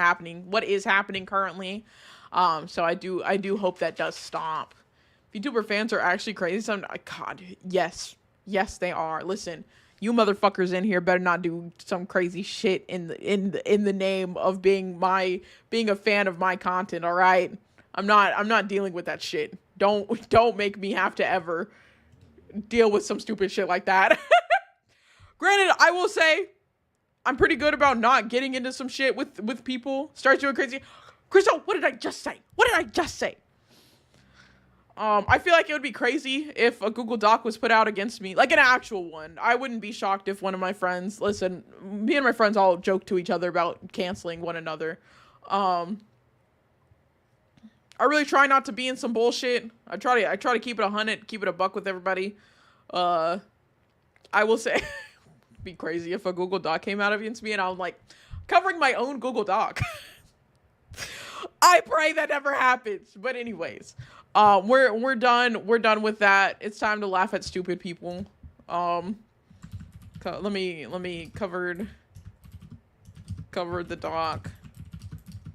A: is happening currently. So I do hope that does stop. VTuber fans are actually crazy. God, yes, they are. Listen, you motherfuckers in here better not do some crazy shit in the name of being a fan of my content. All right, I'm not dealing with that shit. Don't make me have to ever deal with some stupid shit like that. Granted, I will say I'm pretty good about not getting into some shit with people. Start doing crazy. Crystal, what did I just say? I feel like it would be crazy if a Google Doc was put out against me, like an actual one. I wouldn't be shocked if one of my friends, listen, me and my friends all joke to each other about canceling one another. I really try not to be in some bullshit. I try to keep it 100, keep it a buck with everybody. I will say, it'd be crazy if a Google Doc came out against me and I'm like, covering my own Google Doc. I pray that never happens. But anyways, we're done. We're done with that. It's time to laugh at stupid people. Let me covered the doc.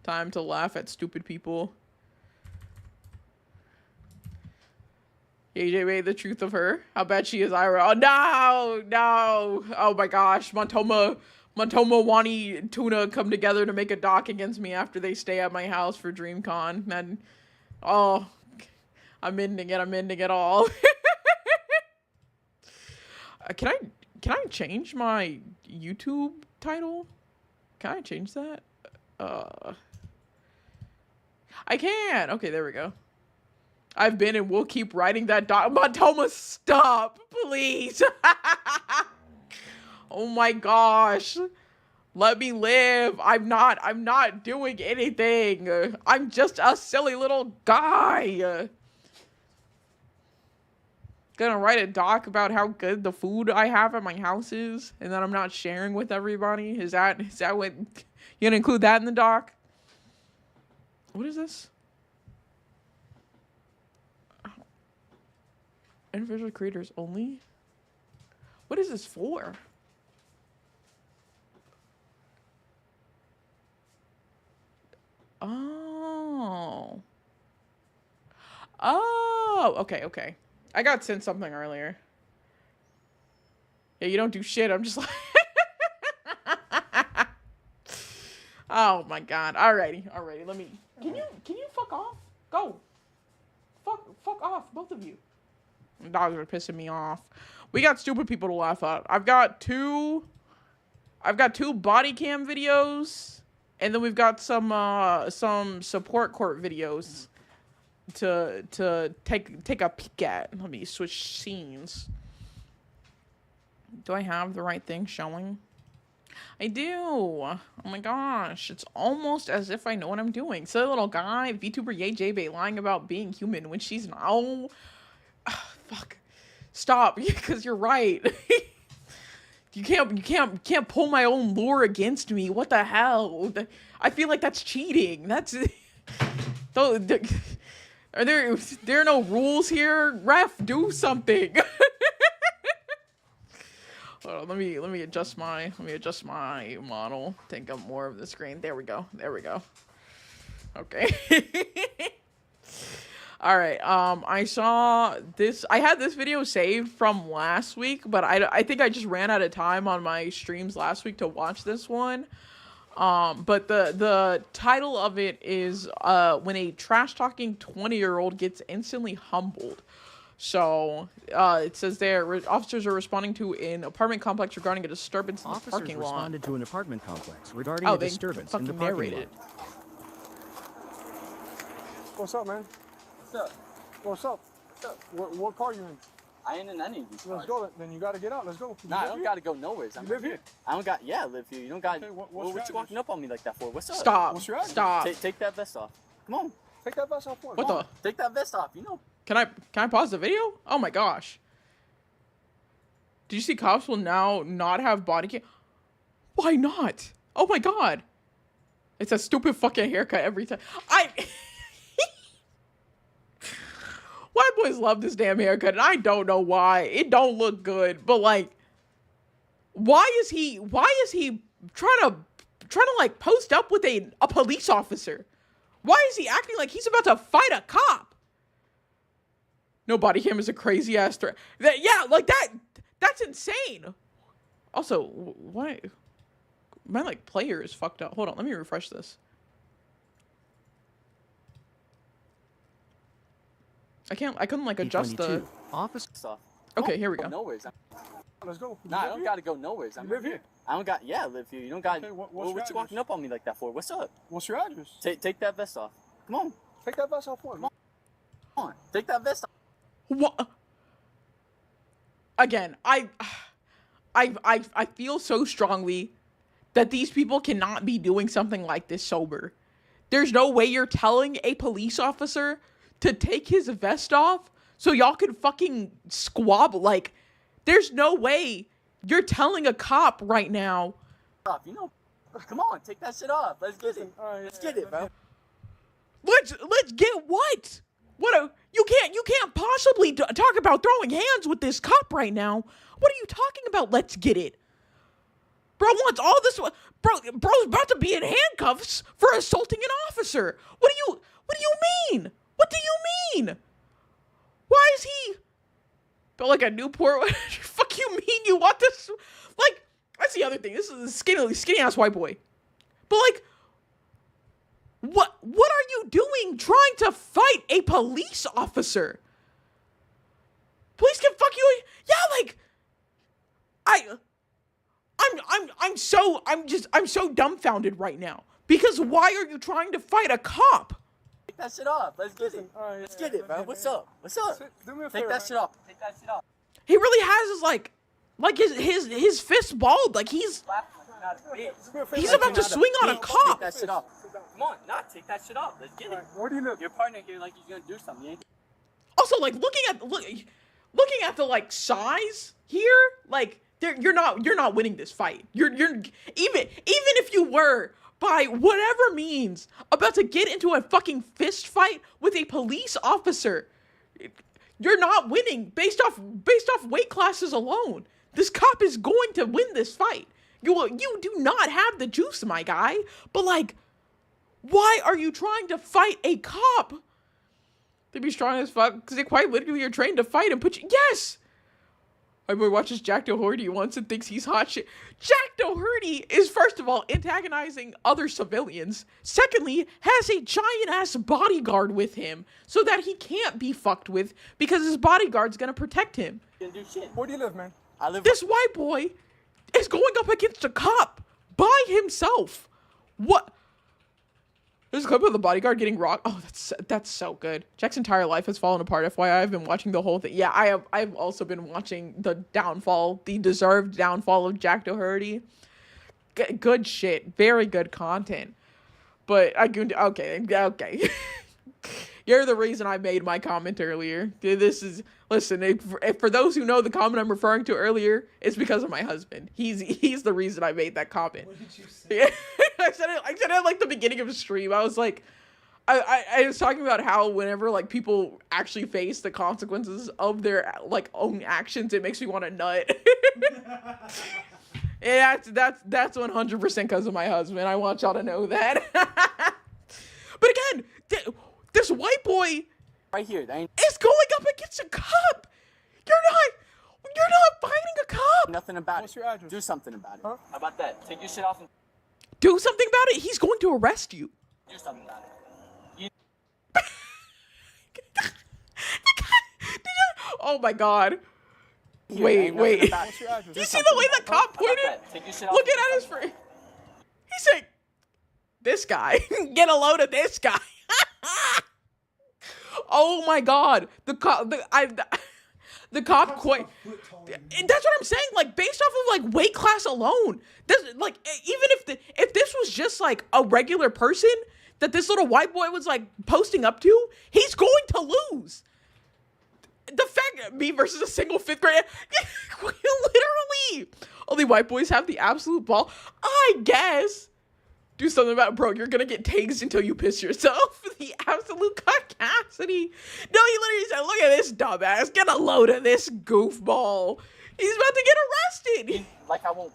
A: Time to laugh at stupid people. AJ made the truth of her. How bad she is, Ira. Oh, no. Oh my gosh. Montoma, Wani, Tuna come together to make a doc against me after they stay at my house for DreamCon. And, oh, I'm ending it all. Can I change my YouTube title? Can I change that? I can. Okay, there we go. I've been and will keep writing that doc. Montoma, stop, please. Oh my gosh. Let me live. I'm not doing anything. I'm just a silly little guy. Gonna write a doc about how good the food I have at my house is and that I'm not sharing with everybody. Is that what you gonna include that in the doc? What is this? Individual creators only? What is this for? Oh. Oh, okay. I got sent something earlier. Yeah, you don't do shit. I'm just like... Oh my god. Alrighty. Let me... Can you fuck off? Go. Fuck off, both of you. Dogs are pissing me off. We got stupid people to laugh at. I've got two body cam videos, and then we've got some support court videos to take a peek at. Let me switch scenes. Do I have the right thing showing? I do. Oh my gosh. It's almost as if I know what I'm doing. Silly little guy, VTuber YayJay lying about being human when she's not. Oh, fuck. Stop, because you're right. You can't pull my own lore against me. What the hell? I feel like that's cheating. That's are there no rules here? Ref, do something. Hold on, let me adjust my model. Take up more of the screen. There we go. Okay. All right. I saw this. I had this video saved from last week, but I think I just ran out of time on my streams last week to watch this one. But the title of it is when a trash talking 20-year-old gets instantly humbled. So it says there, officers are responding to an apartment complex regarding a disturbance in the parking lot.
C: Officers responded to an apartment complex regarding a disturbance in the parking lot.
B: What's up, man? What's up? What car you in?
D: I ain't in any of these cars.
B: Let's go. Then you gotta get out. Let's go.
D: Nah, I don't gotta go nowhere.
B: You live here?
D: I don't got. Yeah, I live here. You don't got.
B: Okay,
D: what you walking up on me like that for? What's up?
A: Stop.
B: What's your address?
A: Stop.
D: Take that vest off. Come on.
B: Take that vest off for
A: What the?
D: Take that vest off. You know.
A: Can I pause the video? Oh my gosh. Did you see cops will now not have body cam? Why not? Oh my god. It's a stupid fucking haircut every time. White boys love this damn haircut, and I don't know why. It don't look good, but like, why is he trying to like post up with a police officer? Why is he acting like he's about to fight a cop? No body cam is a crazy ass threat. That's insane. Also, why my like player is fucked up. Hold on, let me refresh this. I couldn't like adjust the
C: office
D: stuff.
A: Okay, here we go.
D: Nowhere.
B: Let's go.
D: Nah, I don't gotta go nowhere.
B: You live here?
D: I don't got. Yeah, I live here. You don't got.
B: Okay,
D: what you walking up on me like that for? What's up?
B: What's your address?
D: Take that vest off. Come on.
B: Take that vest off for me.
D: Come on. Take that vest off.
A: What? Again, I feel so strongly that these people cannot be doing something like this sober. There's no way you're telling a police officer to take his vest off so y'all can fucking squabble. Like, there's no way you're telling a cop right now.
D: You know. Come on, take that shit off. Let's get it.
B: All right,
D: Let's get it, bro.
A: Let's get what? You can't possibly talk about throwing hands with this cop right now. What are you talking about? Let's get it. Bro wants all this. Bro's about to be in handcuffs for assaulting an officer. What do you mean? What do you mean? Why is he? But like a Newport. Fuck you mean you want this? Like, that's the other thing. This is a skinny ass white boy. But like, what are you doing trying to fight a police officer? Police can fuck you. Yeah, like, I'm so dumbfounded right now. Because why are you trying to fight a cop?
D: Take that shit off. Let's get it.
B: All right,
D: Let's get it, bro. What's up? What's up?
B: Do me a
D: Take
B: favor,
D: that
B: man.
D: shit off. Take that shit off.
A: He really has his fist balled. Like he's about to swing on a
D: Take
A: cop.
D: that shit off. Come on, take that shit off. Let's get it.
B: Where do you live?
D: Your partner here like he's gonna do something. You ain't
A: Also, like looking at the like size here, like you're not winning this fight. You're even if you were by whatever means about to get into a fucking fist fight with a police officer, you're not winning based off weight classes alone. This cop is going to win this fight. You do not have the juice, my guy. But like, why are you trying to fight a cop? They be strong as fuck because they quite literally are trained to fight and put you. Yes. My boy watches Jack Doherty once and thinks he's hot shit. Jack Doherty is, first of all, antagonizing other civilians. Secondly, has a giant-ass bodyguard with him so that he can't be fucked with because his bodyguard's gonna protect him.
D: gonna do shit.
B: Where do you live, man?
D: I live.
A: This white boy is going up against a cop by himself. What? There's a clip of the bodyguard getting rocked. Oh, that's so good. Jack's entire life has fallen apart. FYI, I've been watching the whole thing. Yeah, I've also been watching the deserved downfall of Jack Doherty. Good shit. Very good content. But okay. You're the reason I made my comment earlier. Listen, for those who know the comment I'm referring to earlier, it's because of my husband. He's the reason I made that comment.
B: What did you say?
A: I said it at like the beginning of the stream. I was like, I was talking about how whenever like people actually face the consequences of their like own actions, it makes me want to nut. Yeah, that's 100% because of my husband. I want y'all to know that. But again, this white boy
D: right here. That ain't
A: is going up against a cop. You're not fighting a cop.
D: nothing about
B: What's
D: it.
B: your address?
D: Do something about it.
B: Huh?
D: How about that? Take your shit off and
A: Do something about it. He's going to arrest you.
D: do something about it.
A: Oh my god.
D: Here,
A: Wait.
D: ain't nothing about it.
B: What's your address?
A: You
D: Do
A: see the
D: something
A: way
D: about
A: the
D: it.
A: cop
D: How about
A: pointed?
D: that? Take your shit off
A: Looking
D: and do
A: at his
D: something
A: face. He's saying, this guy. Get a load of this guy. Oh my god. The cop quite. That's what I'm saying. Like based off of like weight class alone, this like even if this was just like a regular person that this little white boy was like posting up to, he's going to lose. The fact that me versus a single fifth grade, literally, only white boys have the absolute ball. I guess. Do something about it, bro. You're gonna get tased until you piss yourself. The absolute caucasity. No, he literally said, look at this dumbass. Get a load of this goofball. He's about to get arrested.
D: Like I won't.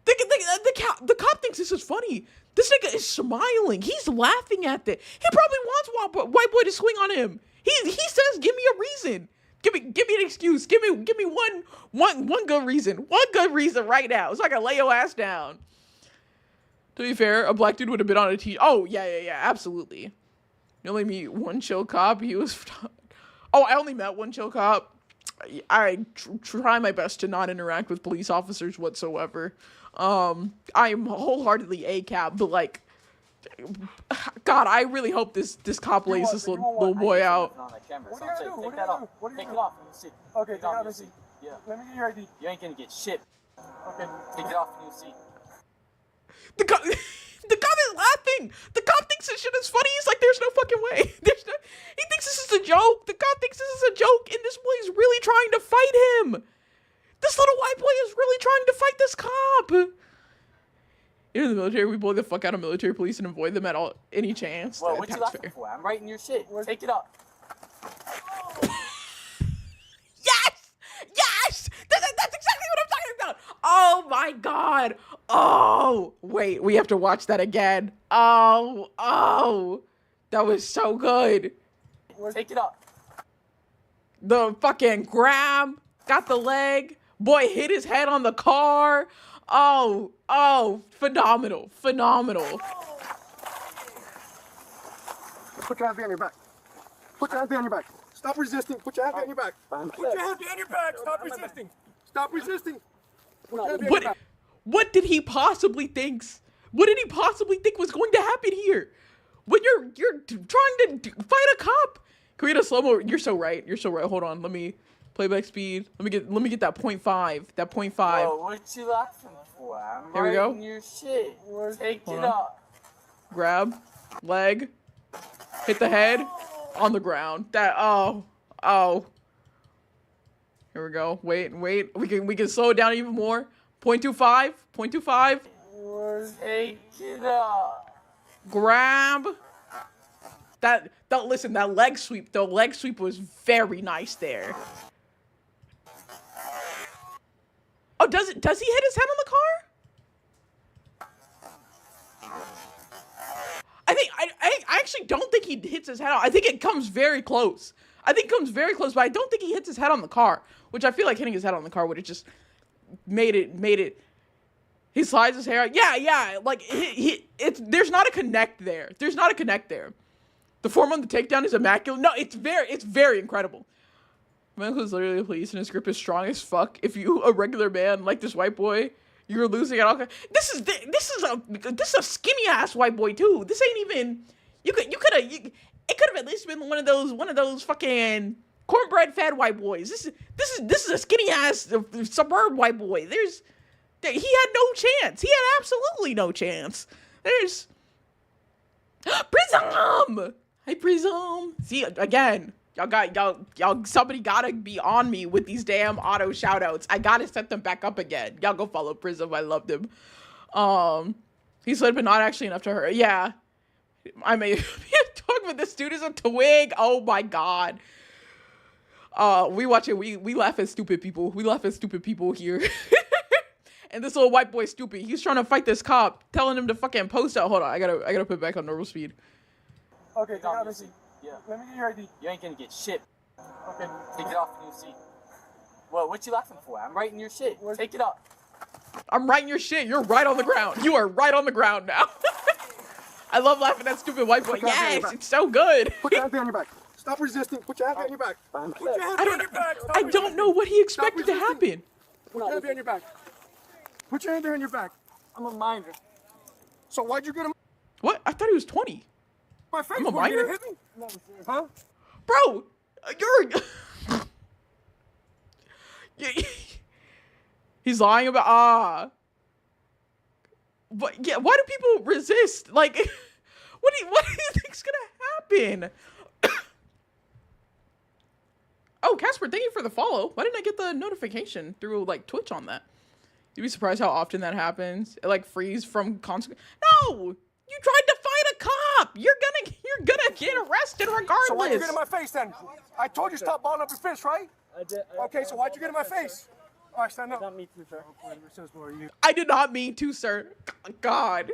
A: The cop thinks this is funny. This nigga is smiling. He's laughing at it. He probably wants white boy to swing on him. He says, give me a reason. Give me an excuse. Give me one good reason. One good reason right now. So I can lay your ass down. To be fair, a black dude would have been on a t. Oh, yeah, absolutely. You only meet one chill cop. He was. Oh, I only met one chill cop. I try my best to not interact with police officers whatsoever. I'm wholeheartedly ACAB, but like, God, I really hope this cop lays this little boy out.
D: On that camera.
B: What
D: So
B: do you
D: I'm saying,
B: gotta do?
D: take
B: What do
D: that
B: you
D: off.
B: gotta do? What do you
D: Take it
B: do?
D: off and you see.
B: Okay,
D: Take it
B: take
D: off
B: out
D: and you
B: the
D: see.
B: seat.
D: Yeah.
B: Let me get your ID.
D: You ain't gonna get shit.
B: Okay.
D: Take it off and you see.
A: The cop is laughing. The cop thinks this shit is funny. He's like, there's no fucking way. He thinks this is a joke. The cop thinks this is a joke, and this boy is really trying to fight him. This little white boy is really trying to fight this cop. In the military, we bully the fuck out of military police and avoid them at any chance.
D: Well, what you
A: That's
D: laughing for? I'm writing your shit. Take it up.
A: Yes! Yes! That's exactly what I'm talking about! Oh my god! Oh! Wait, we have to watch that again. Oh! That was so good.
D: Take it up.
A: The fucking grab, got the leg, boy hit his head on the car. Oh, phenomenal.
B: Put your hands behind your back. Put your hands behind your back. Stop resisting. Put your hands behind your back. Put your hands behind your back. Stop resisting. Stop resisting. Put your hands behind your back.
A: What did he possibly think? What did he possibly think was going to happen here? When you're trying to fight a cop. Can we get a slow-mo? You're so right. Hold on. Let me playback speed. Let me get that 0.5. That 0.5.
D: Whoa, what you laughing for? I'm
A: Here we go.
D: writing your shit. Take
A: Hold
D: it
A: on.
D: up.
A: Grab, leg, hit the head, on the ground. That oh. Here we go. Wait. We can slow it down even more. 0.25. 0.25.
D: Take it up.
A: Grab. Listen, that leg sweep. The leg sweep was very nice there. Oh, does he hit his head on the car? I actually don't think he hits his head on. I think it comes very close. But I don't think he hits his head on the car, which I feel like hitting his head on the car would have just made it. He slides his hair out. Yeah. Like there's not a connect there. The form on the takedown is immaculate. No, it's very incredible. Man who's literally a police and his grip is strong as fuck. If you a regular man like this white boy, you're losing at all. This is a skinny ass white boy too. This ain't even. It could have at least been one of those fucking cornbread fed white boys. This is a skinny ass suburb white boy. He had no chance. He had absolutely no chance. There's Prism. Hey Prism. See again. Y'all somebody gotta be on me with these damn auto shoutouts. I gotta set them back up again. Y'all go follow Prism. I loved him. He said, but not actually enough to hurt. Yeah. I may talk about this dude is a twig. Oh my god. We watch it. We laugh at stupid people. We laugh at stupid people here. And this little white boy stupid. He's trying to fight this cop, telling him to fucking post out. Hold on, I gotta put it back on normal speed.
B: Okay,
D: Take it off your seat. Yeah.
B: Let me get your ID.
D: You ain't gonna get shit.
B: Okay.
D: Take it off your seat. Well, what you laughing for? I'm writing your shit. Take it up.
A: I'm writing your shit. You're right on the ground. You are right on the ground now. I love laughing at stupid white boy. Yes, it's so good.
B: Put your hands behind your back. Stop resisting. Put your hands behind your back. Put your hands behind your back.
A: I don't know what he expected to happen.
B: Put your hands behind your back. Put your hands behind your back.
D: I'm a minor.
B: So why'd you get him?
A: What? I thought he was 20.
B: My face.
A: I'm a
B: Were you
A: minor?
B: gonna hit me? No, huh?
A: Bro, he's lying about But yeah, why do people resist? Like, what do you think's gonna happen? Oh, Casper, thank you for the follow. Why didn't I get the notification through like Twitch on that? You'd be surprised how often that happens. It like frees from consequence. No, you tried to fight a cop. You're gonna get arrested regardless.
B: So why'd you get in my face then? I told you stop balling up your fist, right?
D: I did.
B: Okay, so why'd you get in my face? All right, stand up.
D: Not me too, sir.
A: I did not mean to, sir. God.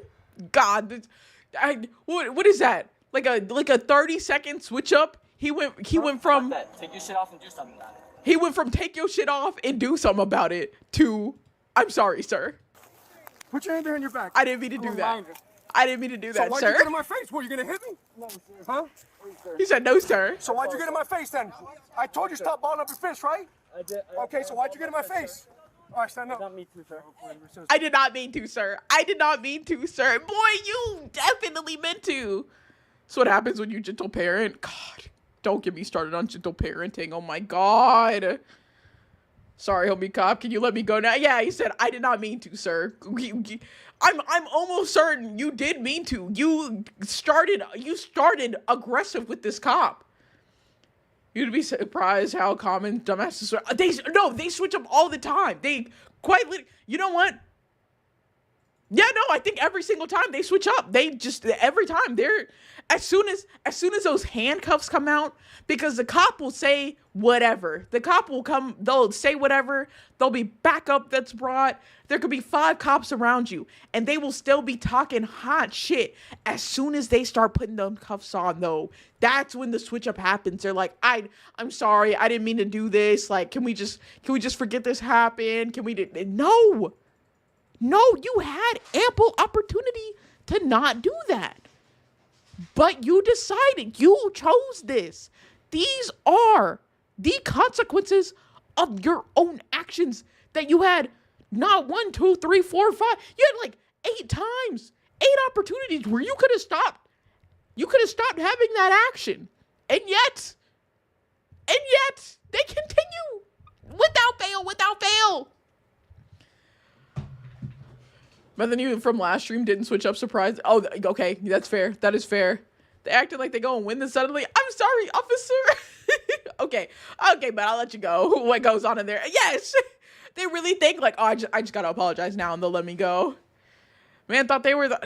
A: What is that? Like a 30-second switch up? He went from
D: That. Take your shit off and do something about it.
A: He went from take your shit off and do something about it to I'm sorry, sir.
B: Put your hand behind your back.
A: I didn't mean to do that. I didn't mean to do
B: So
A: that,
B: why'd
A: sir.
B: you get in my face? Were you gonna hit me? No, sir. Huh?
A: He said no, sir.
B: So why'd you get in my face then? I told you stop balling up your fist, right?
D: I did.
B: Okay, so why'd you get in my face? All right, stand up.
D: Not me too, sir.
A: I did not mean to, sir. I did not mean to, sir. Boy, you definitely meant to. That's what happens when you gentle parent. God, don't get me started on gentle parenting. Oh my God. Sorry, homie cop. Can you let me go now? Yeah, he said, I did not mean to, sir. I'm almost certain you did mean to. You started aggressive with this cop. You'd be surprised how common dumbasses are. They switch up all the time. They quite literally, you know what? Yeah, no, I think every single time they switch up, every time as soon as those handcuffs come out, because the cop will say whatever. The cop will come, they'll say whatever, there'll be backup that's brought. There could be 5 cops around you, and they will still be talking hot shit. As soon as they start putting them cuffs on, though, that's when the switch up happens. They're like, I'm sorry, I didn't mean to do this. Like, can we just forget this happened? No. No, you had ample opportunity to not do that. But you decided, you chose this. These are the consequences of your own actions that you had not 1, 2, 3, 4, 5. You had like 8 times, 8 opportunities where you could have stopped. You could have stopped having that action. And yet, they continue without fail. But then you from last stream didn't switch up surprise. Oh, okay, that's fair. That is fair. They acted like they go and win this suddenly. I'm sorry, officer. okay, but I'll let you go. What goes on in there? Yes, they really think like, oh, I just gotta apologize now and they'll let me go. Man, thought they were the.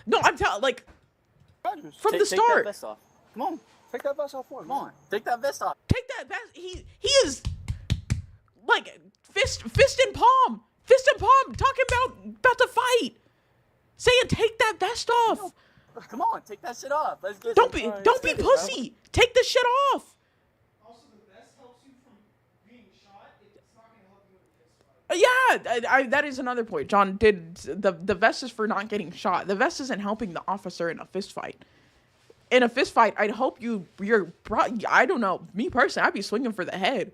A: No, I'm telling like from the start.
D: Take that vest off. Come on,
B: Take that vest off for him.
D: come on. Take that vest off.
A: Take that vest. He is like fist in palm. Fist in palm, talking about to fight. Saying take that vest off.
D: Come on, take that shit off. Let's get.
A: Don't be pussy. Take the shit off.
E: Also, the vest helps you from being shot. It's not going to help you in a fist fight.
A: Yeah, that is another point. John did the vest is for not getting shot. The vest isn't helping the officer in a fist fight. In a fist fight, I'd hope I don't know. Me personally, I'd be swinging for the head.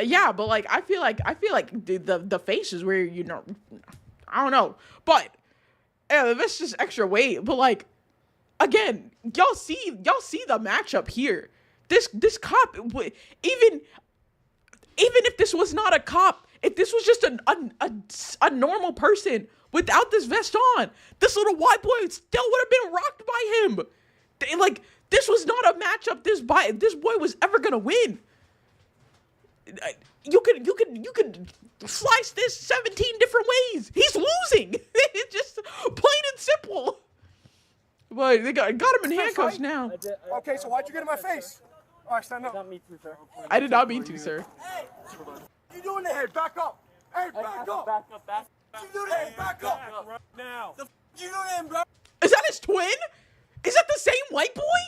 A: Yeah, but like I feel like the face is where I don't know, but yeah, this is extra weight. But like again, y'all see the matchup here. This cop, even if this was not a cop, if this was just a normal person without this vest on, this little white boy still would have been rocked by him. Like this was not a matchup this boy was ever gonna win. You could slice this 17 different ways. He's losing. It's just plain and simple. But they got him in handcuffs now.
B: Okay, so why'd you get in my face? All right, stand up.
D: Not me too, sir.
A: I did not mean to, sir.
B: Hey, you doing that? Hey, back up. Hey, back up.
D: Back up.
B: You do that? Back up. Right now. The you doing, bro?
A: Is that his twin? Is that the same white boy?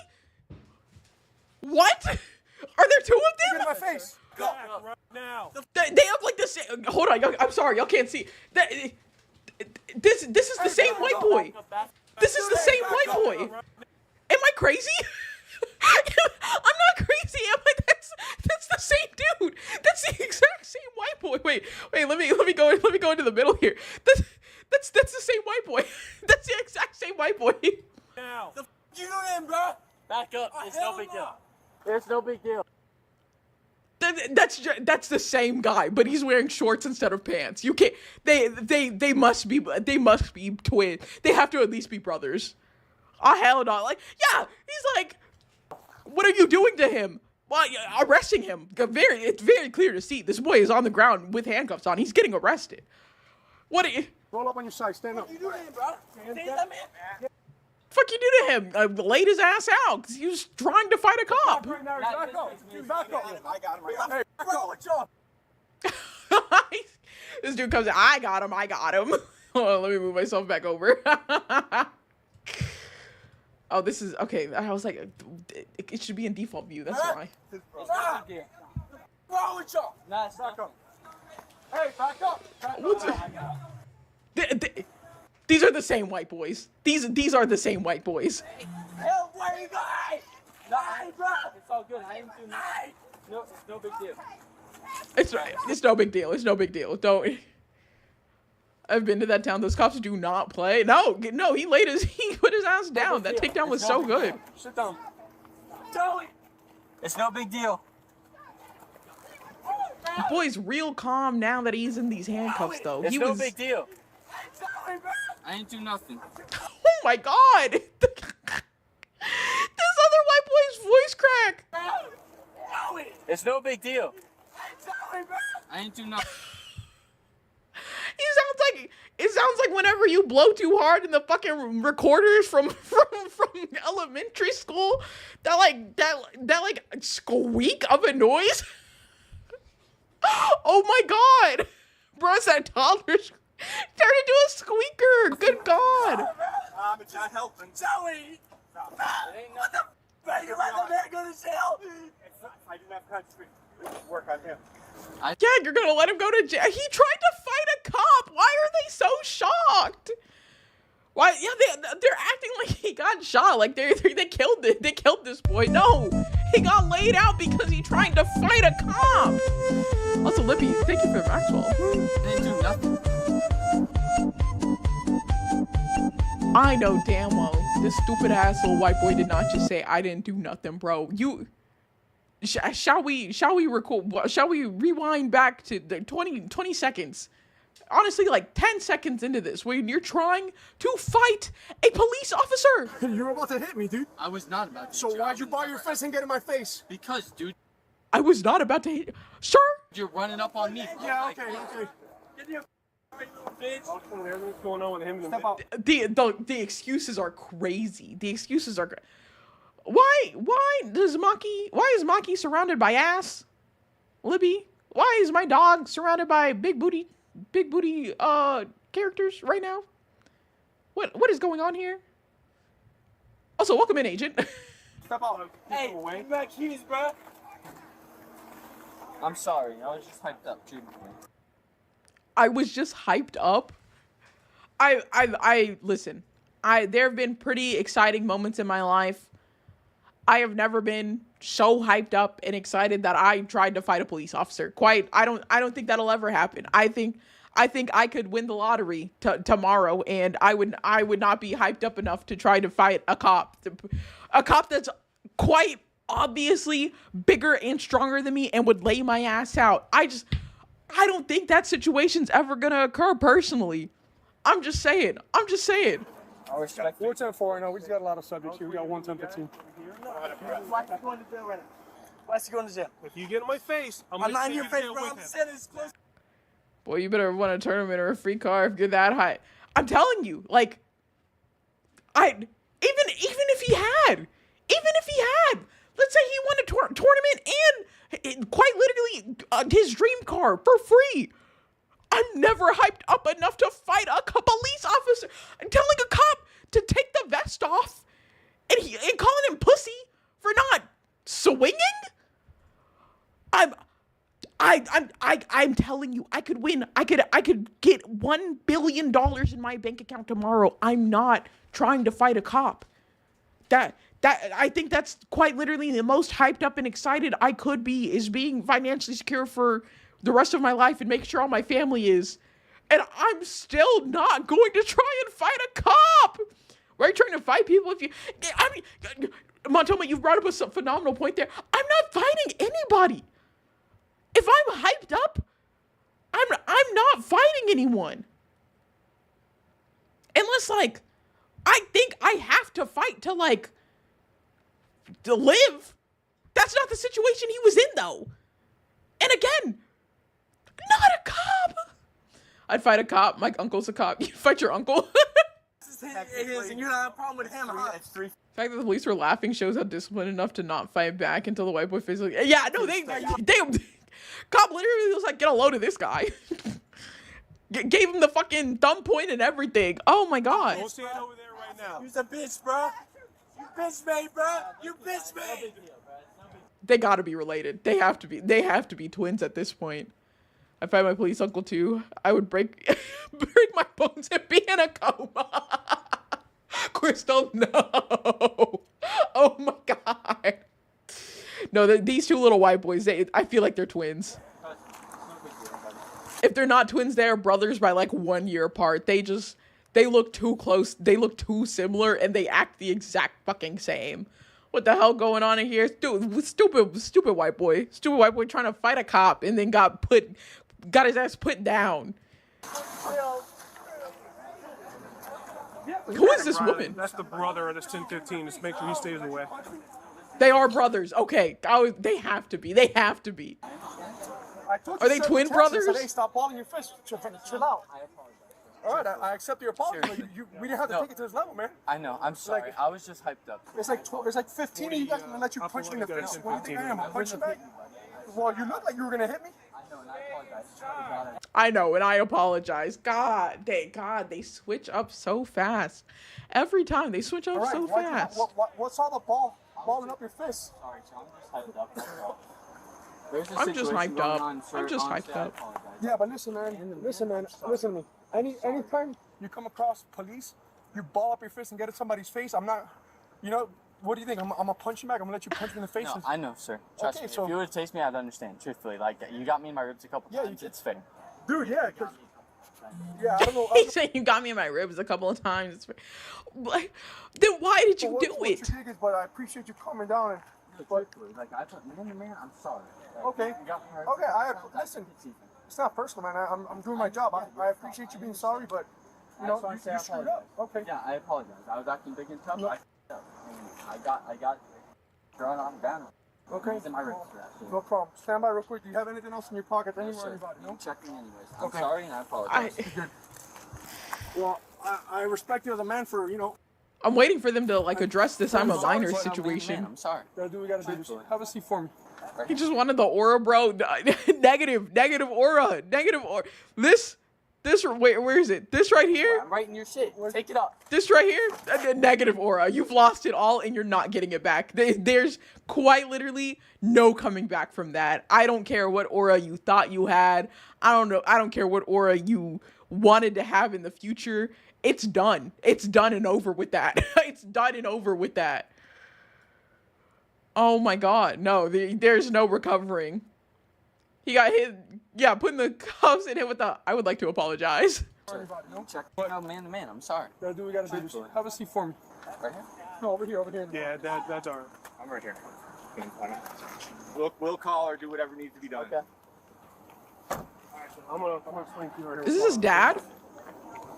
A: What? Are there 2 of
B: Get in
A: them?
B: my face.
E: Right now.
A: They have like the same. Hold on, I'm sorry, y'all can't see. This is the same white boy. This is the same white boy. Am I crazy? I'm not crazy. Am I? That's the same dude. That's the exact same white boy. Wait. Let me go into the middle here. That's the same white boy. That's the exact same white boy.
E: Now.
B: You doing, bro?
D: Back up. It's no big deal. It's no big deal.
A: That's the same guy, but he's wearing shorts instead of pants. You can't. They must be twins. They have to at least be brothers. Oh hell no! Like yeah, he's like, what are you doing to him? Well, arresting him. It's very clear to see this boy is on the ground with handcuffs on. He's getting arrested. What?
B: Roll up on your side. Stand up.
D: You doing, bro? Stand up, man.
A: Fuck you do to him? Laid his ass out because he was trying to fight a cop.
B: Right now, back up. Back up. I got him. Hey, back up. What's up?
A: This dude comes in. I got him. Hold on, let me move myself back over. Oh, this is okay. I was like, it should be in default view. That's why.
D: It's no big deal.
B: Wrong with y'all?
D: Nah, it's not.
B: Back up. Hey, back up.
A: What's it? These are the same white boys. These are the same white boys.
D: Hell, where you going? Nah, bro. It's all good. I ain't doing nothing. No, it's no big deal.
A: It's no big deal. It's no big deal. Don't. I've been to that town. Those cops do not play. No. He put his ass down. That takedown was so good.
B: Sit down.
D: Totally. It's no big deal.
A: The boy's real calm now that he's in these handcuffs, though.
D: It's no big deal. I ain't do nothing.
A: Oh my god! This other white boy's voice crack.
D: It's no big deal. I ain't do nothing.
A: It sounds like whenever you blow too hard in the fucking recorders from elementary school, that like squeak of a noise. Oh my god, bro, it's that toddler turned into a squeaker. Good god.
B: It's not helping. Zoe! What the fuck? You let the man go to jail? I do not have to work on him.
A: Yeah, you're gonna let him go to jail. He tried to fight a cop. Why are they so shocked? Why? Yeah, they're acting like he got shot. Like they killed it. They killed this boy. No, he got laid out because he tried to fight a cop. Also, Lippy, thank you for Maxwell.
D: Didn't do nothing.
A: I know damn well this stupid ass little white boy did not just say I didn't do nothing, bro. You. Shall we record? Shall we rewind back to the 20 seconds? Honestly, like 10 seconds into this, when you're trying to fight a police officer.
B: You were about to hit me, dude.
D: I was not about to.
B: So why'd you bar your fist and get in my face?
D: Because, dude.
A: I was not about to hit. Sir?
D: You're running up on me.
B: Yeah, okay.
D: Get your bitch.
B: What's going on with him? Step out.
A: The excuses are crazy. The excuses are. Why is Maki surrounded by ass? Libby? Why is my dog surrounded by big booty characters right now? What is going on here? Also, welcome in, Agent.
B: Step out.
D: Hey, give me my keys, bro. I'm sorry. I was just hyped up, dude.
A: I was just hyped up. I listen. There have been pretty exciting moments in my life. I have never been so hyped up and excited that I tried to fight a police officer. I don't think that'll ever happen. I think I could win the lottery tomorrow, and I would not be hyped up enough to try to fight a cop that's quite obviously bigger and stronger than me and would lay my ass out. I don't think that situation's ever gonna occur personally. I'm just saying.
D: I respect
B: 410-4, I know. We just got a lot of subjects here. We got 110-15.
D: Why is he going to jail right now? Why is he going to jail?
B: If you get in my face,
D: I'm not in your face, bro. I'm sitting as close.
A: Boy, you better win a tournament or a free car if you're that high. I'm telling you, like, even if he had, let's say he won a tournament and quite literally his dream car for free. I'm never hyped up enough to fight a police officer. I'm telling a cop to take the vest off and calling him pussy for not swinging. I'm telling you, I could win. I could get $1 billion in my bank account tomorrow. I'm not trying to fight a cop. I think that's quite literally the most hyped up and excited I could be, is being financially secure for the rest of my life and make sure all my family is. And I'm still not going to try and fight a cop. Why are you trying to fight people if you... I mean, Montoma, you've brought up a phenomenal point there. I'm not fighting anybody. If I'm hyped up, I'm not fighting anyone. Unless, like, I think I have to fight to live. That's not the situation he was in, though. And again, not a cop. I'd fight a cop. My uncle's a cop. You fight your uncle.
D: It is, and you don't have a problem with him, huh? It's 3.
A: The fact that the police were laughing shows how disciplined enough to not fight back until the white boy physically... Yeah, no, they cop literally was like, get a load of this guy. Gave him the fucking thumb point and everything. Oh my god.
B: Don't stand over there right now.
D: You're a bitch, bro. You bitch me, bro. You bitch me.
A: They gotta be related. They have to be twins at this point. I find my police uncle too. I would break my bones and be in a coma. Crystal, no. Oh my god. No, these two little white boys, I feel like they're twins. If they're not twins, they're brothers by like 1 year apart. They look too close. They look too similar and they act the exact fucking same. What the hell going on in here? Dude, stupid white boy. Stupid white boy trying to fight a cop and then got his ass put down. Who is this woman?
B: That's the brother of this 1015. Just make sure he stays away.
A: They are brothers. Okay. They have to be. Are they twin brothers?
B: Hey, stop balling your fist. Chill out. All right, I accept your apology, but we didn't have to take it to this level, man.
D: I know. I'm sorry. I was just hyped up.
B: It's like 15 of you guys gonna let you punch me in the face. What do you think I am? I'll punch you back? Well, you look like you were gonna hit me.
A: I know, and I apologize. God, they switch up so fast. Every time they switch up so fast.
B: What's all the balling up your fist?
D: Sorry, I'm just hyped up.
A: I'm just hyped up. I'm just hyped up.
B: Yeah, but listen, man. Listen to me. Anytime you come across police, you ball up your fist and get at somebody's face. I'm not, what do you think? I'm gonna punch you back. I'm gonna let you punch me in the face.
D: No, I know, sir. Trust me.
B: So,
D: if you would have tased me, I'd understand. Truthfully, like you got me in my ribs a couple times. It's fair.
B: Dude, yeah, I don't know.
A: He said you got me in my ribs a couple of times. Like, then why did you do it?
B: But I appreciate you calming down.
D: Like I thought, man, I'm sorry.
B: Okay. Listen. It's not personal, man. I'm doing my job. I appreciate you being sorry, but you screwed up. Okay.
D: Yeah, I apologize. I was acting big and tough. I got thrown on the ground.
B: Okay.
D: It's in my ribs for that.
B: No problem. Stand by real quick. Do you have anything else in your pocket? Anybody? No?
D: Check me anyways. I'm sorry and I apologize.
B: Well, I respect you as a man for,
A: I'm waiting for them to like address this I'm a minor situation.
D: I'm sorry.
B: Gotta do what we gotta do. Have a seat for me.
A: He just wanted the aura, bro. Negative aura. This, wait, where is it? This right here?
D: I'm writing your shit. Take it up.
A: This right here? Negative aura. You've lost it all and you're not getting it back. There's quite literally no coming back from that. I don't care what aura you thought you had. I don't care what aura you wanted to have in the future. It's done. It's done and over with that. It's done and over with that. Oh my God. No, there's no recovering. He got hit. Yeah, putting the cuffs in him with the, I would like to apologize.
D: Check man to man. I'm sorry.
B: Gotta do what we gotta do. Have a seat for me.
D: Right here?
B: No, over here.
F: Yeah, that's all right.
G: I'm right here. We'll call or do whatever needs to be done.
D: Okay.
B: I'm gonna explain to you right here.
A: Is this his dad?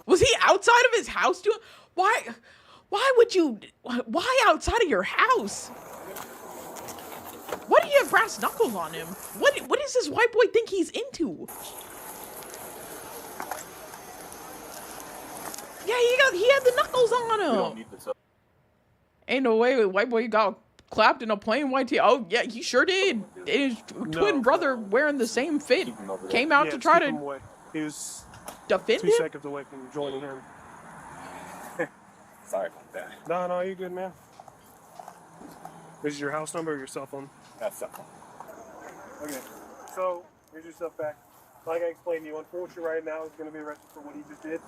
A: Was he outside of his house doing? Why outside of your house? Why do you have brass knuckles on him? What does this white boy think he's into? Yeah, he had the knuckles on him.
G: We don't need this up.
A: Ain't no way white boy got clapped in a plain white tee. Oh yeah, he sure did. His twin brother wearing the same fit came out to try to
F: He was
A: defend
F: 2
A: him.
F: seconds away from joining him.
G: Sorry about that.
F: No, you good, man. This is your house number or your cell phone?
G: That's something.
F: Okay. So, here's your stuff back. Like I explained to you, unfortunately right now he's going to be arrested for what he just did.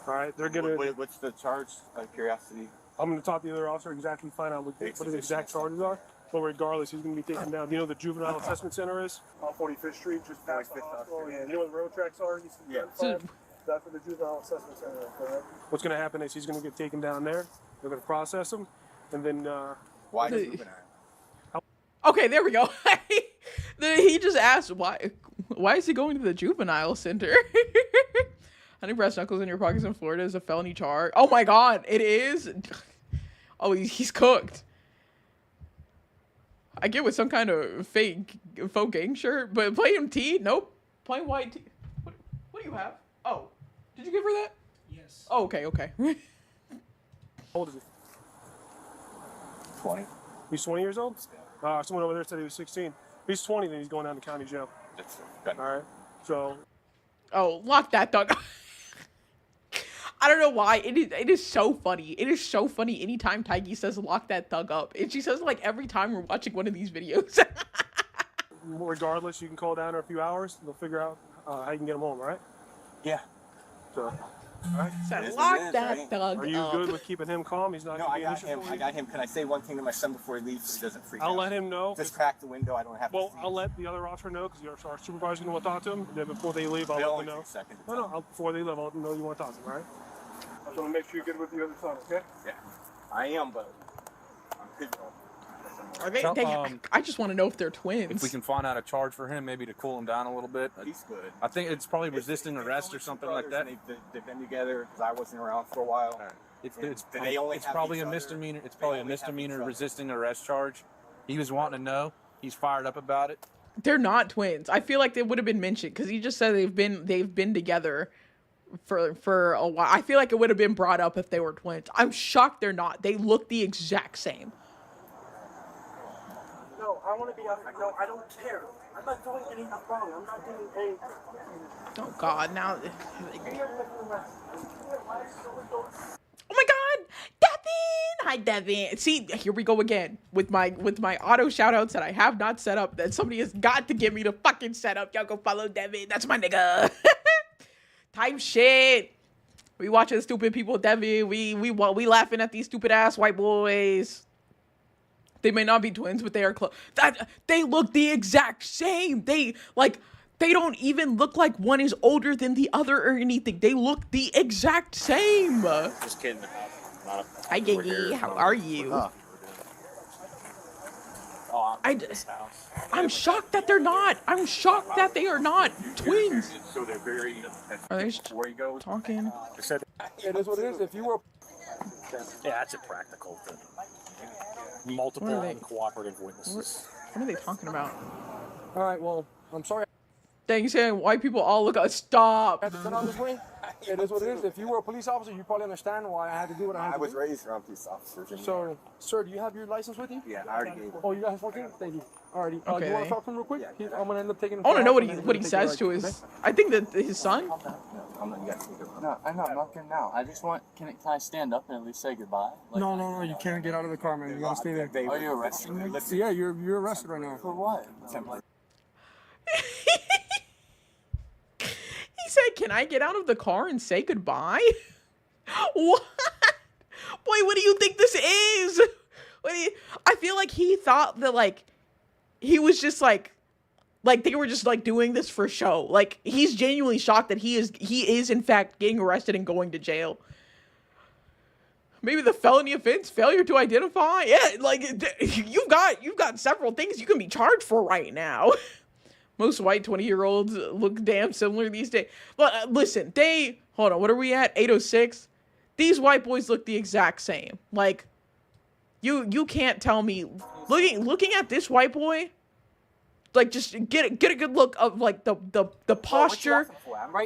F: Alright, they're going to...
G: What's the charge? Out of curiosity.
F: I'm going to talk to the other officer exactly, find out what his exact charges are. But regardless, he's going to be taken down. Do you know the Juvenile Assessment Center is? On 45th Street, just past the hospital. Yeah, you know where the road tracks are?
G: Yeah.
F: That's where the Juvenile Assessment Center is, correct? What's going to happen is he's going to get taken down there. They're going to process him. And then...
G: Why the juvenile?
A: Okay, there we go. He just asked why is he going to the juvenile center? Hunting brass knuckles in your pockets in Florida is a felony charge. Oh my God, it is. Oh, he's cooked. I get with some kind of faux gang shirt, but plain tee, nope. Plain white tee. What do you have? Oh, did you give her that?
E: Yes.
A: Oh, okay.
F: How old is he?
G: 20.
F: He's 20 years old? Someone over there said he was 16. If he's 20, then he's going down to county jail.
G: That's good.
F: All right. So.
A: Oh, lock that dog. I don't know why. It is so funny. It is so funny anytime Taigi says lock that thug up. And she says like every time we're watching one of these videos.
F: Regardless, you can call down in a few hours. They'll figure out how you can get him home, all right?
G: Yeah.
F: So, all right.
A: So lock that thug
F: Are you
A: up.
F: good with keeping him calm? He's not
G: No,
F: going
G: I
F: to be
G: got him. I got him. Can I say one thing to my son before he leaves so he doesn't freak out?
F: I'll let him know.
G: Just crack the window. I don't have to see
F: I'll
G: it.
F: let the other officer know because our supervisor's going to want to talk to him. Then before they leave, I'll
G: They'll
F: let
G: only
F: them know.
G: take a second to
F: No, before they leave, I'll let them know you want to talk to them, all right? I just want to make sure you're good with the other son, okay?
G: Yeah. I am, but I'm pivotal.
A: Are they, I just want to know if they're twins.
H: If we can find out a charge for him, maybe to cool him down a little bit.
G: He's good.
H: I think it's probably resisting arrest or something like that.
G: They've been together because I wasn't around for a while.
H: It's
G: each
H: probably a
G: other?
H: misdemeanor. It's
G: They
H: probably a
G: only have
H: misdemeanor
G: each other.
H: resisting arrest charge. He was wanting to know. He's fired up about it.
A: They're not twins. I feel like they would have been mentioned because he just said they've been together for a while. I feel like it would have been brought up if they were twins. I'm shocked they're not. They look the exact same.
B: No, I want to be out. No, I don't care. I'm not doing anything wrong. I'm not doing anything.
A: Oh God! Now. Oh my God, Devin! Hi, Devin. See, here we go again with my auto shoutouts that I have not set up. That somebody has got to get me to fucking set up. Y'all go follow Devin. That's my nigga. Type shit. We watching stupid people, Devin. We laughing at these stupid ass white boys. They may not be twins, but they are close. They look the exact same. They don't even look like one is older than the other or anything. They look the exact same.
H: Just kidding.
A: Hi, Gigi. How are you? I'm shocked that they're not. I'm shocked that they are not twins.
G: So they're very.
A: Are they just talking?
B: It is what it is. If you were.
H: Yeah, it's impractical. Multiple uncooperative witnesses.
A: What are they talking about?
B: All right. Well, I'm sorry.
A: Dang, saying white people all look. Stop.
B: I had to sit on this way. It is what it is. If you were a police officer, you probably understand why I had to do what I had to do.
G: I was raised around police officers.
B: So, sir, do you have your license with you?
G: Yeah, I already gave it.
B: Oh, you got his 14? Thank you. Alrighty.
A: Okay,
B: You want to talk to him real quick? I'm gonna end up taking.
A: I want to know what he says to his. I think that his son.
D: No, I'm not getting out. I just want. Can I stand up and at least say goodbye? Like,
B: No, you can't get out of the car, man. You gotta stay there.
D: Are you arresting me?
B: Yeah, you're arrested right now.
D: For what?
A: He said, "Can I get out of the car and say goodbye?" What? Boy, what do you think this is? I feel like he thought that like he was just like they were just like doing this for show. Like he's genuinely shocked that he is in fact getting arrested and going to jail. Maybe the felony offense, failure to identify. Yeah, like you've got several things you can be charged for right now. Most white 20-year-olds look damn similar these days. But listen, hold on, what are we at? 806. These white boys look the exact same. Like you can't tell me looking at this white boy, like just get a good look of like the posture,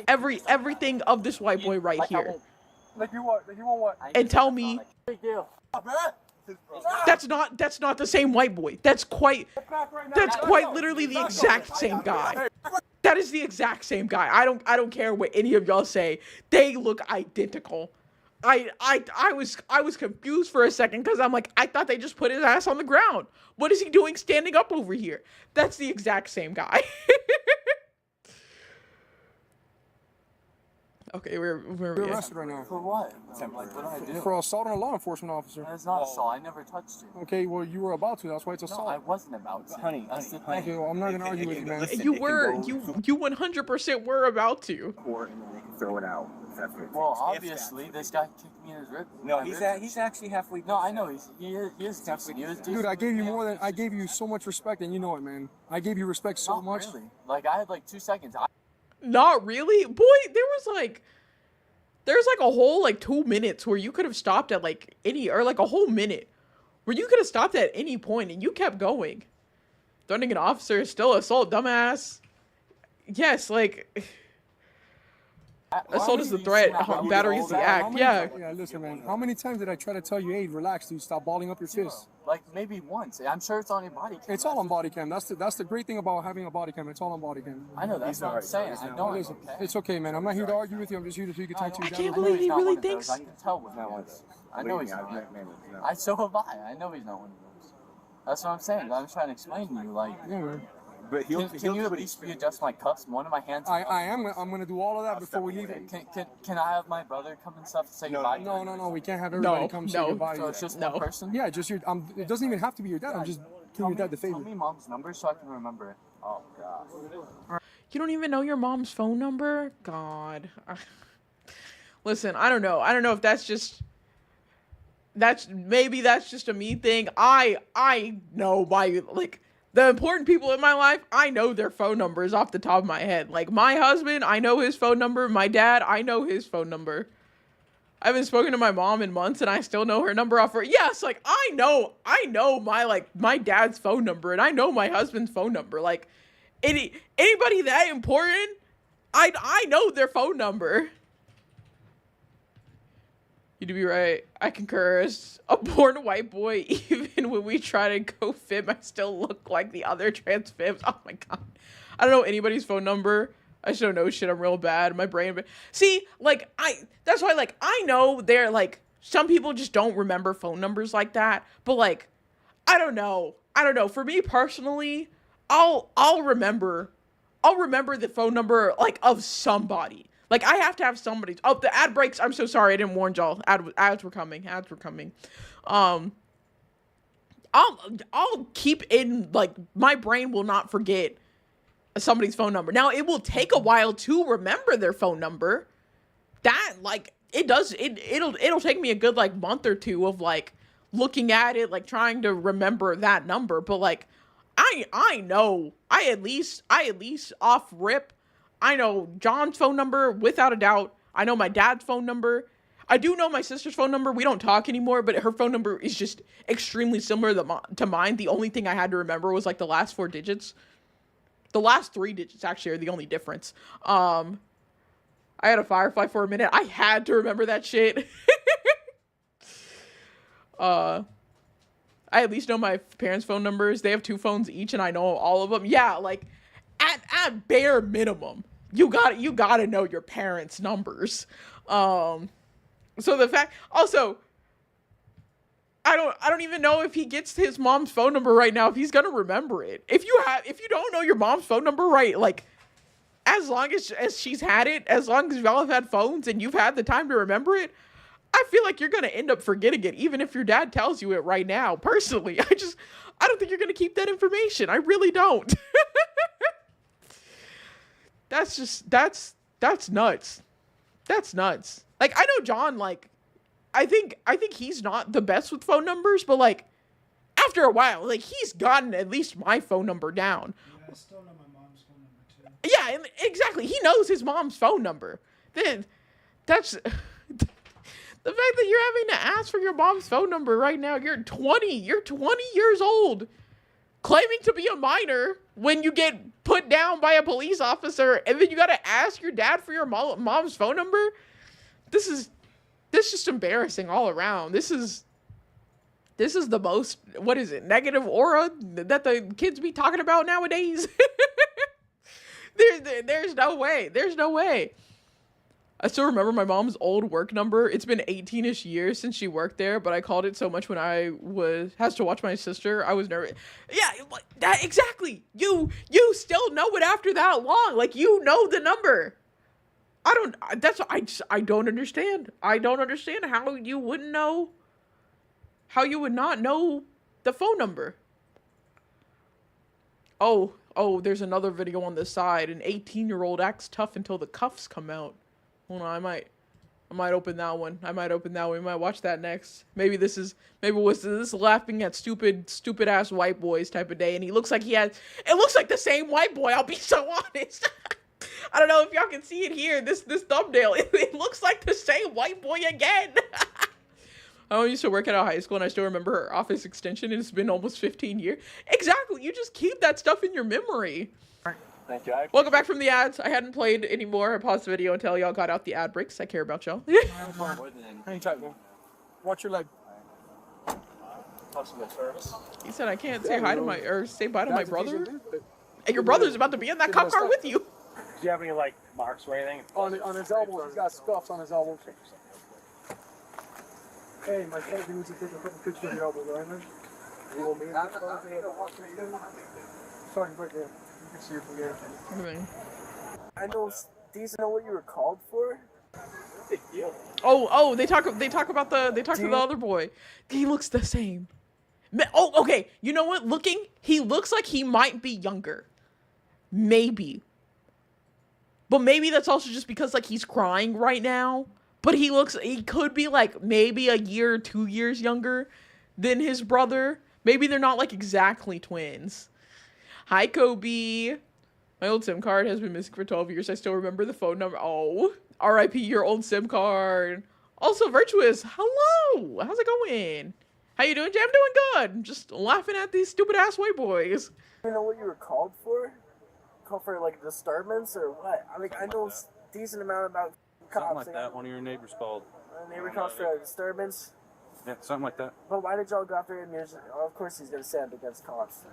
A: everything of this white boy right here.
B: Like you want what?
A: And tell me that's not the same white boy. That's quite literally the exact same guy. That is the exact same guy. I don't care what any of y'all say. They look identical. I was confused for a second because I'm like, I thought they just put his ass on the ground. What is he doing standing up over here? That's the exact same guy. Okay, we're
B: arrested right now.
D: For what? Like, what did I do?
B: For assault on a law enforcement officer.
D: That's not assault. I never touched you.
B: Okay, well you were about to. That's why it's assault.
D: No, I wasn't about to. Honey.
B: Okay, well I'm not gonna argue with you, man.
A: You 100% were about to.
G: Or and then they can throw it out.
D: Well, obviously, this guy kicked me in his rib.
G: No, he's actually halfway.
D: No, I know he is decent.
B: Dude, I gave you so much respect, and you know it, man. I gave you respect so
D: Not
B: much.
D: Really. Like I had like 2 seconds.
A: Not really, boy. There's like a whole like 2 minutes where you could have stopped at like like a whole minute where you could have stopped at any point and you kept going. Threatening an officer is still assault, dumbass. Yes, like. Assault is the threat, battery is the act, yeah.
B: Yeah, listen, man. How many times did I try to tell you, hey, relax, dude, stop balling up your fist?
D: Like, maybe once. I'm sure it's on your body cam.
B: It's all on body cam. That's the great thing about having a body cam. It's all on body cam.
D: I know, that's what I'm saying. I know
B: Listen, it's okay, man. I'm not here to argue with you. I'm just here to so you can talk to you.
A: I can't believe he really thinks.
D: I can tell with that one. I know he's not. So have I. I know he's not one of those. That's what I'm saying. I'm trying to explain to you, like...
B: Yeah, man.
G: But
D: can you at least readjust my cuffs? One of my hands.
B: I am. I'm gonna do all of that before we leave.
D: Can I have my brother come and stuff to say goodbye?
B: No. We can't have everybody come say goodbye.
D: So it's just one person.
B: Yeah, just your. It doesn't even have to be your dad. I'm just doing your dad the favor.
D: Tell me mom's number so I can remember it. Oh God.
A: You don't even know your mom's phone number? God. Listen, I don't know. I don't know if that's just a me thing. I know my like. The important people in my life, I know their phone numbers off the top of my head. Like, my husband, I know his phone number. My dad, I know his phone number. I haven't spoken to my mom in months, and I still know her number off her. Yes, like, I know my dad's phone number, and I know my husband's phone number. Like, anybody that important, I know their phone number. You do be right. I concur. As a born white boy, even when we try to go fib, I still look like the other trans fibs. Oh my god. I don't know anybody's phone number. I just don't know shit. I'm real bad. My brain. See, like, that's why, like, I know they're, like, some people just don't remember phone numbers like that. But, like, I don't know. For me personally, I'll remember the phone number, like, of somebody. Like, I have to have somebody. Oh, the ad breaks. I'm so sorry. I didn't warn y'all. Ads were coming. I'll keep in, like, my brain will not forget somebody's phone number. Now, it will take a while to remember their phone number. That, like, it'll take me a good, like, month or two of, like, looking at it, like, trying to remember that number. But, like, I know, I at least off rip, I know John's phone number without a doubt. I know my dad's phone number. I do know my sister's phone number. We don't talk anymore, but her phone number is just extremely similar to mine. The only thing I had to remember was, like, the last 4 digits. The last 3 digits actually are the only difference. I had a Firefly for a minute. I had to remember that shit. I at least know my parents' phone numbers. They have 2 phones each, and I know all of them. Yeah, like, at bare minimum, you gotta know your parents' numbers. So the fact, also, I don't even know if he gets his mom's phone number right now, if he's gonna remember it. If you don't know your mom's phone number, right, like, as long as she's had it, as long as y'all have had phones and you've had the time to remember it, I feel like you're gonna end up forgetting it, even if your dad tells you it right now. Personally, I don't think you're gonna keep that information. I really don't. That's nuts. That's nuts. Like, I know John, like, I think he's not the best with phone numbers, but, like, after a while, like, he's gotten at least my phone number down.
E: Yeah, I still know my mom's phone number too.
A: Yeah, exactly. He knows his mom's phone number. Then that's the fact that you're having to ask for your mom's phone number right now. You're 20 years old, claiming to be a minor when you get put down by a police officer, and then you got to ask your dad for your mom's phone number. This is just embarrassing all around. This is the most, what is it, negative aura that the kids be talking about nowadays. There's no way. I still remember my mom's old work number. It's been 18-ish years since she worked there, but I called it so much when I has to watch my sister. I was nervous. Yeah, that exactly. You still know it after that long. Like, you know the number. I don't understand. I don't understand how you wouldn't know. How you would not know the phone number. Oh, there's another video on the side. An 18-year-old acts tough until the cuffs come out. Hold on, I might open that one. We might watch that next. Maybe was this laughing at stupid ass white boys type of day, and it looks like the same white boy, I'll be so honest. I don't know if y'all can see it here, this thumbnail. It looks like the same white boy again. I used to work at a high school, and I still remember her office extension, and it's been almost 15 years. Exactly, you just keep that stuff in your memory.
D: Thank you.
A: Welcome back from the ads. I hadn't played anymore. I paused the video until y'all got out the ad breaks. I care about y'all.
F: Hang tight, man. Watch your leg.
A: He said I can't say hi to say bye to my brother. And your brother's about to be in that cop car with you.
F: Do you have any, like, marks or anything? On his elbows. He's got scuffs on his elbows. Hey, my dad needs to take a couple pictures of your elbows, right, man? You want me to sorry, right there. You can see it from here.
G: I know. Do you know what you were called for?
A: Oh, they talk to the other boy. He looks the same. Oh, okay. You know what? He looks like he might be younger. Maybe. But maybe that's also just because, like, he's crying right now. But he could be, like, maybe a year or 2 years younger than his brother. Maybe they're not, like, exactly twins. Hi, Kobe. My old SIM card has been missing for 12 years. I still remember the phone number. Oh, RIP your old SIM card. Also, Virtuous, hello. How's it going? How you doing, Jay? I'm doing good. I'm just laughing at these stupid-ass white boys.
G: You know what you were called for? Called for, like, disturbance or what? I mean, I know a decent amount about cops.
H: Something like that. One of your neighbors called.
G: neighbor calls for a disturbance.
H: Yeah, something like that.
G: But why did y'all go after him? Of course he's gonna stand against cops.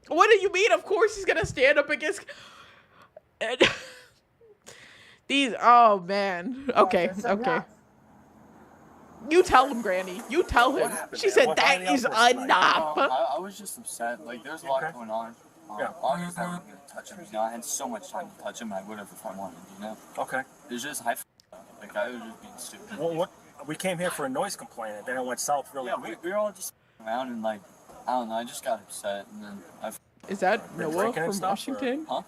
A: What do you mean? Of course he's gonna stand up against. These. Oh man. Okay. Okay. You tell him, Granny. You tell him. She said that is enough.
D: I was just upset. Like, there's a lot going on. Obviously, I wasn't gonna touch him. You know, I had so much time to touch him. I would have if I wanted. You know.
H: Okay.
D: It's just like I was just being stupid.
H: Well, what? We came here for a noise complaint, and then it went south really quick.
D: We were all just around and like, I don't know. I just got upset, and then I.
A: Is that Noah from Washington?
D: Huh?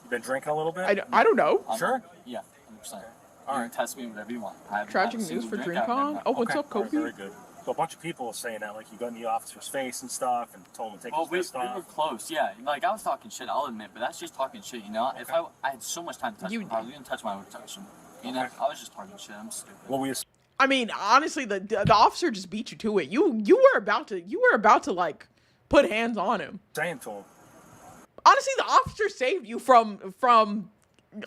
H: You been drinking a little bit?
A: I don't know.
H: Sure.
D: Yeah, 100%. All right. Test me whatever you want.
A: Tragic news for DreamCon. Oh, what's up, Kobe?
H: Very good. So a bunch of people were saying that, like, you got in the officer's face and stuff, and told him to take his vest
D: we
H: off.
D: were close, yeah. Like, I was talking shit, I'll admit, but that's just talking shit, you know? If I had so much time to touch him, if I was gonna touch him, I would touch him. You know? I was just talking shit, I'm stupid.
H: Well,
A: I mean, honestly, the officer just beat you to it. You were about to like put hands on him.
H: Saying to him.
A: Honestly, the officer saved you from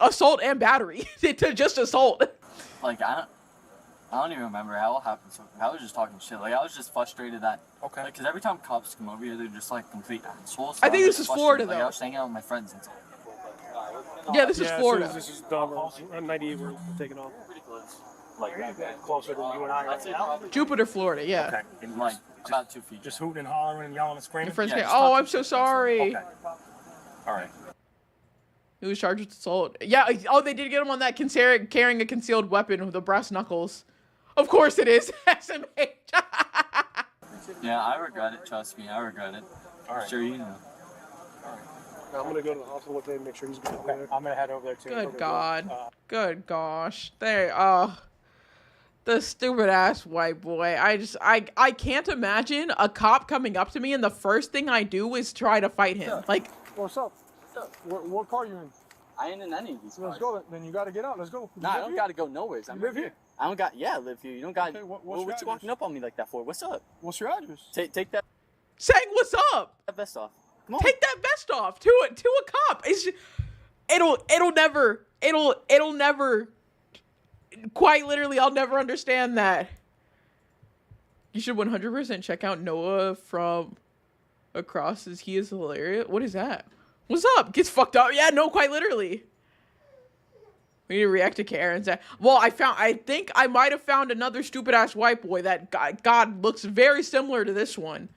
A: assault and battery to just assault.
D: Like, I don't even remember how it happened. So I was just talking shit. Like, I was just frustrated that.
H: Okay.
D: Because every time cops come over here, they're just like complete assholes. So
A: I think this is Florida,
D: like,
A: though.
D: I was hanging out with my friends and stuff.
A: Yeah, this is Florida.
F: This is dumb. On 98, we're taking off.
D: Pretty close.
H: Like, closer to you and I right now?
A: Jupiter, Florida, yeah.
H: Okay. And
D: Like, about 2 feet.
H: just hooting and hollering and yelling and screaming?
A: Your friends
D: Yeah,
A: say,
D: just
A: "Oh,
D: talk
A: I'm
D: to
A: so
D: me.
A: sorry."
H: Okay. All right.
A: He was charged with assault. Yeah. Oh, they did get him on that carrying a concealed weapon with the brass knuckles. Of course it is. SMH.
D: Yeah, I regret it. Trust me, I regret it.
H: All right.
D: Sure, you know.
F: I'm gonna go to the hospital today and make sure he's good.
H: Okay. I'm gonna head over there too.
A: Good God. Good gosh. The stupid ass white boy. I can't imagine a cop coming up to me and the first thing I do is try to fight him. Like,
B: What's up? What car you in?
D: I ain't in any of these cars.
B: Let's go. Then you gotta get out. Let's go.
D: Nah, I don't gotta go nowhere.
B: You live here?
D: I don't got. Yeah, I live here. You don't got.
B: Okay, what's
D: what
B: your
D: you
B: address?
D: walking up on me like that for? What's up?
B: What's your address?
D: Take that
A: saying what's up?
D: vest off. Come on.
A: Take that vest off to a cop. It'll never quite literally, I'll never understand that. You should 100% check out Noah from Across as he is hilarious. What is that? What's up? Gets fucked up. Yeah, no, quite literally. We need to react to Karen's. Well, I think I might have found another stupid ass white boy that God looks very similar to this one.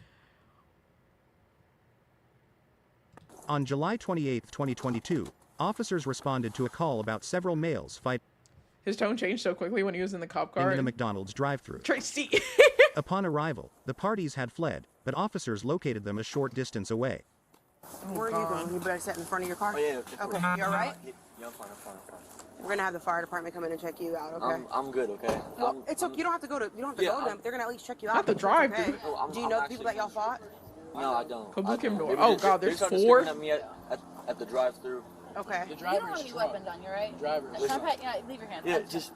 C: On July 28, 2022, officers responded to a call about several males fighting
A: His tone changed so quickly when he was in the cop car.
C: in a McDonald's drive-thru.
A: Tracy.
C: Upon arrival, the parties had fled, but officers located them a short distance away.
I: Where are you going? You better sit in front of your car?
D: Oh, yeah.
I: Okay, you alright?
D: Yeah, I'm fine.
I: We're gonna have the fire department come in and check you out, okay?
D: I'm good, okay?
I: Well, it's okay. You don't have to go to them, but they're gonna at least check you out.
A: Not the drive,
I: okay?
A: dude.
I: Do you know the people that y'all fought?
D: No, I don't.
A: Kabuki door. Oh God, there's 4.
D: At the drive-through.
I: Okay.
J: You don't have any weapons on you, right?
D: Driver.
J: Yeah, leave your hands.
D: Yeah, just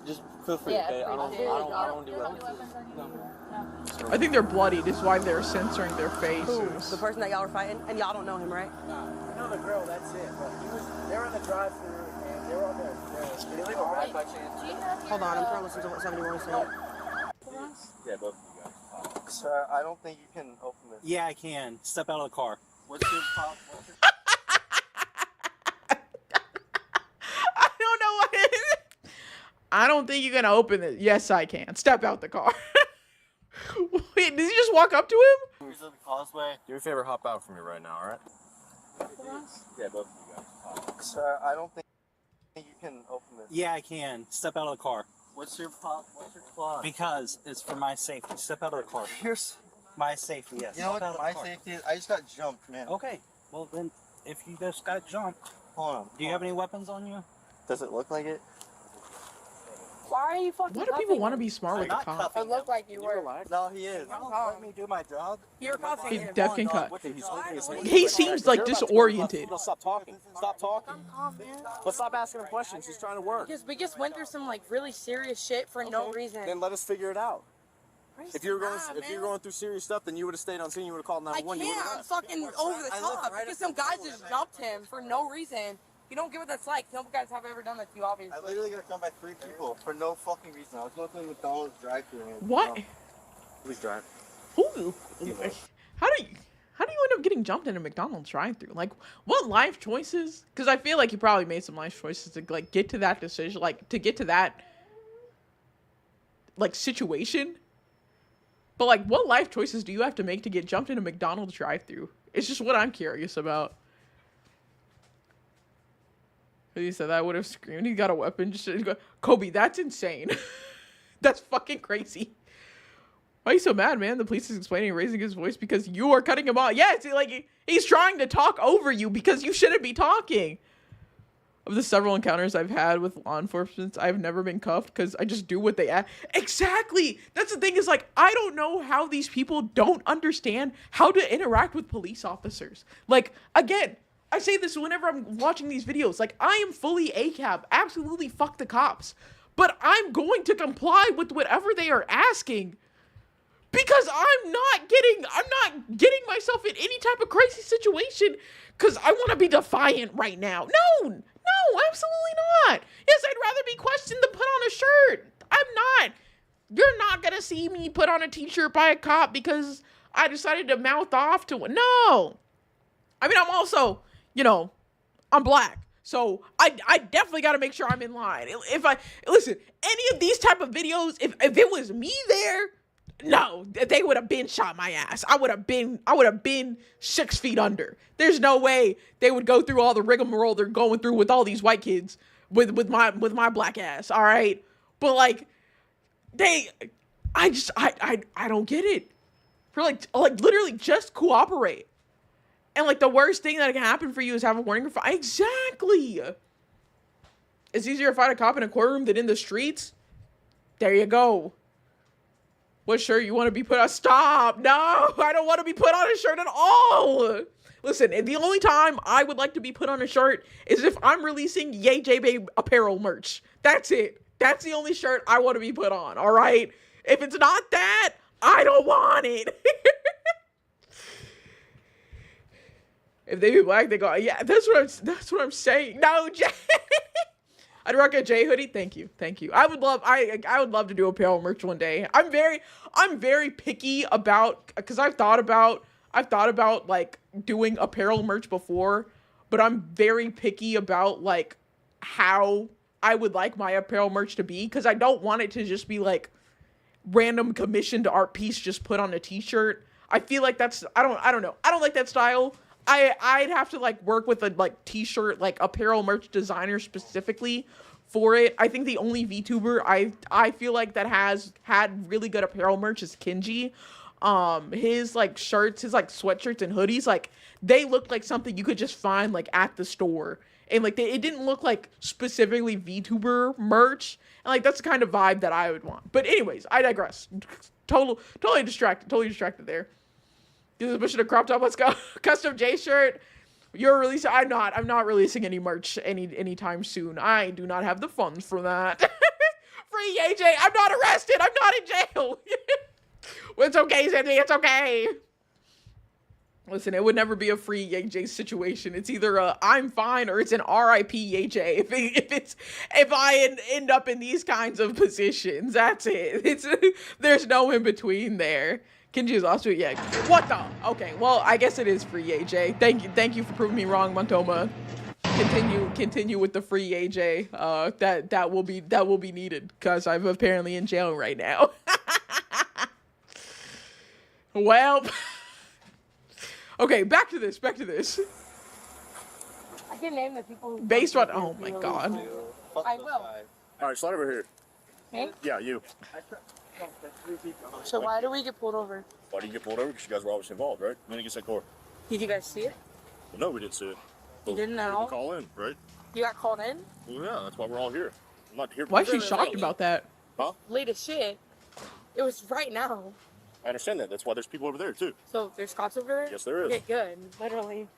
D: feel free.
J: Yeah,
D: Okay? I don't do
J: weapons
D: weapons.
J: on you. No.
A: I think they're bloody. This is why they're censoring their
I: Who?
A: faces.
I: The person that y'all were fighting? And y'all don't know him, right?
G: I know the girl, that's it. But they were in the drive-thru and they were on there. Did they leave a ride by chance?
J: Do you have your,
I: Hold on, I'm trying to listen to what somebody wants to say.
D: Yeah, both of you guys.
G: Sir, I don't think you can open this.
H: Yeah, I can. Step out of the car.
D: What's your pop?
A: I don't know what it is. I don't think you're gonna open it. Yes, I can. Step out the car. Wait, did he just walk up to him?
D: Here's the causeway.
B: Do me a favor, hop out for me right now, all right?
D: Yeah, both of you guys.
G: Sir, I don't think you can open this.
H: Yeah, I can. Step out of the car.
D: What's your pop? What's your clause?
H: Because it's for my safety. Step out of the car.
G: Here's.
H: My safety, yes.
G: You know
H: Step out
G: what?
H: of
G: My
H: the car.
G: safety is. I just got jumped, man.
H: Okay. Well, then, if you just got jumped,
G: Hold on.
H: do you have any weapons on you?
G: Does it look like it?
J: Why are you fucking
A: Why do people want to be smart with the cop?
J: It looked like you were.
G: No, he is. Let me do my job.
J: You're cuffing
A: He's
J: him.
A: deaf can cut.
H: He's holding his hand.
A: He seems like disoriented.
H: Stop talking. Stop talking.
J: Calm, man.
H: Let's stop asking him questions. He's trying to work.
J: Because we just went through some like really serious shit for no reason.
B: Then let us figure it out. If you were going,
J: Nah,
B: if you were
J: man.
B: going through serious stuff, then you would have stayed on scene. You would have called
J: I
B: 911. You would
J: can't. I'm
B: have.
J: fucking over the top because some guys just jumped him for no reason. You don't get what that's like. No guys have ever done that to you, obviously.
G: I literally got done by 3 people for no fucking reason. I was going through the McDonald's drive-thru.
A: What?
G: Please drive.
A: Who? How do you end up getting jumped in a McDonald's drive-thru? Like, what life choices? Because I feel like you probably made some life choices to like get to that decision, like to get to that like situation. But like, what life choices do you have to make to get jumped in a McDonald's drive-thru? It's just what I'm curious about. He said that I would have screamed. He got a weapon. Just Kobe, that's insane. That's fucking crazy. Why are you so mad, man? The police is explaining and raising his voice because you are cutting him off. Yeah, it's like he's trying to talk over you because you shouldn't be talking. Of the several encounters I've had with law enforcement, I've never been cuffed because I just do what they ask. Exactly. That's the thing is like, I don't know how these people don't understand how to interact with police officers. Like, again, I say this whenever I'm watching these videos. Like, I am fully ACAB. Absolutely fuck the cops. But I'm going to comply with whatever they are asking. Because I'm not getting myself in any type of crazy situation because I want to be defiant right now. No, absolutely not. Yes, I'd rather be questioned than put on a shirt. I'm not. You're not going to see me put on a t-shirt by a cop because I decided to mouth off to one. No. I mean, I'm also, I'm black. So I definitely got to make sure I'm in line. Listen, any of these type of videos, if it was me there, no, they would have been shot my ass. I would have been 6 feet under. There's no way they would go through all the rigmarole they're going through with all these white kids with my black ass. All right. But like, I don't get it. For like literally just cooperate. And like the worst thing that can happen for you is have a warning or fight. Exactly. It's easier to fight a cop in a courtroom than in the streets. There you go. What shirt you want to be put on? Stop. No, I don't want to be put on a shirt at all. Listen, the only time I would like to be put on a shirt is if I'm releasing Yay J Babe apparel merch. That's it. That's the only shirt I want to be put on. All right. If it's not that, I don't want it. If they be black, they go, yeah, that's what I'm saying. No, Jay. I'd rock a J hoodie. Thank you. I would love to do apparel merch one day. I'm very picky about, because I've thought about like doing apparel merch before, but I'm very picky about like how I would like my apparel merch to be, because I don't want it to just be like random commissioned art piece just put on a t-shirt. I feel like that's, I don't know. I don't like that style. I'd have to like work with a like t-shirt, like apparel merch designer specifically for it. I think the only VTuber I feel like that has had really good apparel merch is Kenji. His like shirts, his like sweatshirts and hoodies, like they look like something you could just find like at the store. And like it didn't look like specifically VTuber merch. And like that's the kind of vibe that I would want. But anyways, I digress. Totally distracted there. This is pushing a crop top. Let's go. Custom J shirt. You're releasing. I'm not releasing any merch anytime soon. I do not have the funds for that. Free AJ. I'm not arrested. I'm not in jail. It's okay, Sandy. It's okay. Listen, it would never be a free AJ situation. It's either a I'm fine or it's an RIP AJ. If I end up in these kinds of positions, that's it. There's no in between there. Kenji is also, yeah. What the? Okay, well, I guess it is free AJ. Thank you for proving me wrong, Montoma. Continue with the free AJ. That will be needed because I'm apparently in jail right now. Well, okay, back to this.
J: I can name the people.
A: Based on, oh my god.
J: I will.
H: All right, slide over here.
J: Me?
H: Yeah, you.
J: So why do we get pulled over?
H: Why did you get pulled over? Because you guys were obviously involved, right? Then against that car.
J: Did you guys see it?
H: Well, no, we didn't see it.
J: You didn't at all?
H: Call in, right?
J: You got called in?
H: Well, yeah, that's why we're all here. I'm not here.
A: Why is she shocked about that?
H: Huh?
J: Late as shit. It was right now.
H: I understand that. That's why there's people over there, too.
J: So there's cops over there?
H: Yes, there is.
J: Okay, good. Literally.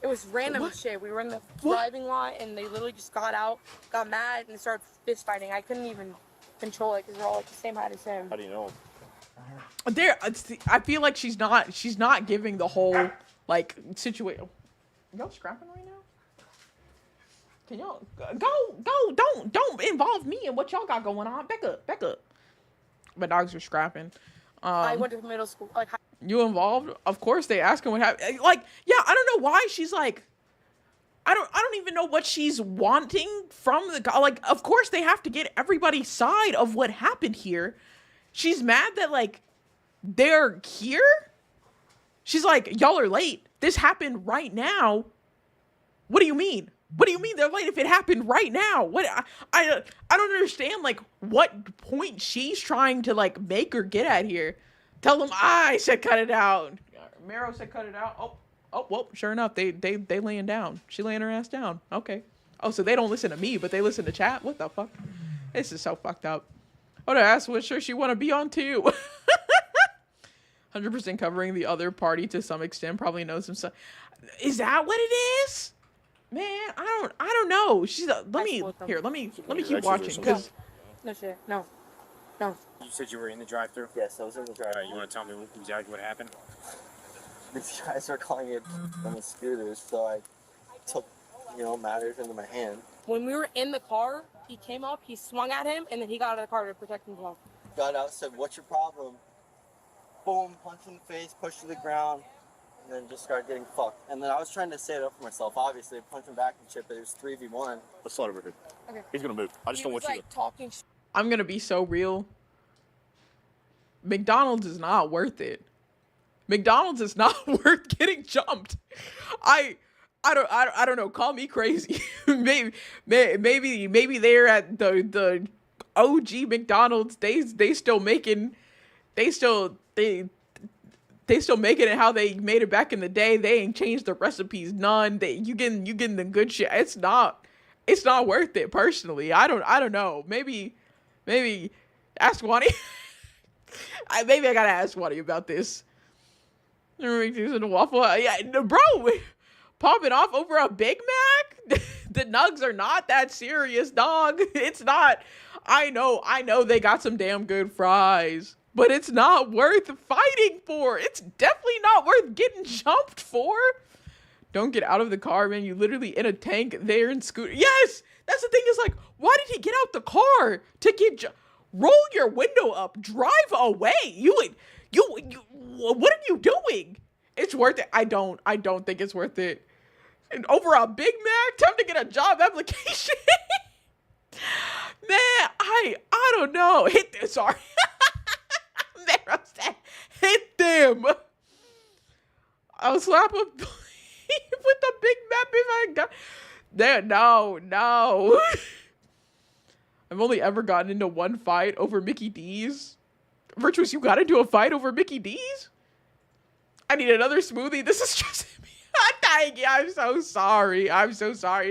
J: It was random shit. We were in the driving lot and they literally just got out, got mad, and started fist fighting. I couldn't even control it because they're all like the same height as him.
H: How do you know?
A: I feel like she's not giving the whole like situation. Y'all scrapping right now? Can y'all go? Don't involve me in what y'all got going on. Back up. My dogs are scrapping.
J: I went to middle school. Like,
A: You involved? Of course they ask him what happened. Like, yeah, I don't know why she's like, I don't even know what she's wanting from the guy. Like, of course they have to get everybody's side of what happened here. She's mad that like they're here. She's like, y'all are late. This happened right now. What do you mean? What do you mean they're late if it happened right now? What I don't understand like what point she's trying to like make or get at here. Tell them I said cut it out. Mero said cut it out. Oh, well, sure enough, they laying down. She laying her ass down. Okay. Oh, so they don't listen to me, but they listen to chat? What the fuck? This is so fucked up. I would ask what shirt she want to be on too. 100% covering the other party to some extent. Probably knows some stuff. Is that what it is? Man, I don't know. She's let me keep watching because
J: no shit. No.
H: You said you were in the drive-thru?
G: Yes, I was in the drive.
H: Alright, you want to tell me exactly what happened?
G: These guys were calling it on the scooters, so I took, matters into my hand.
J: When we were in the car, he came up, he swung at him, and then he got out of the car to protect himself.
G: Got out, said, "What's your problem?" Boom, punch in the face, push to the ground, and then just started getting fucked. And then I was trying to say it up for myself, obviously, punch him back and shit, but it was 3v1.
H: Let's slow it over here.
J: Okay.
H: He's gonna move. I just
J: He
H: don't
J: was
H: want you
J: like talking.
A: I'm gonna be so real. McDonald's is not worth it. McDonald's is not worth getting jumped. I don't know. Call me crazy. maybe they're at the OG McDonald's. They still making it how they made it back in the day. They ain't changed the recipes none. You getting the good shit. It's not worth it personally. I don't know. Maybe ask Wani. Maybe I gotta ask Wani about this. Using the waffle, yeah, bro, popping off over a Big Mac. The nugs are not that serious, dog. It's not. I know they got some damn good fries, but it's not worth fighting for. It's definitely not worth getting jumped for. Don't get out of the car, man. You literally in a tank there in scooter. Yes, that's the thing. Is like, why did he get out the car to get? Roll your window up, drive away. You. What are you doing? It's worth it. I don't think it's worth it. And over a Big Mac, time to get a job application. Man, I don't know. Hit them. Sorry. Mero said, hit them. I'll slap him with the Big Mac if I got there. No. I've only ever gotten into one fight over Mickey D's. Virtuous, you got into a fight over Mickey D's? I need another smoothie. This is stressing me out. I'm so sorry.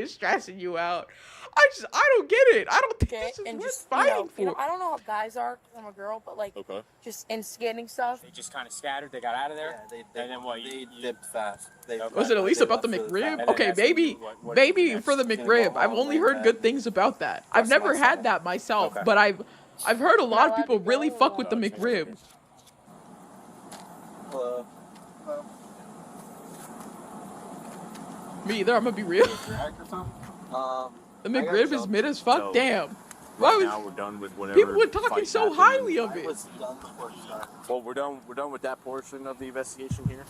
A: It's stressing you out. I don't get it. I don't think this is worth fighting for.
J: I don't know how guys are from a girl, but like just instigating stuff.
H: They just kind of scattered. They got out of there.
G: Yeah,
H: and then what?
G: They dipped fast.
A: Was it at least about the McRib? Okay, maybe for the McRib. I've only heard good things about that. I've never had that myself, but I've heard a lot of people really fuck with the McRib. Me either, I'm gonna be real. The McRib is mid as fuck.
H: So,
A: damn.
H: Now we're done with whatever.
A: People were talking so highly of it.
H: Well, we're done with that portion of the investigation here.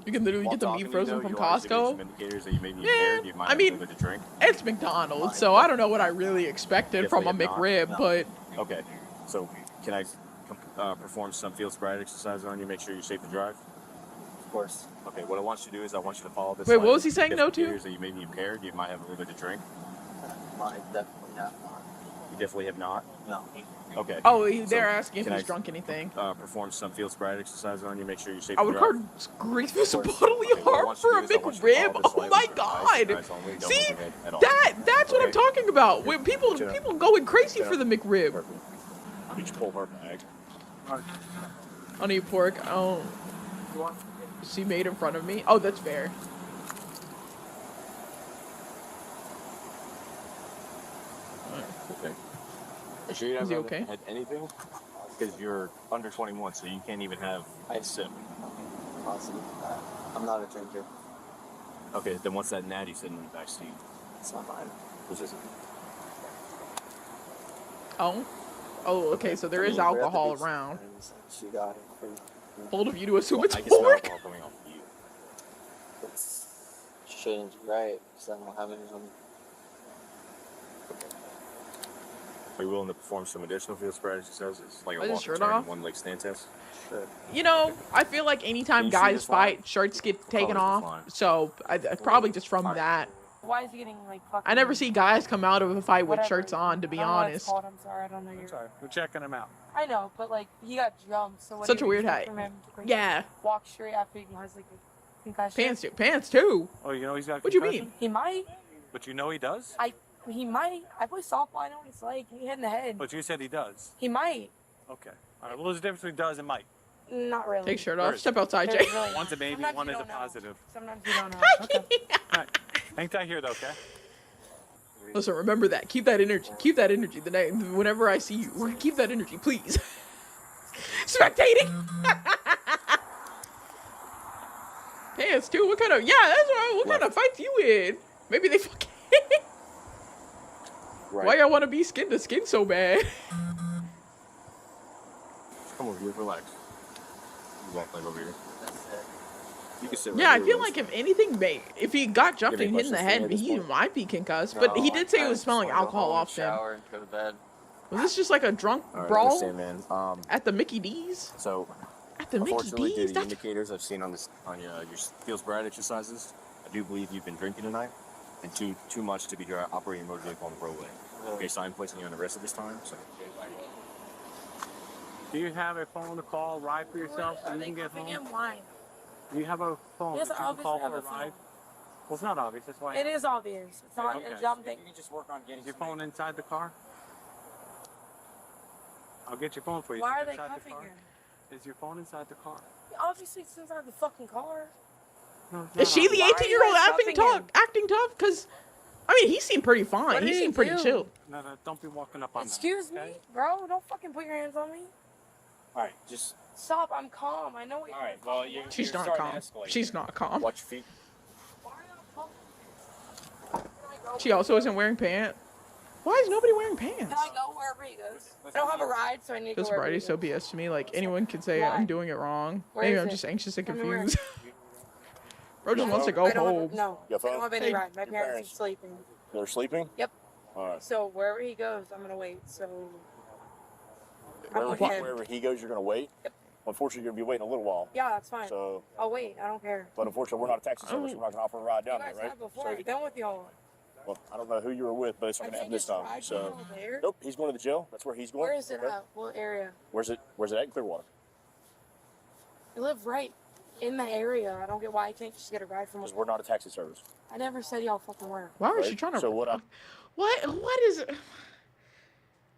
A: You can literally get the meat frozen from Costco. I mean, it's McDonald's, so I don't know what I really expected from a McRib, but
H: okay. So can I perform some field sobriety exercises on you? Make sure you're safe to drive.
G: Of course.
H: Okay. What I want you to do is I want you to follow this.
A: Wait, what was he saying no to?
H: That you may be impaired. You might have a little bit to drink.
G: I definitely have not.
H: You definitely have not.
G: No.
H: Okay.
A: Oh, they're asking if he's drunk anything.
H: Perform some field sobriety exercises on you. Make sure you're safe
A: I
H: to
A: would
H: drive.
A: card grief is bodily harm for a McRib. Oh my god! See, that's what I'm talking about. When people going crazy for the McRib.
H: You just pull her bag.
A: I need pork. Oh, she made in front of me. Oh, that's fair.
H: Okay. Are you sure you haven't
A: okay?
H: had anything? Because you're under 21, so you can't even have a sip.
G: Possibly. I'm not a drinker.
H: Okay, then what's that natty sitting in the back seat? It's not mine. Resistant.
A: Oh. Oh, okay, so there is
G: We're at the
A: alcohol
G: beach,
A: around.
G: and she got it.
A: Bold of you to assume it's
H: I can smell
A: pork.
H: alcohol coming off of you.
G: It's shouldn't be right because I don't have any on me.
H: Are you willing to perform some additional field spread exercises? Like a
A: With his
H: walk
A: shirt
H: and turn
A: off?
H: and one leg stand test?
G: Sure.
A: You know, I feel like anytime
H: Can you see
A: guys
H: this line?
A: fight, shirts get taken
H: Probably
A: off.
H: this line.
A: So probably just from that.
J: Why is he getting like fucking?
A: I never see guys come out of a fight with
J: whatever.
A: shirts on, to be
J: I don't know what it's
A: honest.
J: called, I'm sorry, I don't know your.
F: Sorry, we're checking him out.
J: I know, but like he got jumped, so what
A: Such
J: do
A: a
J: you
A: weird
J: expect
A: height.
J: from him to, like,
A: Yeah,
J: walk straight after he has like a concussion?
A: pants too.
F: Oh, you know he's got a
A: What do you
F: concussion?
A: mean?
J: He might.
F: But you know he does?
J: He might. I play softball. I know what it's like. He hit in the head.
F: But you said he does.
J: He might.
F: Okay. All right, well, there's a difference between does and might.
J: Not really.
A: Take shirt
F: There
A: off.
F: is.
A: Step outside, Jay.
J: There's really
F: One's a
J: not.
F: maybe,
J: Sometimes
F: one
J: you
F: is a
J: don't know.
F: positive.
J: Sometimes you don't know.
F: All right. Hang tight here, though, okay?
A: Listen, remember that. Keep that energy. Keep that energy. Whenever I see you, keep that energy, please. Spectating. Pants too. What kind of? Yeah, that's right. What kind of fights you in? Maybe they fucking.
H: Right.
A: Why y'all want to be skin to skin so bad?
H: Come over here, relax. You won't like over here. You can sit right
A: Yeah, I
H: here
A: feel
H: with
A: like
H: us.
A: if anything, if he got jumped
H: You have
A: and
H: any
A: hit in the
H: questions for me
A: head,
H: at this
A: he
H: point?
A: might be concussed. But he did say he was smelling alcohol off him.
G: Shower and go to bed.
A: Was this just like a drunk
H: All right,
A: brawl
H: understand, man.
A: at the Mickey D's?
H: So,
A: At the Mickey
H: unfortunately, due
A: D's?
H: to the
A: That's
H: indicators I've seen on your field spread exercises, I do believe you've been drinking tonight, and too much to be operating your motor vehicle on the roadway. Okay, so I'm placing you on arrest at this time. So,
F: Do you have a phone to call, ride for yourself, so you can get home?
J: Why?
F: Do you have a phone
J: Yes,
F: that you can
J: obviously
F: call
J: I have
F: for a
J: a phone.
F: ride? Well, it's not obvious. That's why.
J: It is obvious. It's not
F: Okay.
J: a jump thing.
H: you just work on getting
F: Is your phone inside the car? I'll get your phone for you.
J: Why
F: Is
J: are
F: it
J: they
F: inside the
J: cuffing
F: car?
J: him?
F: Is your phone inside the car?
J: Obviously, it's inside the fucking car.
F: No, it's
A: Is
F: not
A: she the
F: obvious.
A: 18-year-old
J: Why are you
A: acting
J: cuffing him?
A: tough? Acting tough? Because, I mean, he seemed pretty fine.
J: What
A: He
J: did he
A: seemed pretty
J: do?
A: chill.
F: No, don't be walking up on
J: Excuse
F: that.
J: me,
F: okay?
J: bro. Don't fucking put your hands on me.
H: All right, just
J: Stop. I'm calm. I know what you're
H: all right. Well, you're
A: She's
H: you're
A: not
H: starting
A: calm.
H: to escalate
A: She's
H: here.
A: not calm.
H: Watch your feet.
A: She also isn't wearing pants. Why is nobody wearing pants?
J: Can I go wherever he goes? I don't have a ride, so I need to go
A: Feels
J: wherever
A: sobriety
J: he
A: is so
J: goes.
A: BS to me. Like, anyone can say
J: Why?
A: I'm doing it wrong.
J: Where
A: Maybe
J: is
A: I'm
J: it?
A: just anxious and
J: Tell me where.
A: confused. Bro just wants to go
J: I don't
A: home.
J: have, no,
H: Your
J: I don't
H: phone?
J: have any
A: Hey,
J: ride. My
H: your
J: parents
H: parents.
J: are sleeping.
H: They're sleeping.
J: Yep.
H: All right.
J: So wherever he goes, I'm gonna wait. So
H: Wherever
J: with
H: he,
J: him.
H: wherever he goes, you're gonna wait.
J: Yep.
H: Unfortunately, you're gonna be waiting a little while.
J: yeah, that's fine.
H: So,
J: I'll wait. I don't care.
H: but unfortunately, we're not a taxi service. We're not gonna offer a ride
J: You
H: down
J: guys
H: there, right?
J: have before.
H: So,
J: I've been with y'all.
H: well, I don't know who you were with, but it's not
J: I
H: gonna happen
J: think
H: this
J: it's
H: time.
J: right
H: So,
J: over there.
H: nope, he's going to the jail. That's where he's going.
J: Where is it
H: Okay.
J: at? What area?
H: Where's it at in Clearwater?
J: I live right in the area. I don't get why I can't just get a ride from.
H: Because we're not a taxi service.
J: I never said y'all fucking were.
A: Why was
H: right?
A: she trying to?
H: So what?
A: What is it?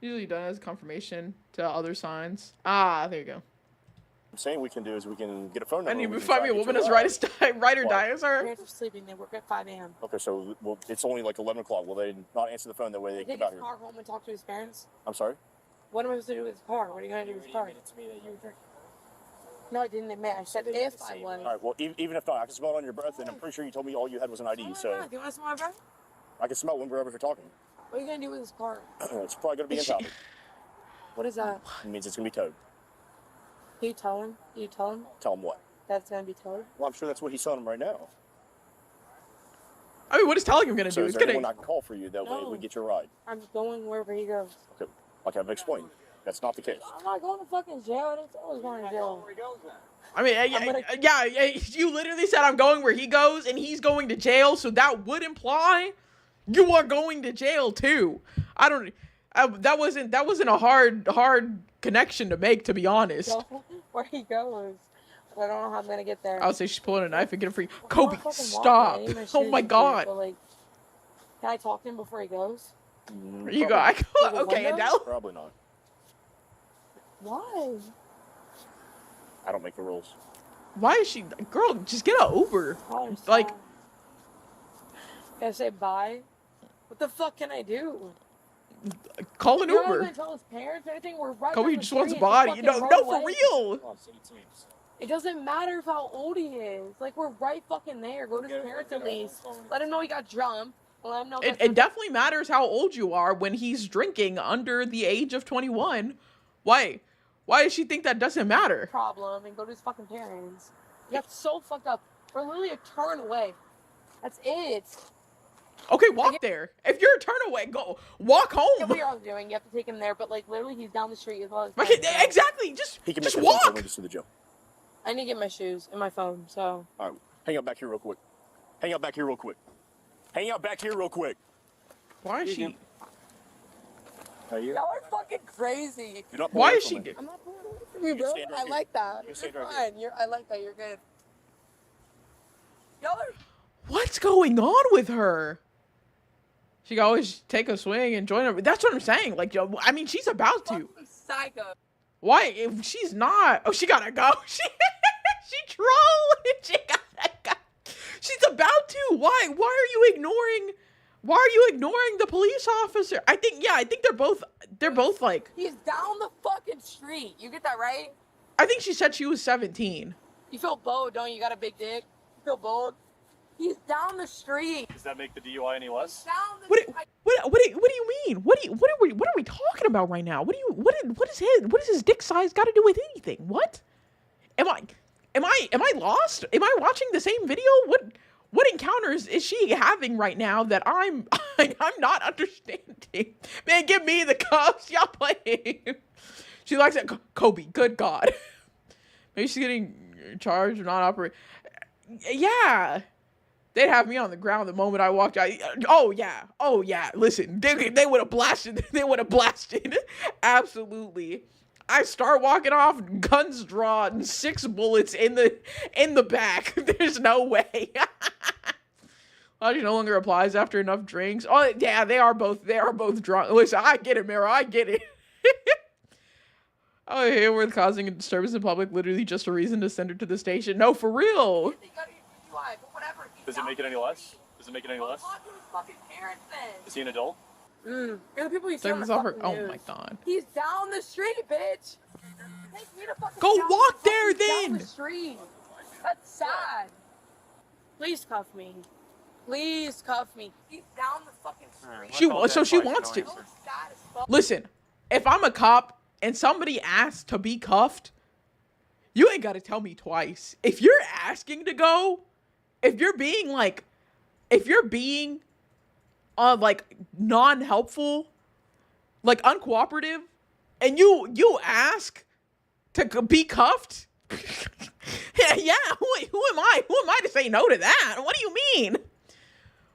A: Usually done as confirmation to other signs. Ah, there you go.
H: I'm saying we can do is we can get a phone number.
A: I need
H: and
A: to
H: we can
A: find
H: try
A: me a
H: to get
A: woman
H: you
A: as
H: ride.
A: ride or
H: Why?
A: die as her.
J: Parents are sleeping. They work at 5 a.m.
H: Okay, so well, it's only like 11 o'clock. Will they not answer the phone that way they
J: Take
H: come out
J: his
H: here?
J: car home and talk to his parents.
H: I'm sorry.
J: What am I supposed to do with his car? What are you gonna do with his car? No, I didn't admit. I said if I was.
H: All right. Well, even if not, I can smell it on your breath, and I'm pretty sure you told me all you had was an ID.
J: Oh my
H: So
J: God, do you want to smell my breath?
H: I can smell it whenever you're talking.
J: What are you gonna do with his car?
H: It's probably going to be impounded.
J: What is that?
H: It means it's going to be towed.
J: Can you tell him? You tell him
H: Tell him what?
J: that's gonna be towed?
H: Well, I'm sure that's what he's telling him right now.
A: I mean, what is telling him gonna
H: So
A: do?
H: is
A: It's
H: there
A: gonna.
H: anyone I can call for you? That way
J: No.
H: we get your ride.
J: I'm going wherever he goes.
H: Okay. Like I've explained, that's not the case.
J: I'm not going to fucking jail. I didn't say I was going to jail.
A: I mean, yeah, you literally said I'm going where he goes, and he's going to jail. So that would imply you are going to jail too. I don't. That wasn't a hard connection to make, to be honest.
J: Go where he goes. But I don't know how I'm gonna get there.
A: I would say she's pulling a knife and get it free.
J: I'm
A: Kobe,
J: not fucking
A: stop!
J: walking. I need my
A: Oh
J: shoes
A: my
J: and shit,
A: God!
J: but, like, can I talk to him before he goes?
A: You go. I go.
J: the
A: Okay,
J: window?
A: Adele.
H: Probably not.
J: Why?
H: I don't make the rules.
A: Why is she? Girl, just get an Uber.
J: Oh, I'm
A: Like-
J: sorry. Can I say bye? What the fuck can I do?
A: Call an
J: You're not
A: Uber.
J: gonna tell his parents or anything? We're right
A: Kobe
J: down the
A: just wants a
J: street. It's
A: body.
J: fucking
A: No,
J: road
A: no, for
J: away.
A: real.
H: Come on, city teams.
J: It doesn't matter if how old he is. Like, we're right fucking there. Go to his parents at least. Let him know he got jumped. Let him know.
A: It definitely matters how old you are when he's drinking under the age of 21. Why? Why does she think that doesn't matter?
J: Problem and go to his fucking parents. That's so fucked up. We're literally a turn away. That's it.
A: Okay, walk there. If you're a turn away, go walk home.
J: Yeah, we are doing. You have to take him there, but like literally, he's down the street as well as.
A: Okay, exactly. Just walk.
H: To the jail.
J: I need to get my shoes and my phone. So.
H: All right, hang out back here real quick. Hang out back here real quick. Hang out back here real quick.
A: Why is she?
H: Are you?
J: Y'all are fucking crazy.
A: Why is she?
J: I'm not pulling away from you, bro. I like that. You're fine. I like that. You're good. Y'all are.
A: What's going on with her? She can always take a swing and join her. That's what I'm saying. Like, yo, I mean, she's about to.
J: Psycho.
A: Why? If she's not. Oh, she gotta go. She trolled. She gotta go. She's about to. Why? Why are you ignoring? Why are you ignoring the police officer? I think they're both like.
J: He's down the fucking street. You get that right?
A: I think she said she was 17.
J: You feel bold, don't you? You got a big dick. You feel bold. He's down the street.
H: Does that make the DUI any less?
J: Down the
A: What do you mean? What are we talking about right now? What is his dick size got to do with anything? What? Am I lost? Am I watching the same video? What encounters is she having right now that I'm not understanding? Man, give me the cuffs. Y'all playing. She likes it. Kobe, good God. Maybe she's getting charged or not operate. Yeah. They'd have me on the ground the moment I walked out. Oh yeah. Listen, they would have blasted. They would have blasted. Absolutely. I start walking off, guns drawn, 6 bullets in the back. There's no way. Logic no longer applies after enough drinks. Oh yeah, they are both drunk. Listen, I get it, Mira. I get it. Oh, here we're causing a disturbance in public. Literally just a reason to send her to the station. No, for real.
H: Does it make it any less? Does it make it any less? Is he an adult?
J: You're the people you see
A: Take
J: on the
A: this off her.
J: fucking
A: Oh
J: news.
A: my God.
J: He's down the street, bitch.
A: Go walk there
J: Down
A: then.
J: the street. That's sad. Please cuff me. Please cuff me. He's down the fucking street.
A: She wants to. Listen, if I'm a cop and somebody asks to be cuffed, you ain't got to tell me twice. If you're asking to go, if you're being like non-helpful, like uncooperative, and you ask to be cuffed, yeah, who am I? Who am I to say no to that? What do you mean?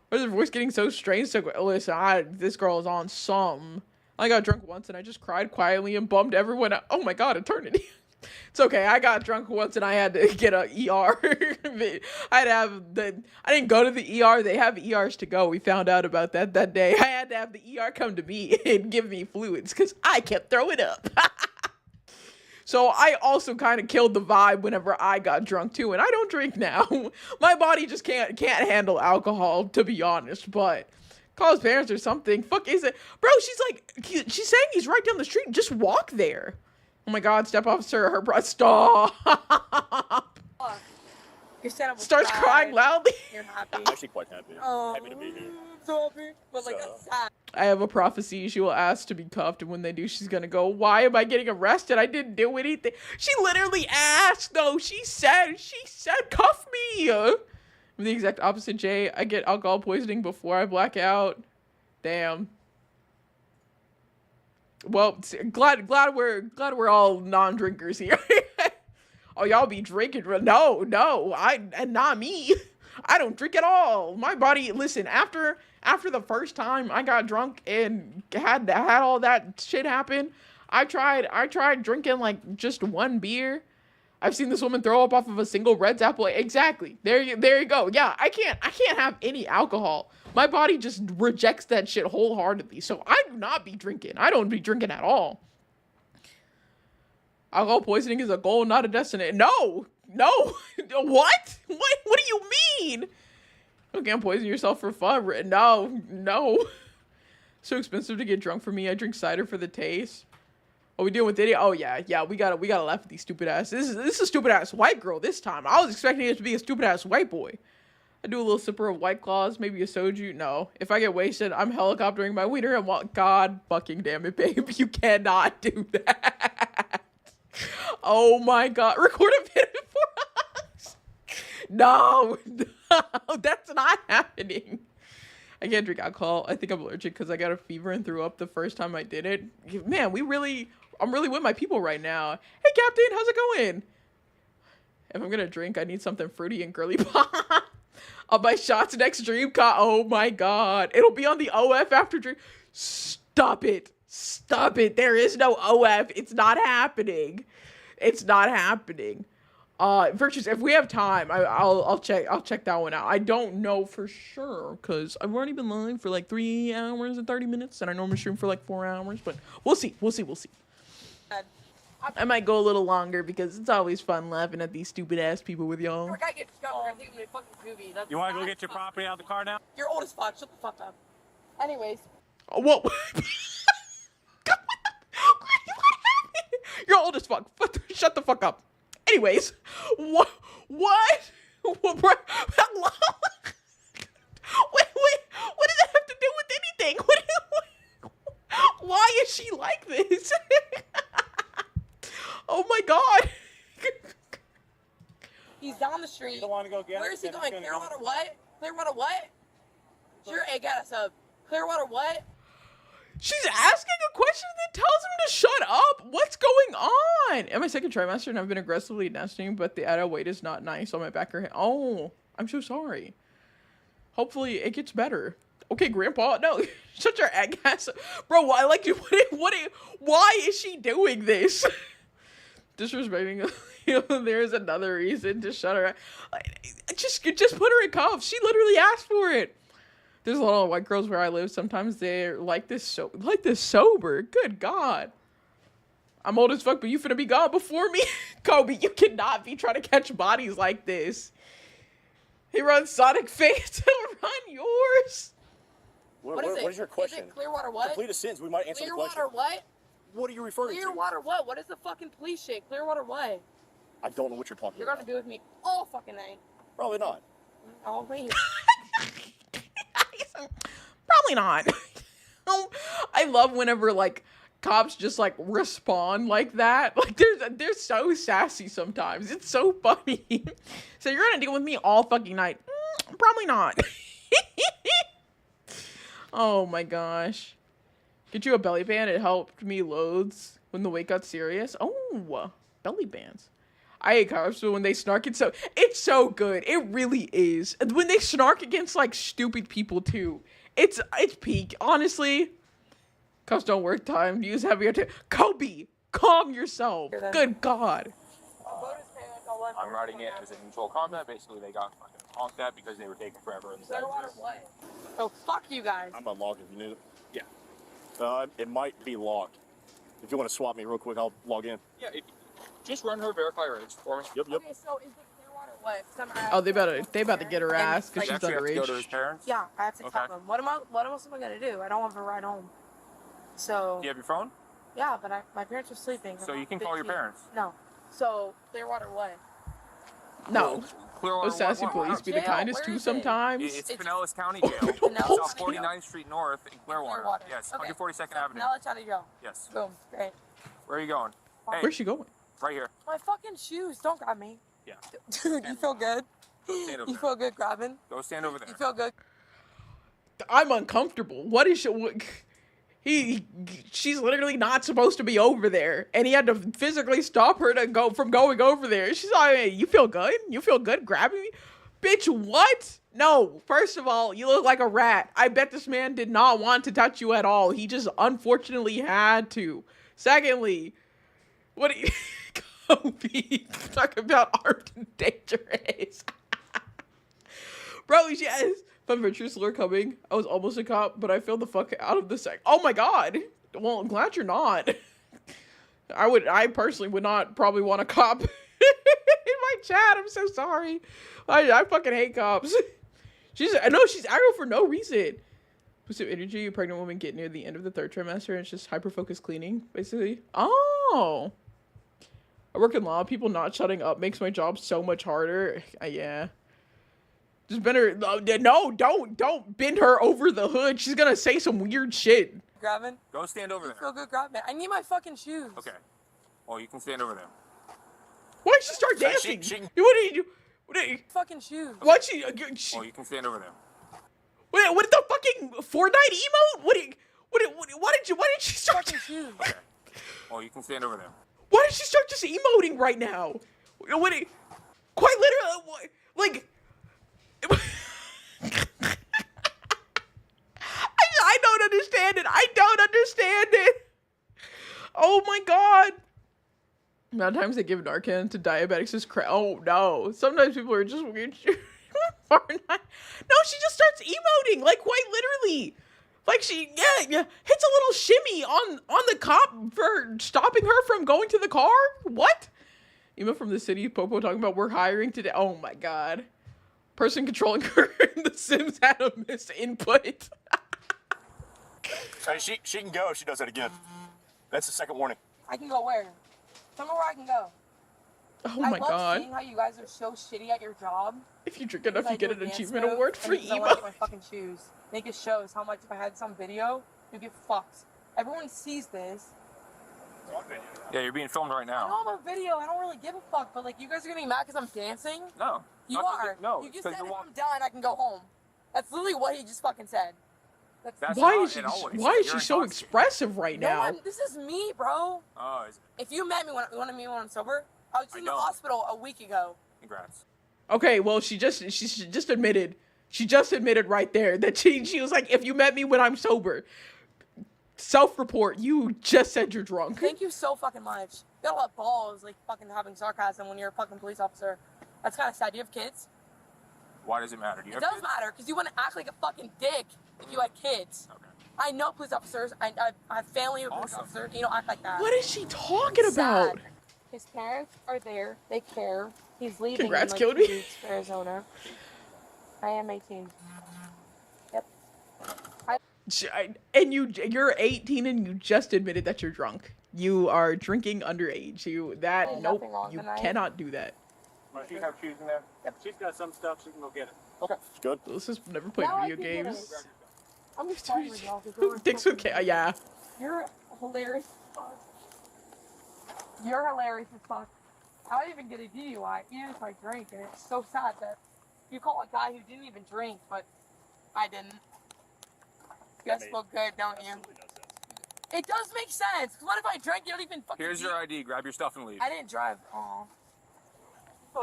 A: Or is her voice getting so strange? So listen, this girl is on some. I got drunk once and I just cried quietly and bummed everyone out. Oh my God, eternity. It's okay. I got drunk once and I had to get a ER. I didn't go to the ER. They have ERs to go. We found out about that day. I had to have the ER come to me and give me fluids because I kept throwing up. So I also kind of killed the vibe whenever I got drunk too, and I don't drink now. My body just can't handle alcohol, to be honest. But call his parents or something. Fuck is it, bro? She's saying he's right down the street. Just walk there. Oh my God, step officer, her bro, stop. Starts crying loudly.
J: You're happy.
H: I'm actually quite happy.
J: Oh,
H: Happy to be here.
J: so happy. But like, that's sad.
A: I have a prophecy. She will ask to be cuffed, and when they do, she's gonna go, why am I getting arrested? I didn't do anything. She literally asked, though. She said, cuff me. I'm the exact opposite, Jay. I get alcohol poisoning before I black out. Damn. Well, glad we're all non-drinkers here. Oh, y'all be drinking? No, and not me. I don't drink at all. My body, listen, after the first time I got drunk and had all that shit happen, I tried drinking like just one beer. I've seen this woman throw up off of a single Red's apple. Exactly. There you go. Yeah, I can't have any alcohol. My body just rejects that shit wholeheartedly. So I do not be drinking. I don't be drinking at all. Alcohol poisoning is a goal, not a destination. No. What? What do you mean? You can't poison yourself for fun. No. So expensive to get drunk for me. I drink cider for the taste. What we dealing with idiot? Oh yeah. We gotta laugh at these stupid ass. This is a stupid ass white girl this time. I was expecting it to be a stupid ass white boy. I do a little sipper of White Claws, maybe a soju. No, if I get wasted, I'm helicoptering my wiener and God fucking damn it, babe. You cannot do that. Oh my God. Record a video for us. No, that's not happening. I can't drink alcohol. I think I'm allergic because I got a fever and threw up the first time I did it. Man, I'm really with my people right now. Hey, Captain, how's it going? If I'm gonna drink, I need something fruity and girly pop. On my shots next DreamCon. Oh my God. It'll be on the OF after Dream. Stop it. Stop it. There is no OF. It's not happening. It's not happening. Virtues, if we have time, I'll check that one out. I don't know for sure because I've already been live for like 3 hours and 30 minutes and I normally stream for like 4 hours, but we'll see. I might go a little longer because it's always fun laughing at these stupid ass people with y'all.
K: You want to go get your property out of the car now?
J: You're old as fuck. Shut the fuck up. Anyways.
A: Oh, whoa. You're old as fuck. Shut the fuck up. Anyways, what? Hello? Wait, what does that have to do with anything? Why is she like this? Oh my God.
J: He's down the street.
K: You don't want to go get
J: Where is he going? Clearwater what? Clearwater what? Sure, hey, got us up. Clearwater what?
A: She's asking a question that tells him to shut up. What's going on? In my second trimester and I've been aggressively nesting, but the adult weight is not nice on my back or hand. Oh, I'm so sorry. Hopefully it gets better. Okay, Grandpa, no, shut your egg ass up. Bro, why is she doing this? Disrespecting, there's another reason to shut her. Just put her in cuffs. She literally asked for it. There's a lot of white girls where I live. Sometimes they're like this sober. Good God. I'm old as fuck, but you finna be gone before me? Kobe, you cannot be trying to catch bodies like this. He runs Sonic Face, he'll run yours.
J: What is your question? Is it Clearwater what?
H: Complete a sentence, we might answer the question.
J: Clearwater what?
H: What are you referring to?
J: Clearwater what? What is the fucking police shit? Clearwater what?
H: I don't know what you're talking
J: You're
H: about.
J: gonna be with me all fucking night.
H: Probably not.
J: Oh, wait.
A: Probably not. I love whenever like cops just like respond like that. Like they're so sassy sometimes. It's so funny. So you're gonna deal with me all fucking night? Probably not. Oh my gosh. Get you a belly band. It helped me loads when the weight got serious. Oh, belly bands. I hate cops, but when they snark, it's so good. It really is. When they snark against like stupid people too, it's peak. Honestly, cops don't work time. Use heavier. Kobe, calm yourself. Good God.
K: I'm riding it as a control combat. Basically, they got fucking honked at because they were taking forever.
J: Oh, fuck you guys.
H: I'm unlocked if you knew. Yeah. It might be locked. If you want to swap me real quick, I'll log in.
K: Yeah, just run her verify rates for me.
H: Yep.
J: Okay, so is it Clearwater what?
A: Oh, they about to get her ass because she's
K: Have to go to
A: underage.
K: his parents?
J: Yeah, I have to tell them. What else am I gonna do? I don't have a ride home. So.
K: Do you have your phone?
J: Yeah, but my parents are sleeping.
K: So you can call your parents.
J: No. So Clearwater what?
A: No.
K: Clearwater
A: Those sassy police be the kindest too sometimes.
K: It's Pinellas County Jail. It's off 49th Street North in Clearwater. Yes,
J: Okay.
K: 142nd Avenue.
J: Pinellas County Jail.
K: Yes.
J: Boom. Great.
K: Where are you going? Hey,
A: Where's she going?
K: right here.
J: My fucking shoes. Don't grab me.
K: Yeah.
J: Dude, you feel good?
K: Stand over
J: You
K: there.
J: feel good grabbing?
K: Go stand over there.
J: You feel good?
A: I'm uncomfortable. What is she? She's literally not supposed to be over there, and he had to physically stop her to go from going over there. She's like, hey, "You feel good? You feel good grabbing me, bitch? What? No. First of all, you look like a rat. I bet this man did not want to touch you at all. He just unfortunately had to. Secondly, what do you, Kobe, talk about armed and dangerous? Bro, yes. Fun Ventures lure coming. I was almost a cop, but I failed the fuck out of the sec. Oh my God. Well, I'm glad you're not. I personally would not probably want a cop in my chat. I'm so sorry. I fucking hate cops. I know she's aggro for no reason. Boost of energy, a pregnant woman get near the end of the 3rd trimester, and it's just hyper-focused cleaning, basically. Oh. I work in law. People not shutting up makes my job so much harder. Yeah. Just bend her. No, don't bend her over the hood. She's gonna say some weird shit.
J: Grabbing.
K: Go stand over there.
J: Feel good grabbing. I need my fucking shoes.
K: Okay. Well, you can stand over there.
A: Why did she start dancing?
K: She
A: What did you? What did you?
J: Fucking shoes.
A: Why'd she?
K: Well, you can stand over there.
A: What did the fucking Fortnite emote? Why did she start?
J: Fucking shoes.
K: Okay. Well, you can stand over there.
A: Why did she start just emoting right now? What? Quite literally, like. I don't understand it. I don't understand it. Oh my god. The amount of times they give Narcan to diabetics is oh no. Sometimes people are just weird. No, she just starts emoting, like quite literally. Like she hits a little shimmy on the cop for stopping her from going to the car. What? Email from the city, Popo talking about we're hiring today. Oh my god. Person controlling her in The Sims had a misinput.
H: She can go if she does that again. That's the second warning.
J: I can go where? Tell me where I can go.
A: Oh my god.
J: I love seeing how you guys are so shitty at your job.
A: If you drink enough, you get an achievement
J: move,
A: award for
J: and I
A: emo.
J: want to get my fucking shoes. I think it shows how much if I had some video, you get fucked. Everyone sees this.
K: Yeah, you're being filmed right
J: I
K: now.
J: know I'm on video. I don't really give a fuck. But like, you guys are getting mad because I'm dancing.
K: No.
J: You are.
K: No.
J: You just said if I'm done, I can go home. That's literally what he just fucking said.
A: Why is she so expressive right now?
J: This is me, bro.
K: Oh,
J: if you met me when I'm sober, I was in the hospital a week ago.
K: Congrats.
A: Okay, well she just admitted right there that she was like, if you met me when I'm sober. Self-report, you just said you're drunk.
J: Thank you so fucking much. You got a lot of balls, like fucking having sarcasm when you're a fucking police officer. That's kind of sad. Do you have kids?
K: Why does it matter? Do you
J: It
K: have
J: does matter, because you wouldn't act like a fucking dick if you had kids.
K: Okay.
J: I know police officers. I have family of police officers. You don't act like that.
A: What is she talking about?
J: Sad. His parents are there. They care. He's leaving
A: Congrats,
J: in like
A: killed
J: 2
A: me.
J: weeks for Arizona. I am 18. Yep.
A: And you're 18 and you just admitted that you're drunk. You are drinking underage.
J: There's nothing wrong
A: You
J: tonight.
A: cannot do that.
F: Does she have shoes in there? Yep. She's got some stuff. She can go get it.
H: Okay, good.
A: Let's just never play
J: Now I
A: video
J: can get
A: games.
J: it. I'm just talking with y'all. 'cause
A: Who
J: we're
A: thinks with
J: fucking-
A: yeah.
J: You're hilarious as fuck. You're hilarious as fuck. I didn't even get a DUI, even if I drink, and it's so sad that you call a guy who didn't even drink, but I didn't. You guys feel good, don't you? It does make sense. 'Cause what if I drank? You don't even fucking.
K: Here's your ID. Grab your stuff and leave.
J: I didn't drive. Aw.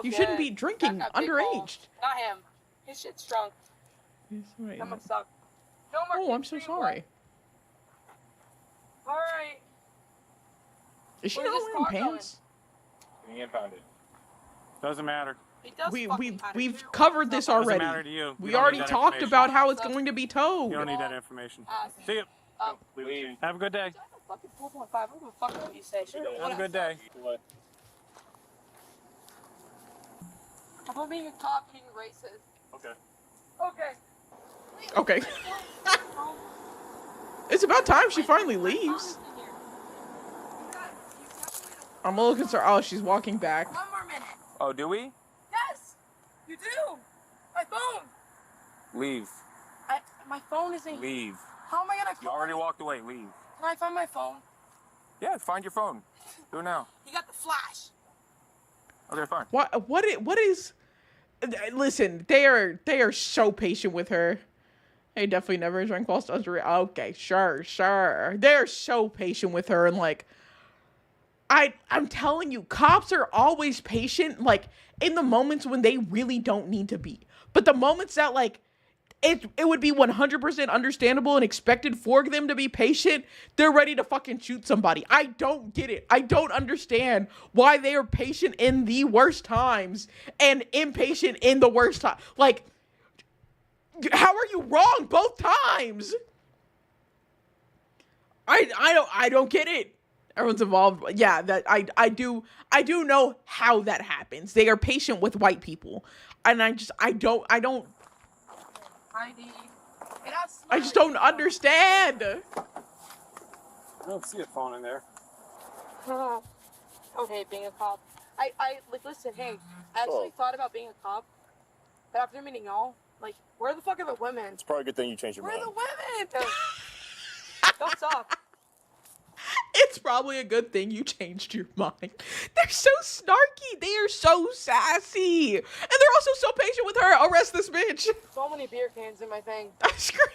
A: You shouldn't be drinking underage.
J: Not him. His shit's drunk.
A: Wait,
J: I'm gonna suck. No more.
A: oh, I'm so sorry.
J: All right.
A: Is she
J: Where's
A: not
J: this
A: wearing
J: car going?
A: pants?
K: Getting impounded.
F: Doesn't matter.
J: It does
A: We've covered this
F: Doesn't
A: already.
F: matter to you.
A: We
F: You don't
A: already
F: need that
A: talked
F: information.
A: about how it's going to be towed.
F: You don't need that information. See you.
K: Leave.
F: Have a good day.
J: Fucking 4.5. I don't give a fuck what you say. Sure.
F: Have a good day.
K: What?
J: How about being a cop being racist?
K: Okay.
J: Okay.
A: Okay. It's about time she finally leaves. I'm a little concerned. Oh, she's walking back.
J: 1 more minute.
K: Oh, do we?
J: Yes, you do. My phone.
K: Leave.
J: My phone isn't.
K: Leave.
J: How am I gonna
K: You
J: call?
K: already walked away. Leave.
J: Can I find my phone?
K: Yeah, find your phone. Do it now.
J: You got the flash.
K: Okay, fine.
A: What is? Listen, they are so patient with her. They definitely never drank whilst under. Okay, sure. They're so patient with her, and like, I'm telling you, cops are always patient, like in the moments when they really don't need to be. But the moments that like it would be 100% understandable and expected for them to be patient, they're ready to fucking shoot somebody. I don't get it. I don't understand why they are patient in the worst times and impatient in the worst time. Like, how are you wrong both times? I don't get it. Everyone's involved. Yeah, that I do know how that happens. They are patient with white people. And I don't
J: ID.
A: I just don't understand.
F: I don't see a phone in there.
J: I hate being a cop. I like listen, hey, I actually thought about being a cop. But after meeting y'all, like, where the fuck are the women?
H: It's probably a good thing you changed your
J: Where are
H: mind.
J: the women? Don't suck.
A: It's probably a good thing you changed your mind. They're so snarky. They are so sassy. And they're also so patient with her. Arrest this bitch.
J: So many beer cans in my thing.
A: I'm screaming.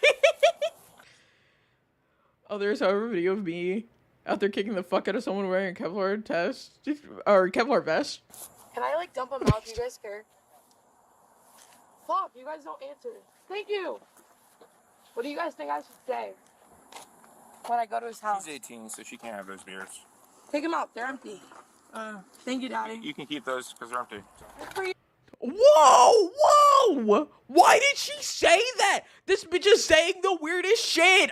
A: Oh, there's a video of me out there kicking the fuck out of someone wearing a Kevlar Kevlar vest.
J: Can I, like, dump them out? Do you guys care? Fuck, you guys don't answer. Thank you. What do you guys think I should say when I go to his house?
K: She's 18, so she can't have those beers.
J: Take them out. They're empty. Thank you, Daddy.
K: You can keep those because they're empty.
J: Good for you.
A: Whoa, whoa! Why did she say that? This bitch is saying the weirdest shit.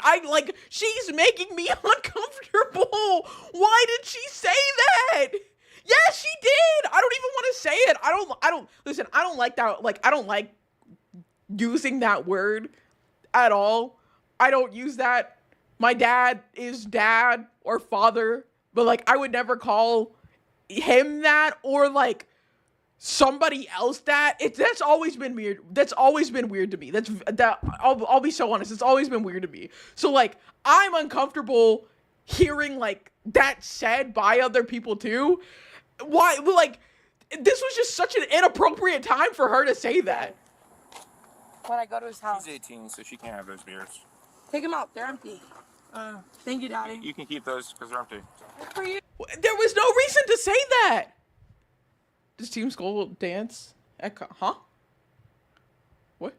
A: She's making me uncomfortable. Why did she say that? Yes, she did. I don't even want to say it. Listen, I don't like that. Like, I don't like using that word at all. I don't use that. My dad is dad or father, but, like, I would never call him that or, like, somebody else that. That's always been weird. That's always been weird to me. I'll be so honest. It's always been weird to me. So, like, I'm uncomfortable hearing, like, that said by other people too. Why? Like, this was just such an inappropriate time for her to say that.
J: When I go to his house.
K: She's 18, so she can't have those beers.
J: Take them out. They're empty. Thank you, Daddy.
K: You can keep those because they're empty.
J: Good for you.
A: There was no reason to say that. Does Team Skull dance? Huh? What?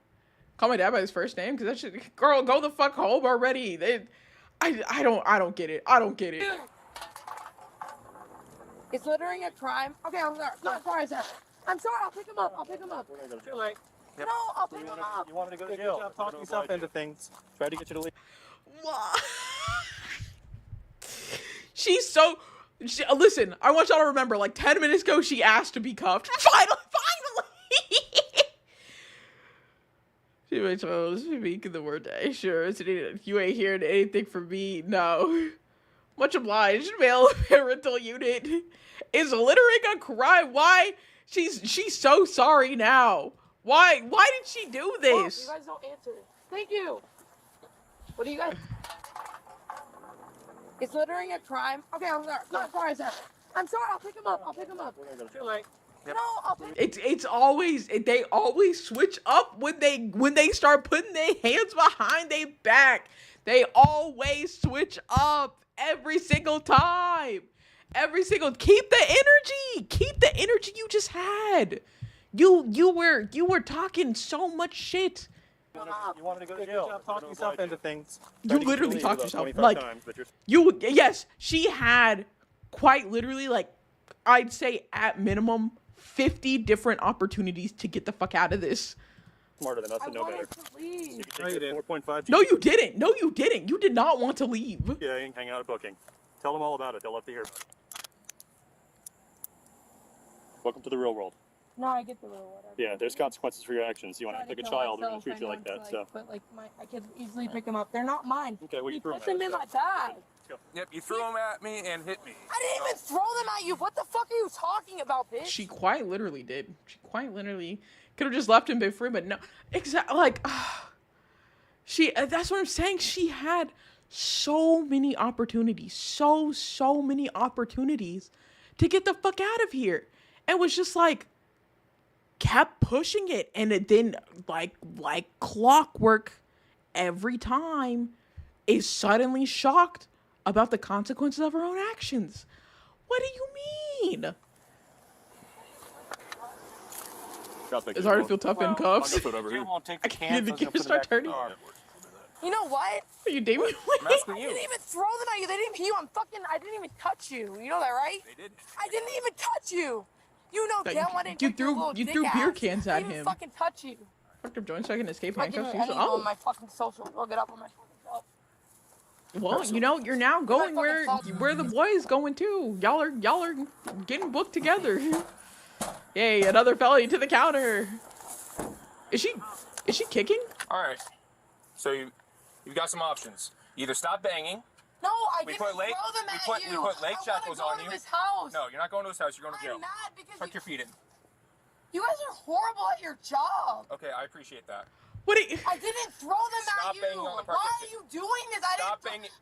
A: Call my dad by his first name? Because that shit. Girl, go the fuck home already. I don't get it. I don't get it.
J: Is littering a crime? Okay, I'm sorry. No, sorry, sir. I'm sorry. I'll pick him up.
F: Too late.
J: No, I'll pick him up.
F: You wanted to go to jail. Stop talking yourself into things. Tried to get you to leave.
A: Listen, I want y'all to remember, like, 10 minutes ago, she asked to be cuffed. Finally! She made chose to speak the word day. Sure, you ain't hearing anything from me. No. Much obliged, male parental unit. Is littering a crime? Why? She's so sorry now. Why did she do this?
J: You guys don't answer. Thank you. What do you guys? Is littering a crime? Okay, I'm sorry. No, sorry, sir. I'm sorry. I'll pick him up. Too late. No, I'll pick.
A: It's always, they always switch up when they start putting their hands behind their back. They always switch up every single time. Keep the energy you just had. You were talking so much shit.
F: You wanted to go to jail. Stop talking yourself into things.
A: You literally talked yourself. Like, yes, she had quite literally, like, I'd say at minimum 50 different opportunities to get the fuck out of this.
F: Smarter than us and know better.
J: To leave.
F: No, you didn't. 4.5.
A: No, you didn't. You did not want to leave.
F: Yeah, you can hang out at booking. Tell them all about it. They'll love to hear about it. Welcome to the real world.
J: No, I get the real world.
F: Yeah, there's consequences for your actions. You want to act like a child, we're going to treat you like that. So.
J: But, like, I could easily pick them up. They're not mine.
F: Okay, well, you threw
J: put them in my bag.
K: Yep, you threw them at me and hit me.
J: I didn't even throw them at you. What the fuck are you talking about, bitch?
A: She quite literally did. She quite literally could have just left him be free, but no. Exactly. Like, that's what I'm saying. She had so many opportunities, so many opportunities to get the fuck out of here, and was just like kept pushing it, and it then like clockwork every time is suddenly shocked about the consequences of her own actions. What do you mean? It's hard to feel tough in cuffs.
F: You won't take the can.
A: The gears start turning.
J: You know what?
A: Are you Damien?
K: I'm asking you.
J: I didn't even throw them at you. They didn't pee you. I didn't even touch you. You know that, right?
K: They didn't.
J: I didn't even touch you. You know damn well I didn't
A: You
J: touch your
A: threw
J: little dick
A: beer
J: ass.
A: cans
J: I
A: at
J: didn't
A: him.
J: even fucking touch you.
A: Fucked up joint so I can escape
J: I didn't
A: handcuffs.
J: even on my fucking social. Look it up on my fucking self.
A: Well, you know, you're now going where the boys going too. Y'all are getting booked together. Yay, another felony to the counter. Is she kicking?
K: All right. So you've got some options. Either stop banging.
J: No, I
K: We
J: didn't
K: put
J: throw them at you.
K: We put leg shackles on you.
J: His house.
K: No, you're not going to his house. You're going to jail.
J: I'm mad because
K: Tuck your feet in.
J: You guys are horrible at your job.
K: Okay, I appreciate that.
A: What?
J: I didn't throw them
K: Stop
J: at you.
K: banging on the
J: Why
K: parking
J: are you doing this?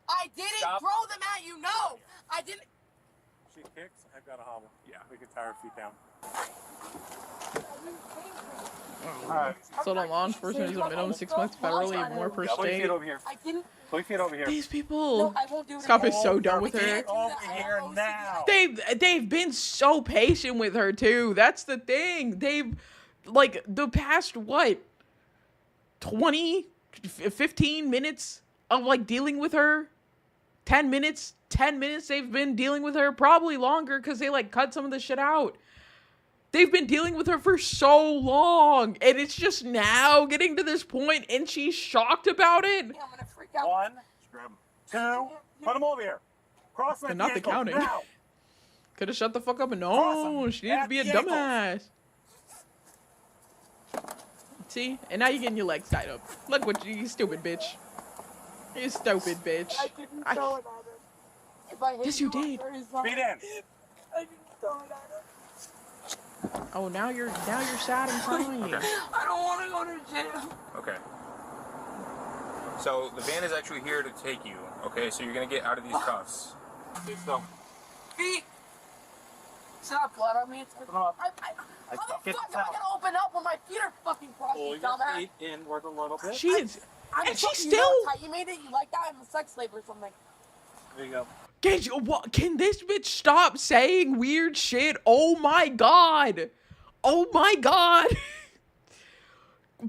J: I didn't
K: Stop.
J: throw them at you. No, I didn't.
F: She kicks, I've got a hobble. Yeah. We can tie her feet down. Alright.
A: So the law enforcement is a minimum 6 months federally and more per
F: Put your
A: state.
F: feet over here.
J: I didn't.
F: Put your feet over here.
A: These people.
J: No, I won't do it.
A: This cop is
J: again.
A: so done with her.
F: Over here now.
A: They've been so patient with her too. That's the thing. They've like the past what 20 15 minutes of like dealing with her. 10 minutes they've been dealing with her, probably longer cuz they like cut some of the shit out. They've been dealing with her for so long and it's just now getting to this point and she's shocked about it.
J: I'm gonna freak out.
F: 1, 2, put them over here. Cross my
A: And not the
F: ankles,
A: counting.
F: now.
A: Could have shut the fuck up and
F: Cross
A: no,
F: 'em.
A: she needed to
F: At
A: be a
F: the ankles.
A: dumbass. See? And now you're getting your legs tied up. Look what you stupid bitch. You stupid bitch.
J: I didn't throw it at her. If I hit
A: Yes, you did.
F: Feet in.
J: I didn't throw it at her.
A: Oh, now you're sad and crying.
K: Okay.
J: I don't want to go to jail.
K: Okay. So the van is actually here to take you. Okay, so you're gonna get out of these cuffs.
F: Sit still.
J: Feet. Is that blood on me? How the fuck am I gonna open up when my feet are fucking crossed,
G: Pull
J: you
G: your
J: dumbass?
G: feet inward a little bit.
A: She is.
J: I'm
A: And she
J: you know
A: still.
J: how you made it? You like that? I'm a sex slave or something.
G: There you go.
A: Can this bitch stop saying weird shit? Oh my god. Oh my god.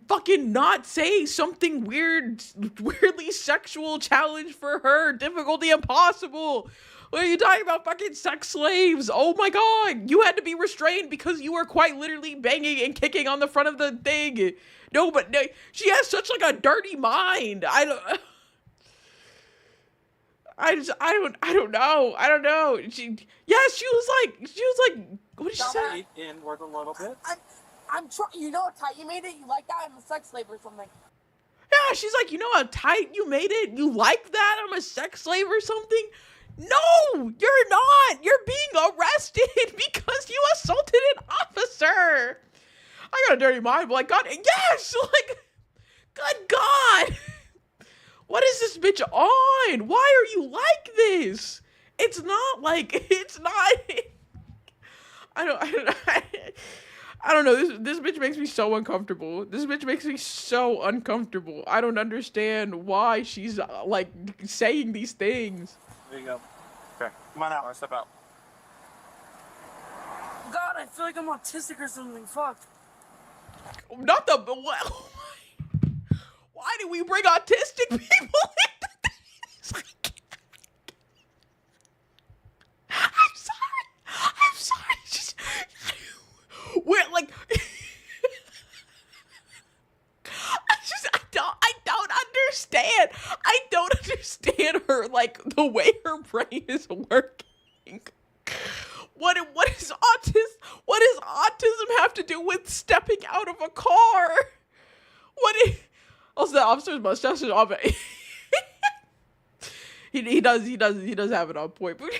A: Fucking not say something weirdly sexual challenge for her. Difficulty impossible. What are you talking about? Fucking sex slaves. Oh my god. You had to be restrained because you were quite literally banging and kicking on the front of the thing. No, but no, she has such like a dirty mind. I don't know. I don't know. She was like, what did she say?
G: Feet inward a little bit.
J: I'm trying. You know how tight you made it? You like that? I'm a sex slave or something.
A: Yeah, she's like, you know how tight you made it? You like that? I'm a sex slave or something? No, you're not. You're being arrested because you assaulted an officer. I got a dirty mind, but like, God, yes, like, good God. What is this bitch on? Why are you like this? It's not like, it's not. I don't know. This bitch makes me so uncomfortable. This bitch makes me so uncomfortable. I don't understand why she's like saying these things.
G: There you go.
K: Okay.
F: Come on out.
K: I'll step out.
J: God, I feel like I'm autistic or something. Fuck.
A: Not the. Why do we bring autistic people into this? I'm sorry. Just, we're like. I don't understand. I don't understand her, like, the way her brain is working. What does autism have to do with stepping out of a car? Also, the officer's mustache is off. he does have it on point. But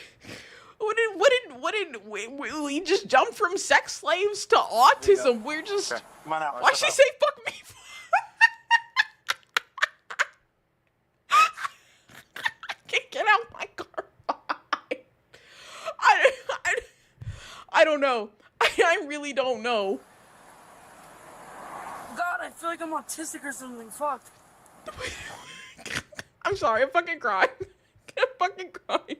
A: we just jumped from sex slaves to autism. We're just.
F: Okay. Come on out.
A: Why'd she say fuck me? Get out my car. I don't know. I really don't know.
J: God, I feel like I'm autistic or something. Fuck.
A: I'm sorry. I'm fucking crying. I'm fucking crying.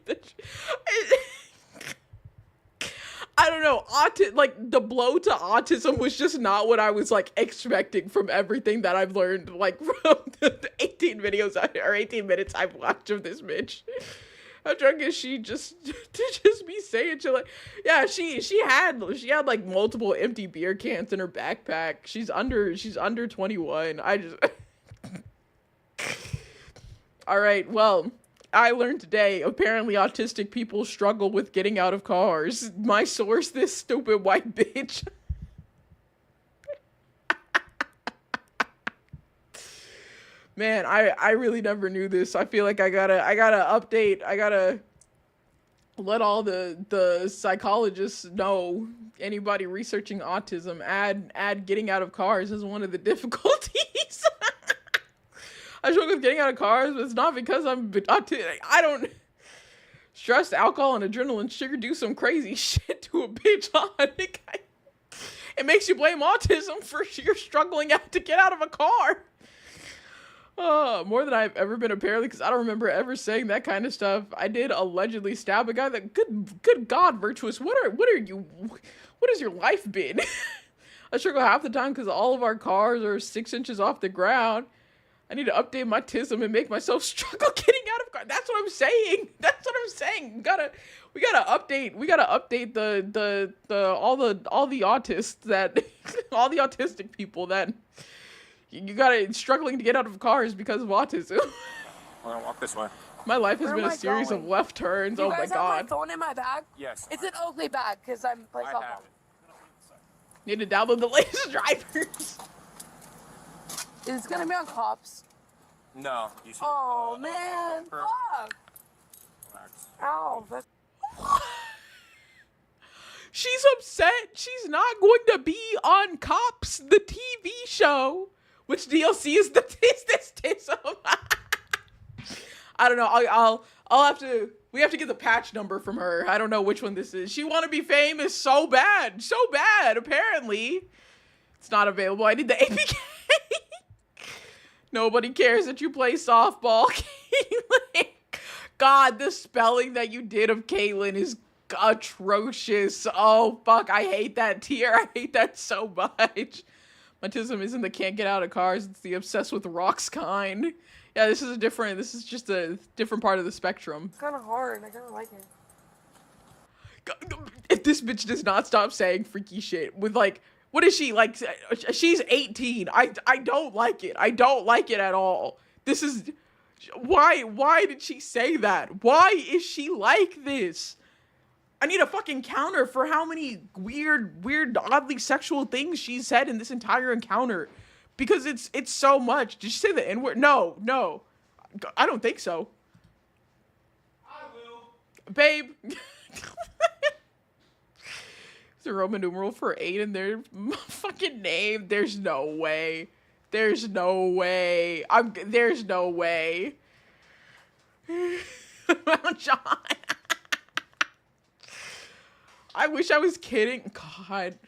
A: I don't know. Like the blow to autism was just not what I was like expecting from everything that I've learned, like from the 18 videos or 18 minutes I've watched of this bitch. How drunk is she just to just be saying shit like, yeah, she had like multiple empty beer cans in her backpack. She's under 21. I just all right, well, I learned today, apparently autistic people struggle with getting out of cars. My source, this stupid white bitch. Man, I really never knew this. I feel like I gotta update. I let all the psychologists know, anybody researching autism, add getting out of cars as one of the difficulties. I struggle with getting out of cars, but it's not because I'm autistic. I don't. Stress, alcohol, and adrenaline sugar do some crazy shit to a bitch, huh? It makes you blame autism for you're struggling to get out of a car. More than I've ever been, apparently, because I don't remember ever saying that kind of stuff. I did allegedly stab a guy. That good God, Virtuous, what has your life been? I struggle half the time because all of our cars are 6 inches off the ground. I need to update my tism and make myself struggle getting out of car. That's what I'm saying. That's what I'm saying. We gotta update all the autists that all the autistic people that you gotta struggling to get out of cars because of autism.
K: We're gonna walk this way.
A: My life has
J: Where
A: been
J: am
A: a
J: I
A: series
J: going?
A: of left turns. Oh my
J: You guys have
A: God.
J: my phone in my bag?
K: Yes.
J: It's an Oakley bag because I'm playing
K: I
J: softball.
K: have it.
A: Need to download the latest drivers.
J: It's gonna be on cops.
K: No. You should.
J: Oh man, fuck.
K: Relax.
J: Ow. That's...
A: She's upset. She's not going to be on Cops, the TV show. Which DLC is this tism? I don't know. I'll have to. We have to get the patch number from her. I don't know which one this is. She want to be famous so bad, apparently. It's not available. I need the APK. Nobody cares that you play softball, Caitlin. God, the spelling that you did of Caitlin is atrocious. Oh, fuck. I hate that tier. I hate that so much. My tism isn't the can't get out of cars. It's the obsessed with rocks kind. Yeah, this is just a different part of the spectrum.
J: It's kind of hard. I kind of like it.
A: If this bitch does not stop saying freaky shit with like, what is she like? She's 18. I don't like it. I don't like it at all. This is why did she say that? Why is she like this? I need a fucking counter for how many weird, oddly sexual things she said in this entire encounter. Because it's so much. Did she say the N-word? No. I don't think so.
E: I will.
A: Babe. It's a Roman numeral for 8 in their fucking name. There's no way. There's no way. There's no way. Mount John. I wish I was kidding. God.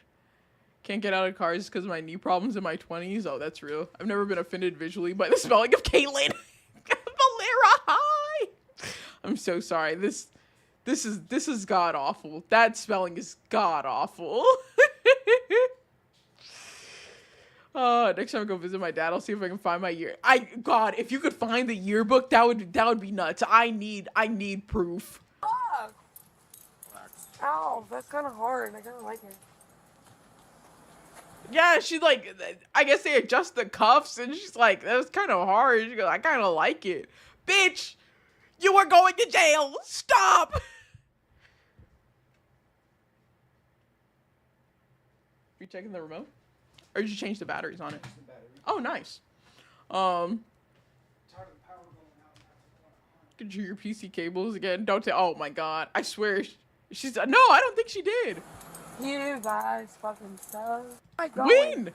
A: Can't get out of cars because of my knee problems in my 20s. Oh, that's real. I've never been offended visually by the spelling of Caitlin. Valera, hi. I'm so sorry. This is god awful. That spelling is god awful. Next time I go visit my dad, I'll see if I can find my year. God, if you could find the yearbook, that would be nuts. I need proof.
J: Fuck. Ow, that's kind of hard. I kind of like it.
A: Yeah, she like, I guess they adjust the cuffs, and she's like, that was kind of hard. She goes, I kind of like it. Bitch, you are going to jail. Stop. You checking the remote? Or did you change the batteries on it? Oh, nice. Could you your PC cables again? Don't say, oh my God. I swear. She's, no, I don't think she did.
J: You guys fucking suck.
A: Win!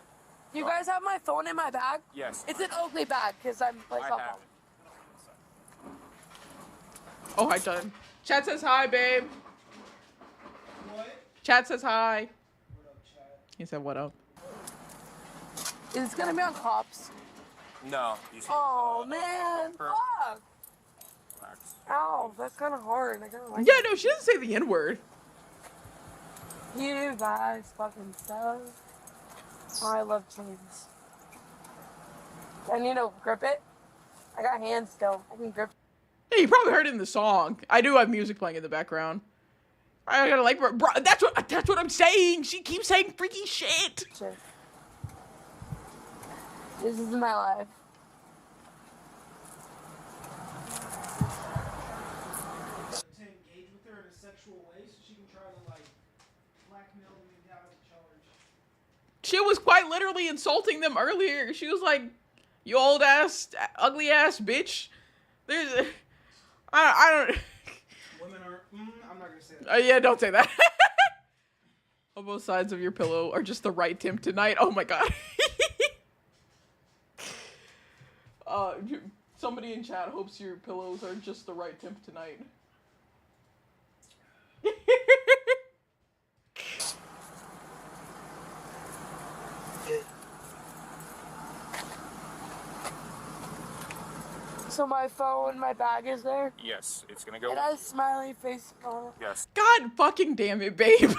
J: You guys have my phone in my bag?
K: Yes.
J: It's an Oakley bag because I'm playing
K: I
J: softball.
K: have it.
A: Oh, hi, John. Chat says hi, babe.
E: What?
A: Chat says hi.
E: What up, chat?
A: He said, what up?
J: It's gonna be on cops.
K: No. You should.
J: Oh man, fuck.
K: Relax.
J: Ow, that's kind of hard. I kind of like
A: Yeah, no, she doesn't say the N-word.
J: You guys fucking suck. Oh, I love chains. I need to grip it. I got hands still. I can grip.
A: Yeah, you probably heard it in the song. I do have music playing in the background. I gotta like, bro, that's what I'm saying. She keeps saying freaky shit.
J: Shit. This is my life.
E: To engage with her in a sexual way so she can try to, like, blackmail me down to charge.
A: She was quite literally insulting them earlier. She was like, you old ass, ugly ass bitch. There's, I don't.
E: Women are, I'm not gonna gonna say that.
A: Yeah, don't say that. On both sides of your pillow are just the right temp tonight. Oh my god. Somebody in chat hopes your pillows are just the right temp tonight.
J: So my phone, my bag is there.
K: Yes, it's gonna go.
J: It has smiley face on it.
K: Yes.
A: God fucking damn it, babe.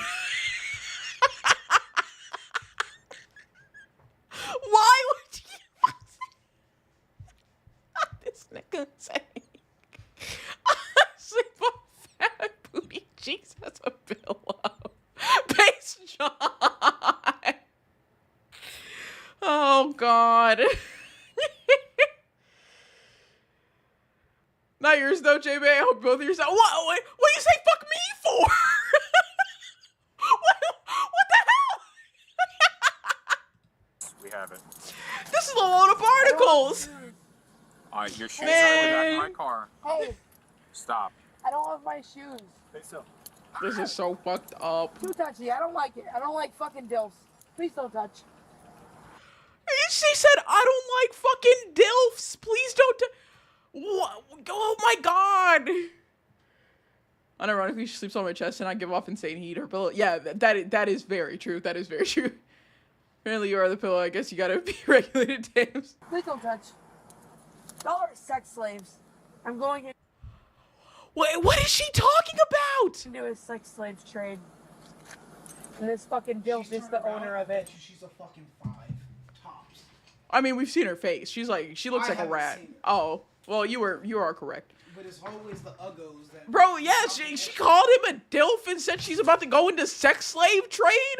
A: Why would you this nigga saying sleep on fat booty cheeks as a pillow? Base John. Oh god. Not yours though, JB. I hope both of yours. What you say fuck me for? what the hell?
K: We have it.
A: This is a load of particles.
K: Your shoes are in the back of my car.
J: Hey,
K: Stop.
J: I don't have my shoes.
A: This is so fucked up.
J: Too touchy. I don't like it. I don't like fucking dilfs. Please don't touch.
A: She said, I don't like fucking dilfs. Please don't. What? Oh my god. Unironically, she sleeps on my chest and I give off insane heat. Her pillow. Yeah, that is very true. That is very true. Apparently, you are the pillow. I guess you gotta be regulated, James.
J: Please don't touch. Y'all are sex slaves. I'm going in.
A: Wait, what is she talking about?
J: Do a sex slave trade. And this fucking dilf is the owner of it.
E: She's a fucking 5 tops.
A: I mean, we've seen her face. She looks like a rat. Oh, well, you are correct.
E: But it's always the uggos that.
A: Bro, yeah, she called him a dilf and said she's about to go into sex slave trade.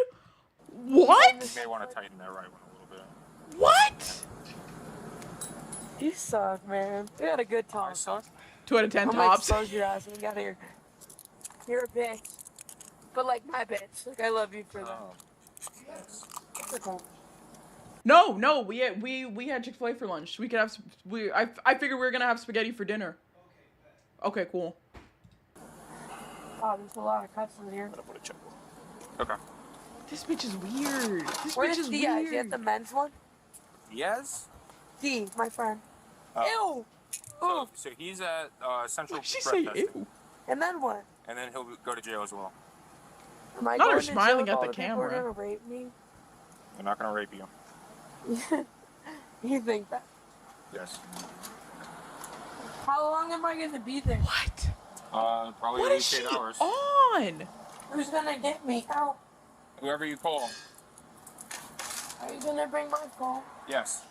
A: What?
K: You may want to tighten that right one a little bit.
A: What?
J: You suck, man. We had a good time.
K: I suck.
A: 2 out of 10
J: I'm gonna
A: tops.
J: expose your ass when you got here. You're a bitch. But like my bitch. Like I love you for that. It's okay.
A: No, we had Chick-fil-A for lunch. We could have I figured we were gonna have spaghetti for dinner. Okay, cool.
J: Oh, there's a lot of cuts in here.
K: Okay.
A: This bitch is weird.
J: Where's Diaz? You have the men's one?
K: Yes.
J: D, my friend.
K: Oh.
J: Ew.
K: So he's at Central.
A: She
K: Breath
A: say
K: Testing.
A: ew.
J: And then what?
K: And then he'll go to jail as well.
J: Am I
A: Not her
J: going to
A: smiling
J: jail
A: at
J: if
A: the
J: all people are
A: camera.
J: gonna rape me?
K: They're not gonna rape you.
J: You think that?
K: Yes.
J: How long am I gonna be there?
A: What?
K: Probably
A: What
K: at
A: is
K: least
A: she
K: 8 hours.
A: on?
J: Who's gonna get me out?
K: Whoever you call.
J: Are you gonna bring my phone?
K: Yes.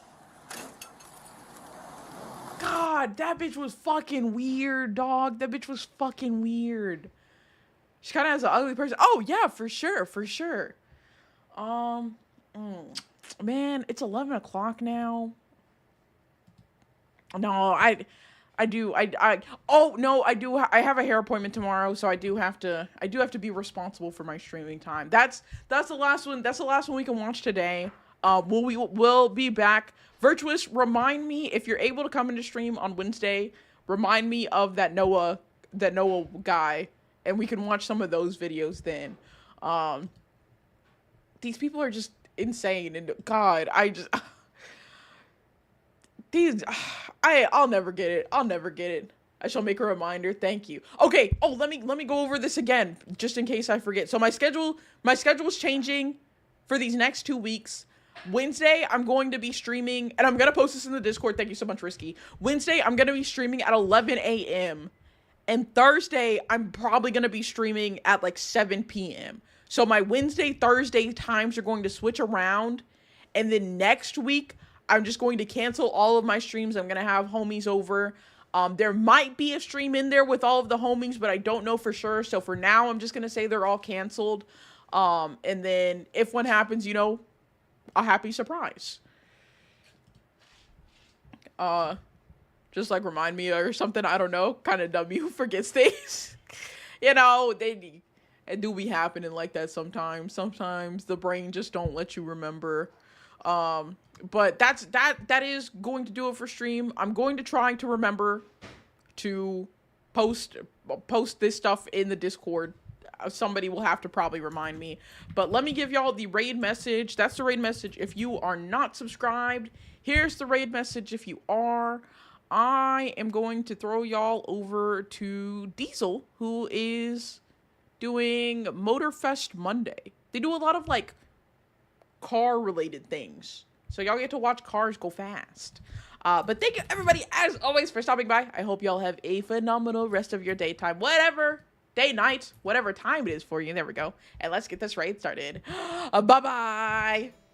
A: God, that bitch was fucking weird, dog. That bitch was fucking weird. She kind of has an ugly person. Oh yeah, for sure. Man, it's 11 o'clock now. No, I have a hair appointment tomorrow, so I do have to be responsible for my streaming time. That's the last one. That's the last one we can watch today. We'll be back. Virtuous, remind me if you're able to come into stream on Wednesday. Remind me of that Noah guy, and we can watch some of those videos then. These people are just insane, and God, I'll never get it. I shall make a reminder. Thank you. Okay. Oh, let me go over this again, just in case I forget. So my schedule's changing for these next 2 weeks. Wednesday, I'm going to be streaming, and I'm going to post this in the Discord. Thank you so much, Risky. Wednesday, I'm going to be streaming at 11 a.m. And Thursday, I'm probably going to be streaming at like 7 p.m. So my Wednesday, Thursday times are going to switch around. And then next week, I'm just going to cancel all of my streams. I'm going to have homies over. There might be a stream in there with all of the homies, but I don't know for sure. So for now, I'm just going to say they're all canceled. And then if one happens, a happy surprise. Just like remind me or something. I don't know. Kind of dumb who forgets things. They do be happening like that sometimes. Sometimes the brain just don't let you remember. But that is going to do it for stream. I'm going to try to remember to post this stuff in the Discord. Somebody will have to probably remind me. But let me give y'all the raid message. That's the raid message if you are not subscribed. Here's the raid message if you are. I am going to throw y'all over to Diesel, who is doing Motorfest Monday. They do a lot of, like, car-related things. So y'all get to watch cars go fast. But thank you, everybody, as always, for stopping by. I hope y'all have a phenomenal rest of your daytime. Whatever, day, night, whatever time it is for you. There we go. And let's get this raid started. Bye-bye.